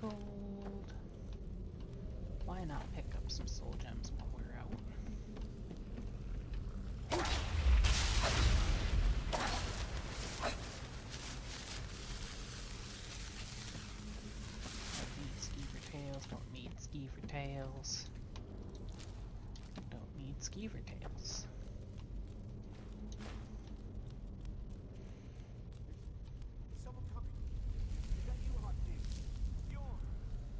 Gold. Why not pick up some soul gems while we're out? Don't need ski for tails. Don't need ski for tails. Is someone coming? Is that you, Hot Team? Bjorn!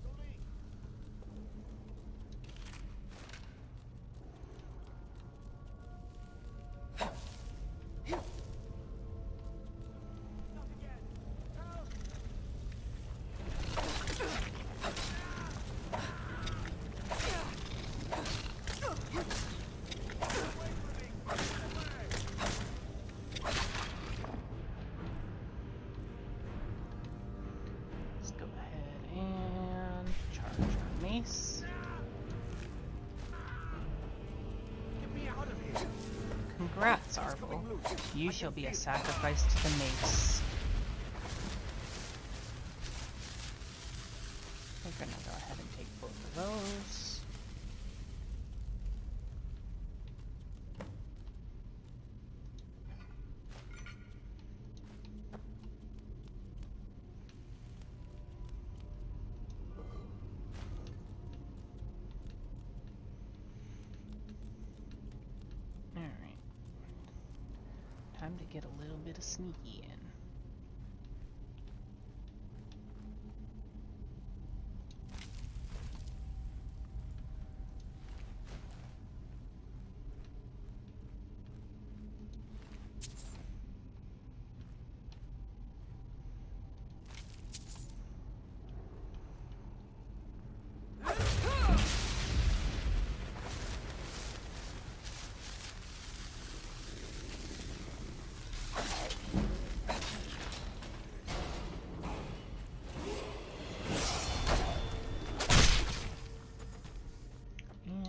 Soline! Not again! Help! Let's go ahead and charge our mace. Get me out of here! Congrats, Arvel. You shall be a sacrifice to the mace. We're gonna go ahead and take both of those. Alright. Time to get a little bit of sneaky in.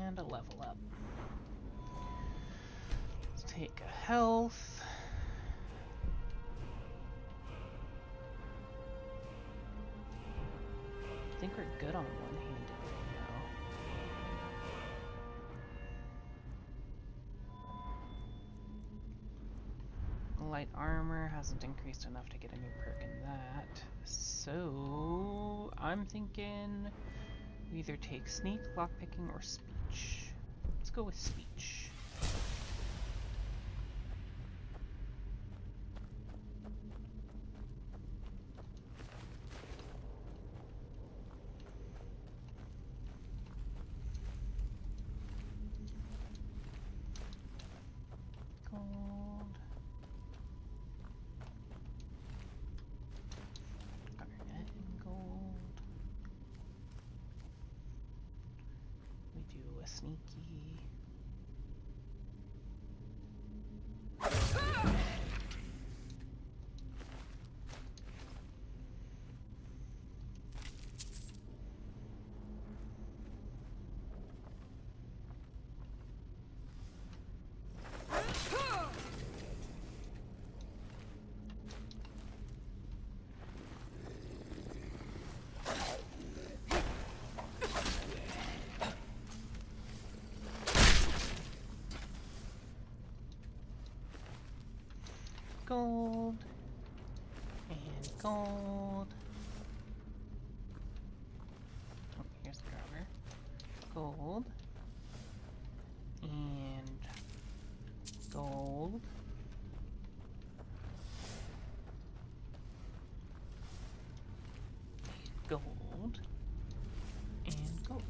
And a level up. Let's take a health. I think we're good on one-handed right now. Light armor hasn't increased enough to get a new perk in that. So I'm thinking we either take sneak, lockpicking, or speech. Let's go with speech. Gold. Garnet and gold. We do a sneaky. Gold and gold. Oh, here's the driver. Gold and gold. Gold and gold.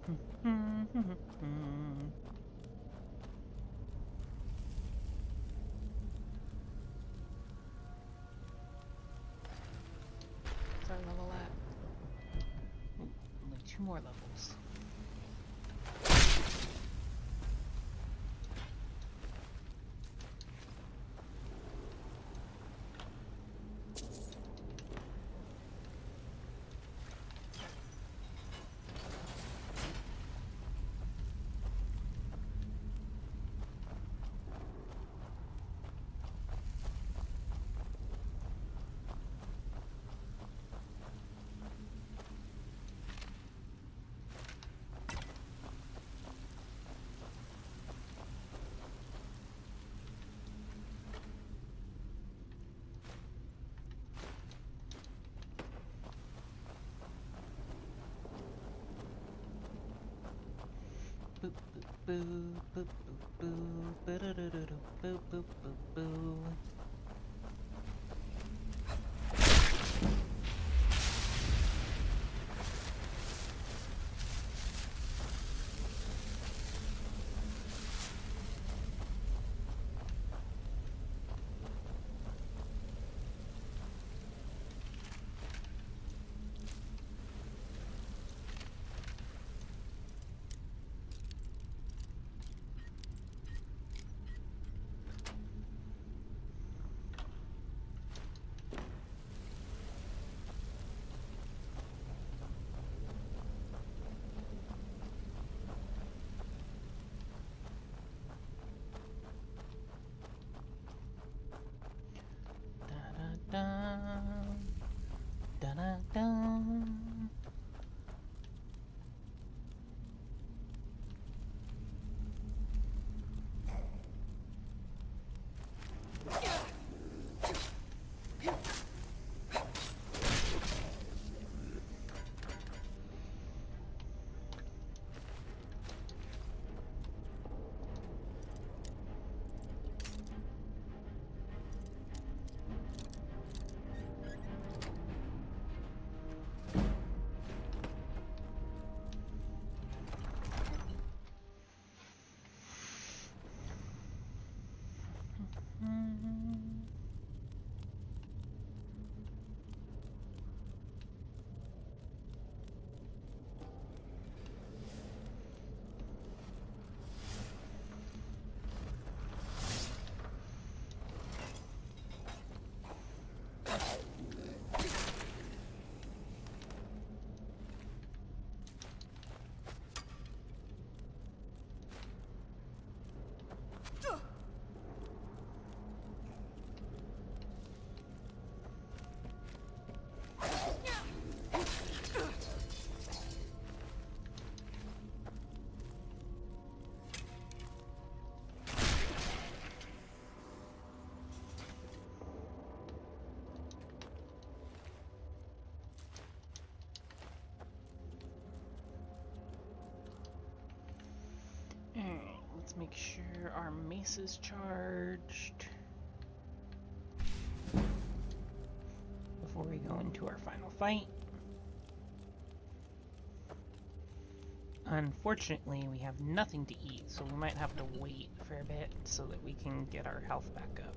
What's our level at? Ooh, only 2 more levels. Boop boop boop boop boop boop boop boop boop boop. Dun, dun, dun, dun. Alright, let's make sure our mace is charged before we go into our final fight. Unfortunately, we have nothing to eat, so we might have to wait for a bit so that we can get our health back up.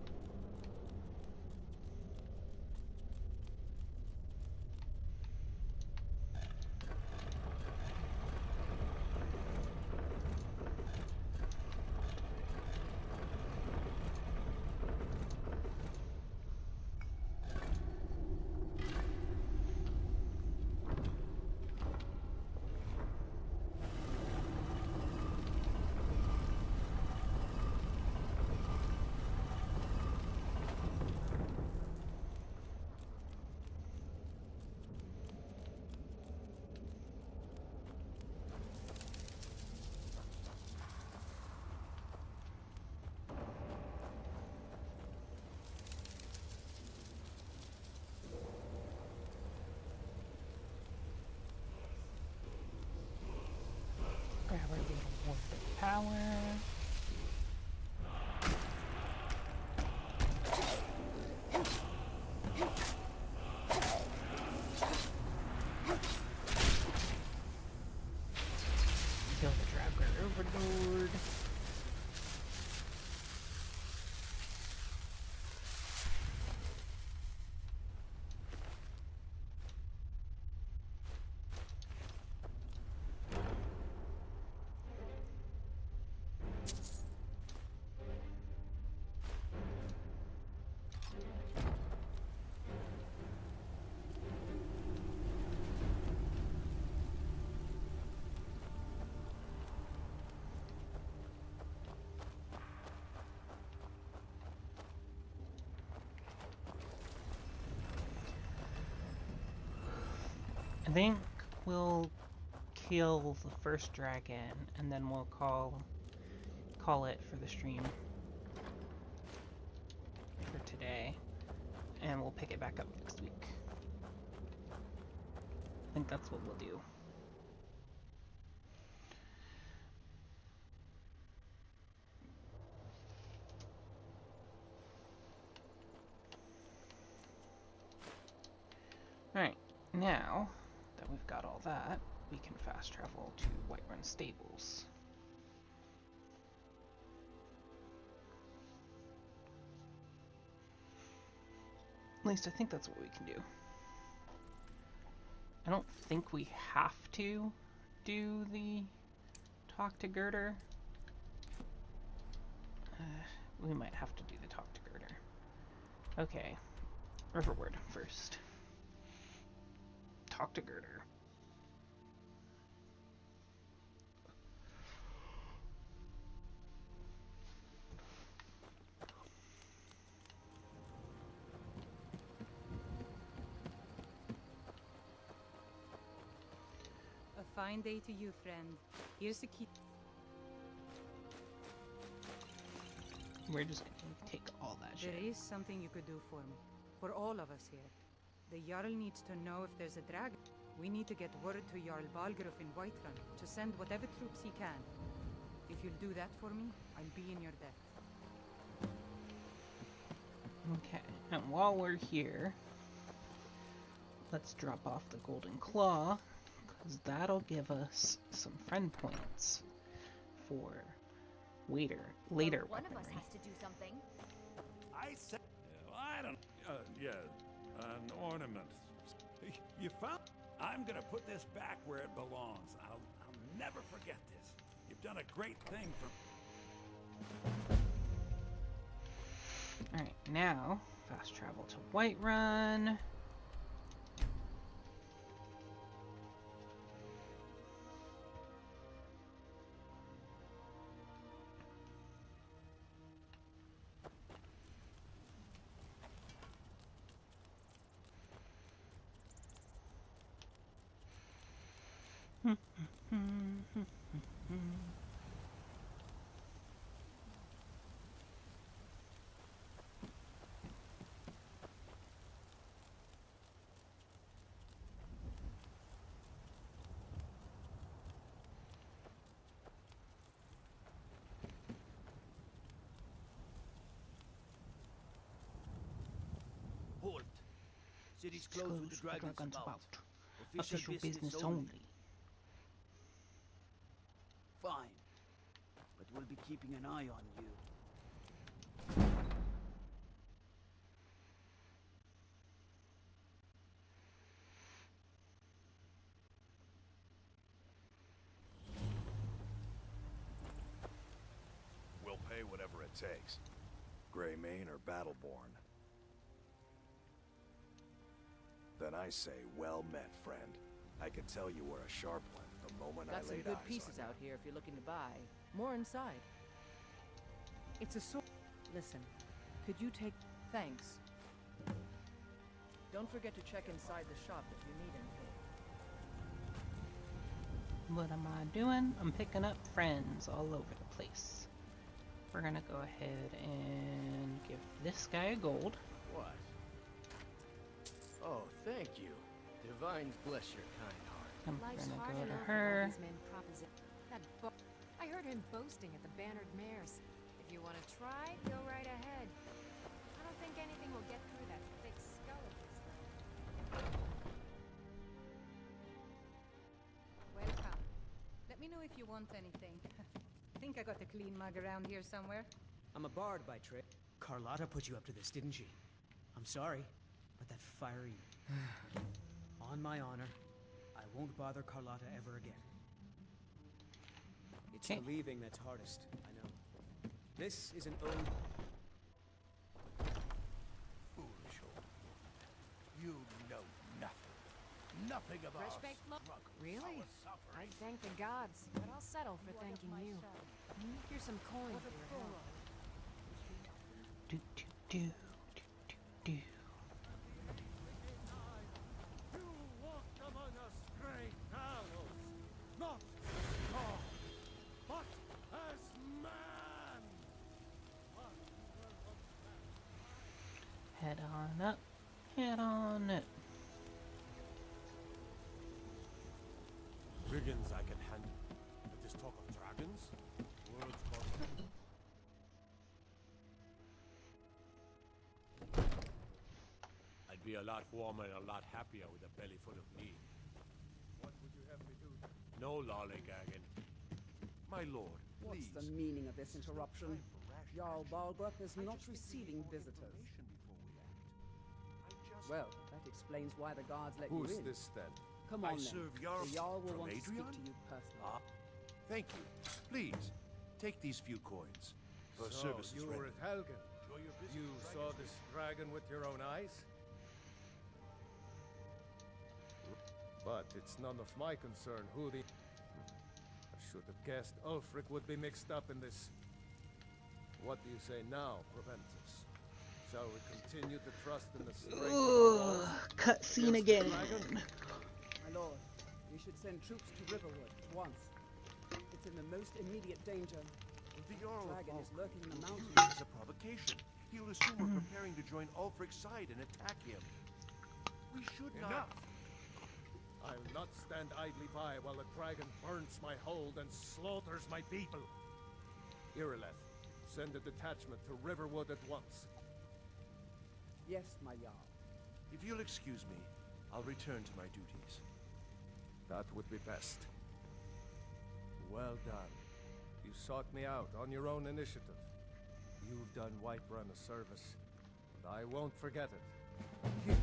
I think we'll kill the first dragon, and then we'll call it for the stream for today, and we'll pick it back up next week. I think that's what we'll do. Alright, now that we've got all that, we can fast travel to Whiterun Stables. At least I think that's what we can do. I don't think we have to do the talk to Girder. We might have to do the talk to Girder. Okay, Riverwood first. Talk to Girder. A fine day to you, friend. Here's the key. We're just gonna take all that shit. There is something you could do for me. For all of us here. The Jarl needs to know if there's a dragon. We need to get word to Jarl Balgruuf in Whiterun to send whatever troops he can. If you'll do that for me, I'll be in your debt. Okay, and while we're here, let's drop off the Golden Claw, because that'll give us some friend points for later One of weaponry. us has to do something. I said... I don't... yeah, an ornament. You found... I'm gonna put this back where it belongs. I'll never forget this. You've done a great thing for... Alright, now, fast travel to Whiterun. Halt. City's closed with the dragons about. Official business only. Fine. But we'll be keeping an eye on you. We'll pay whatever it takes. Greymane or Battleborn. Then I say, well met, friend. I could tell you were a sharp one the moment Got I some laid good eyes pieces on out here if you're looking to buy. More inside. It's a sword. Listen, could you take... Thanks. Don't forget to check inside the shop if you need anything. What am I doing? I'm picking up friends all over the place. We're gonna go ahead and give this guy a gold. What? Oh, thank you. Divines bless your kind heart. I'm Life's gonna hard go to enough with her. all these men I heard him boasting at the bannered mares. If you want to try, go right ahead. I don't think anything will get through that thick skull of his, though. Welcome. Let me know if you want anything. Think I got a clean mug around here somewhere. I'm a bard by trade. Carlotta put you up to this, didn't she? I'm sorry, but that fiery... On my honor, I won't bother Carlotta ever again. It's the leaving that's hardest, I know. This is an ode... Foolish old woman. You know nothing. Nothing of Fresh our baked struggle. Really? I'd thank the gods, but I'll settle for thanking you. Here's some coin for your help. Do do do do do do. You walked among us Head on up. Head on up. Brigands I can handle. But this talk of dragons? World's I'd be a lot warmer and a lot happier with a belly full of meat. What would you have me do? No lollygagging. My lord, What's please. the meaning of this interruption? Jarl Balgrup is not receiving visitors. Well, that explains why the guards let you Who's in. this then? Come I on then. serve Jarl The Jarl will from want to speak Adrian? to you personally. Ah, thank you. Please, take these few coins. For So, services you were rendered. at Helgen. You saw this dragon with your own eyes? But it's none of my concern who the... I should have guessed Ulfric would be mixed up in this. What do you say now, Proventus? Shall we continue to trust in the strength of the walls Cutscene against the again. dragon? My lord, we should send troops to Riverwood at once. It's in the most immediate danger. The Jarl dragon of is lurking in the mountains. This is a provocation. He'll assume we're preparing to join Ulfric's side and attack him. We should Enough! not... I'll not stand idly by while the dragon burns my hold and slaughters my people. Irileth, send a detachment to Riverwood at once. Yes, my Jarl. If you'll excuse me, I'll return to my duties. That would be best. Well done. You sought me out on your own initiative. You've done Whiterun a service, and I won't forget it. Here,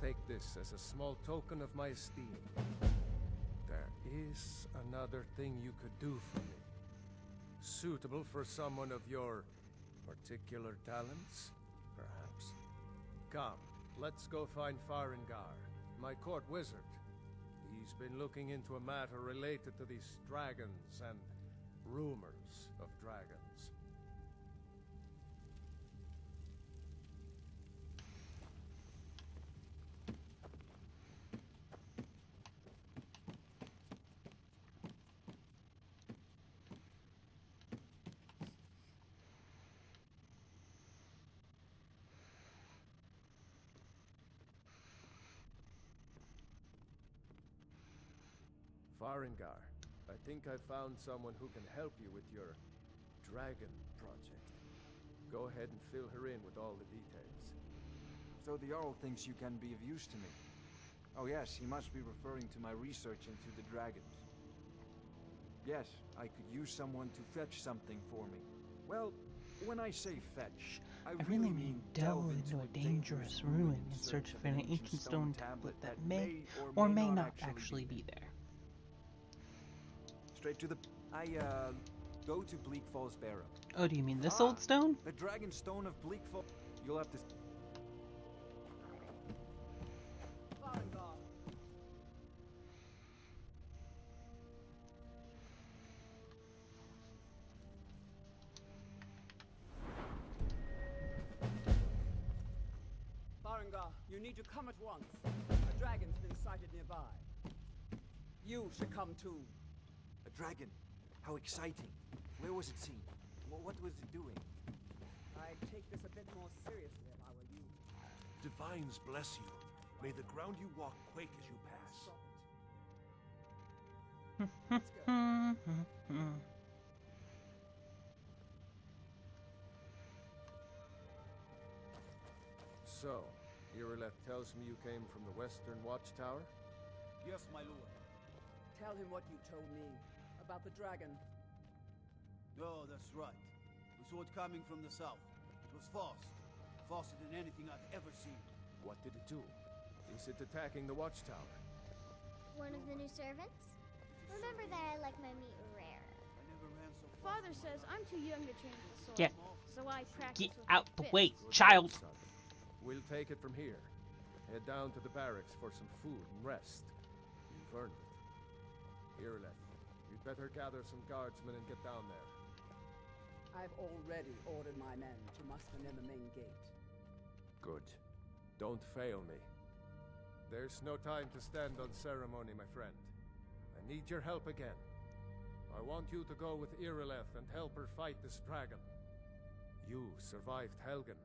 take this as a small token of my esteem. There is another thing you could do for me. Suitable for someone of your particular talents, perhaps. Come, let's go find Farengar, my court wizard. He's been looking into a matter related to these dragons and rumors of dragons. Farengar, I think I found someone who can help you with your dragon project. Go ahead and fill her in with all the details. So the Jarl thinks you can be of use to me. Oh yes, he must be referring to my research into the dragons. Yes, I could use someone to fetch something for me. Well, when I say fetch, I really mean mean delve into a dangerous ruin in search of an ancient stone tablet that may or may not actually be there. Straight to the... go to Bleak Falls Barrow. Oh, do you mean this old stone? The Dragon Stone of Bleak Falls. You'll have to... Farengar, you need to come at once. A dragon's been sighted nearby. You should come too. A dragon? How exciting. Where was it seen? What was it doing? I'd take this a bit more seriously if I were you. Divines bless you. May the ground you walk quake as you pass. So, Irileth tells me you came from the Western Watchtower? Yes, my lord. Tell him what you told me about the dragon. Oh, that's right. We saw it coming from the south. It was fast. Faster than anything I've ever seen. What did it do? Is it attacking the Watchtower? One of the new servants? Remember that I like my meat rare. I never ran so fast. Father says I'm too young to train the sword, Get- so I practice with out my the way, fists. child! We'll take it from here. Head down to the barracks for some food and rest. You've earned it. Irileth, you'd better gather some guardsmen and get down there. I've already ordered my men to muster near the main gate. Good. Don't fail me. There's no time to stand on ceremony, my friend. I need your help again. I want you to go with Irileth and help her fight this dragon. You survived Helgen.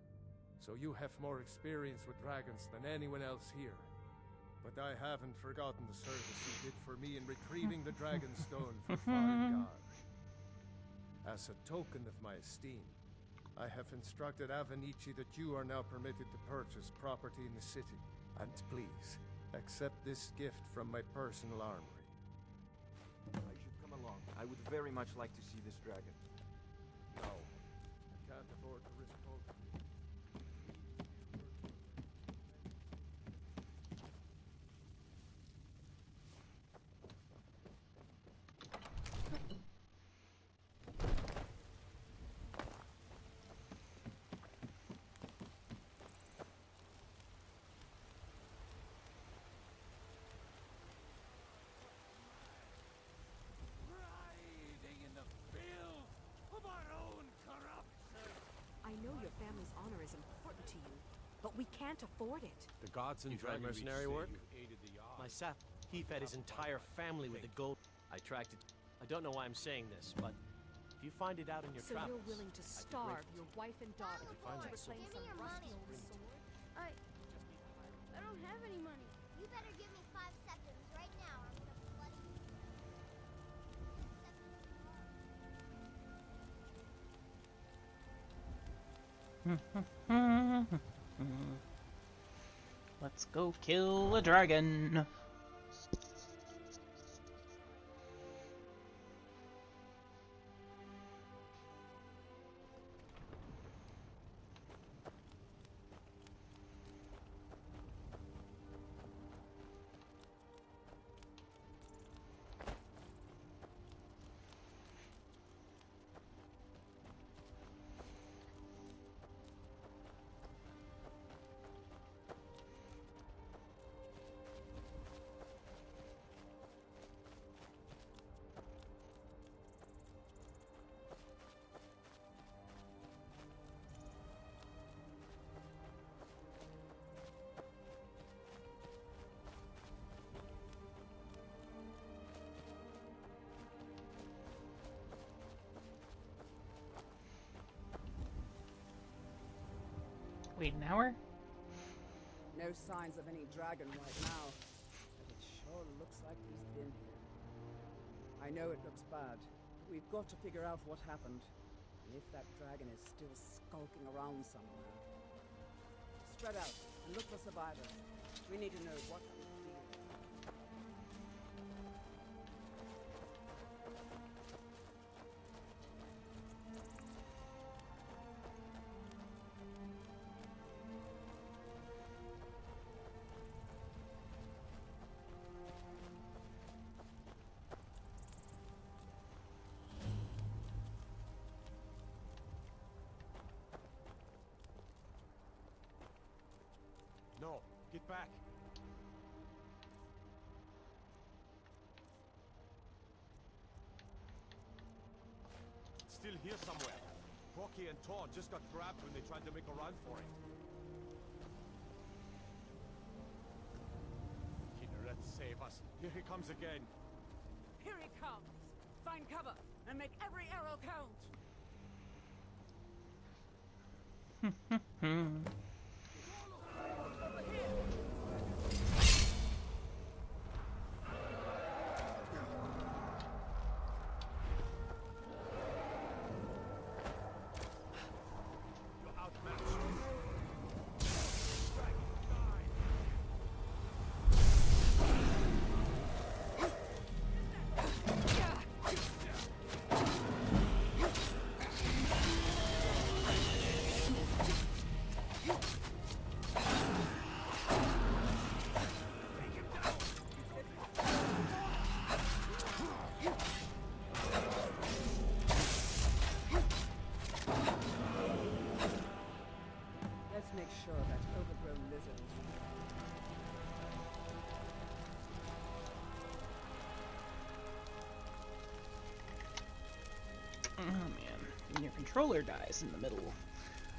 so you have more experience with dragons than anyone else here. But I haven't forgotten the service you did for me in retrieving the dragon stone for Farengar. As a token of my esteem, I have instructed Avenici that you are now permitted to purchase property in the city. And please, accept this gift from my personal armory. I should come along. I would very much like to see this dragon. No, I can't afford to risk both. I know your family's honor is important to you, but we can't afford it. The gods enjoy mercenary work. My sap, he fed his entire family with the gold. I tracked it. I don't know why I'm saying this, but if you find it out in your So travels, you're willing to starve your wife and daughter to find that reclaim sword. some Give me your rusty money. old sword? I don't have any money. You better give me 5 seconds right now, or I'm gonna bloody you. Let's go kill a dragon. Wait an hour? No signs of any dragon right now, but it sure looks like he's been here. I know it looks bad. We've got to figure out what happened, and if that dragon is still skulking around somewhere. Spread out and look for survivors. We need to know what he's doing. No, get back. It's still here somewhere. Rocky and Torn just got grabbed when they tried to make a run for it. Kinneret, save us. Here he comes again. Here he comes! Find cover and make every arrow count! Let's make sure that overgrown lizard is Oh man, when your controller dies in the middle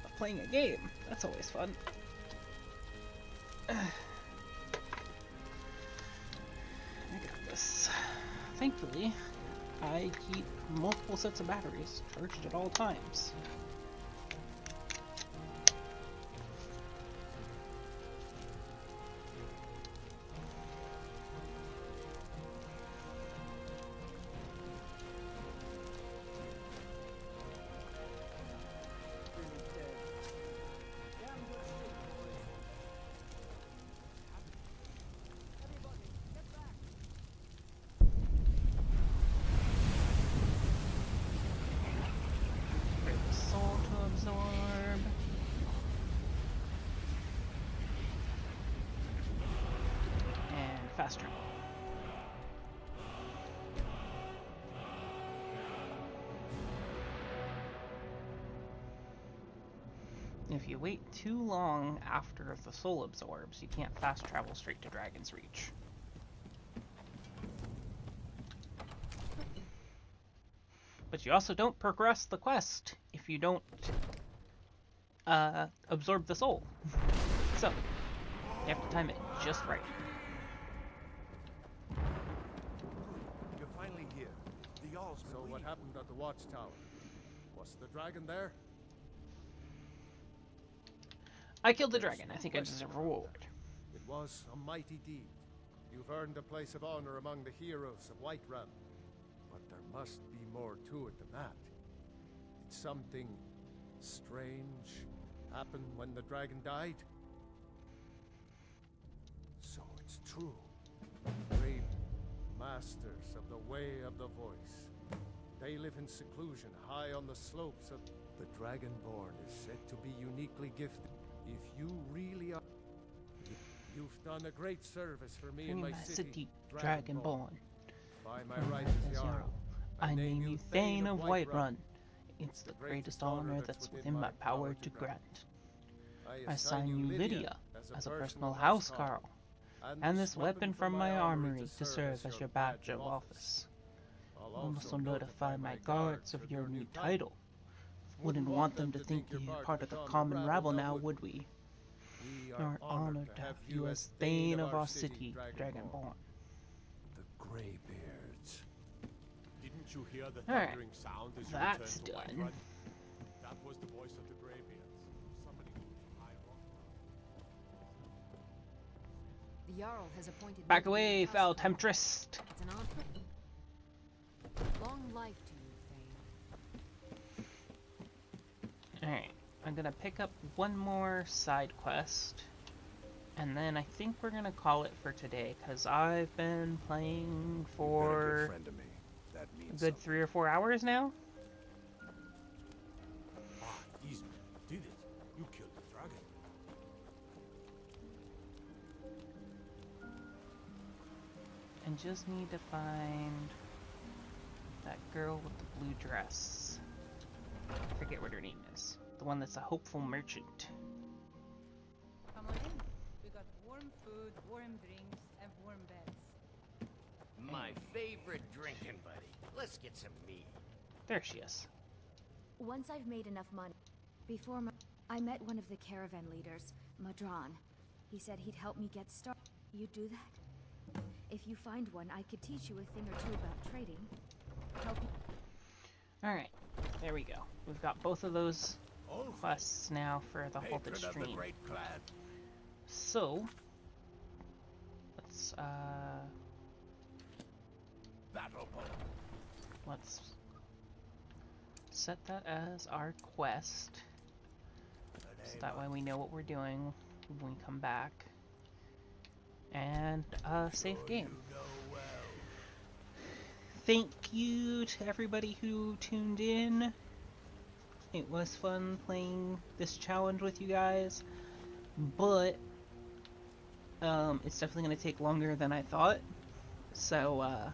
of playing a game, that's always fun. I got this. Thankfully, I keep multiple sets of batteries charged at all times. fast travel. If you wait too long after the soul absorbs, you can't fast travel straight to Dragon's Reach. But you also don't progress the quest if you don't absorb the soul. So, you have to time it just right. You're finally here. The Jarl's So what happened at the watchtower? Was the dragon there? I killed the dragon. I think I deserve a reward. It was a mighty deed. You've earned a place of honor among the heroes of Whiterun. But there must be more to it than that. Did something strange happen when the dragon died? So it's true. Great masters of the way of the voice. They live in seclusion high on the slopes of the Dragonborn is said to be uniquely gifted. If you really are, you've done a great service for me in my city, Dragonborn. By my right as Jarl, I name you Thane of Whiterun. It's the greatest honor that's within my power to grant. I assign you Lydia as a personal housecarl, and this weapon from my armory to serve as your badge of office. I'll also notify my guards of your new title. Wouldn't want them to think you're part of the common rabble now, would we? We are honored to have you as Thane of our city, Dragonborn. The Greybeards. Didn't you hear the Alright, thundering sound as you that's returned to done. Whiterun? That was the voice of the Greybeards. Somebody moved from high above. The Jarl has appointed Back me to be away, your foul housecarl. temptress! It's an honor. Long life to you, Thane. Alright, I'm gonna pick up one more side quest, and then I think we're gonna call it for today, because I've been playing for friend to me. That a means good 3 or 4 hours now. These men did it. You killed the dragon. And just need to find that girl with the blue dress. I forget what her name is. The one that's a hopeful merchant. Come on in. We got warm food, warm drinks, and warm beds. My favorite drinking buddy. Let's get some mead. There she is. Once I've made enough money, I met one of the caravan leaders, Madran. He said he'd help me get started. You do that? If you find one, I could teach you a thing or two about trading. Help you. Alright, there we go. We've got both of those quests now for the halted stream. So, let's let's set that as our quest, so that way we know what we're doing when we come back. And save game. Thank you to everybody who tuned in. It was fun playing this challenge with you guys, but it's definitely going to take longer than I thought, so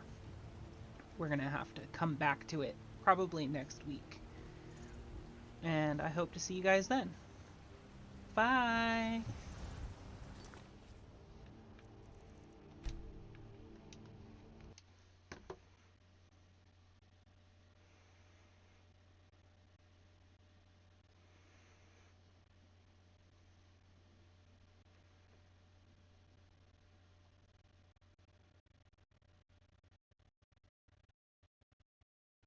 we're going to have to come back to it probably next week. And I hope to see you guys then. Bye!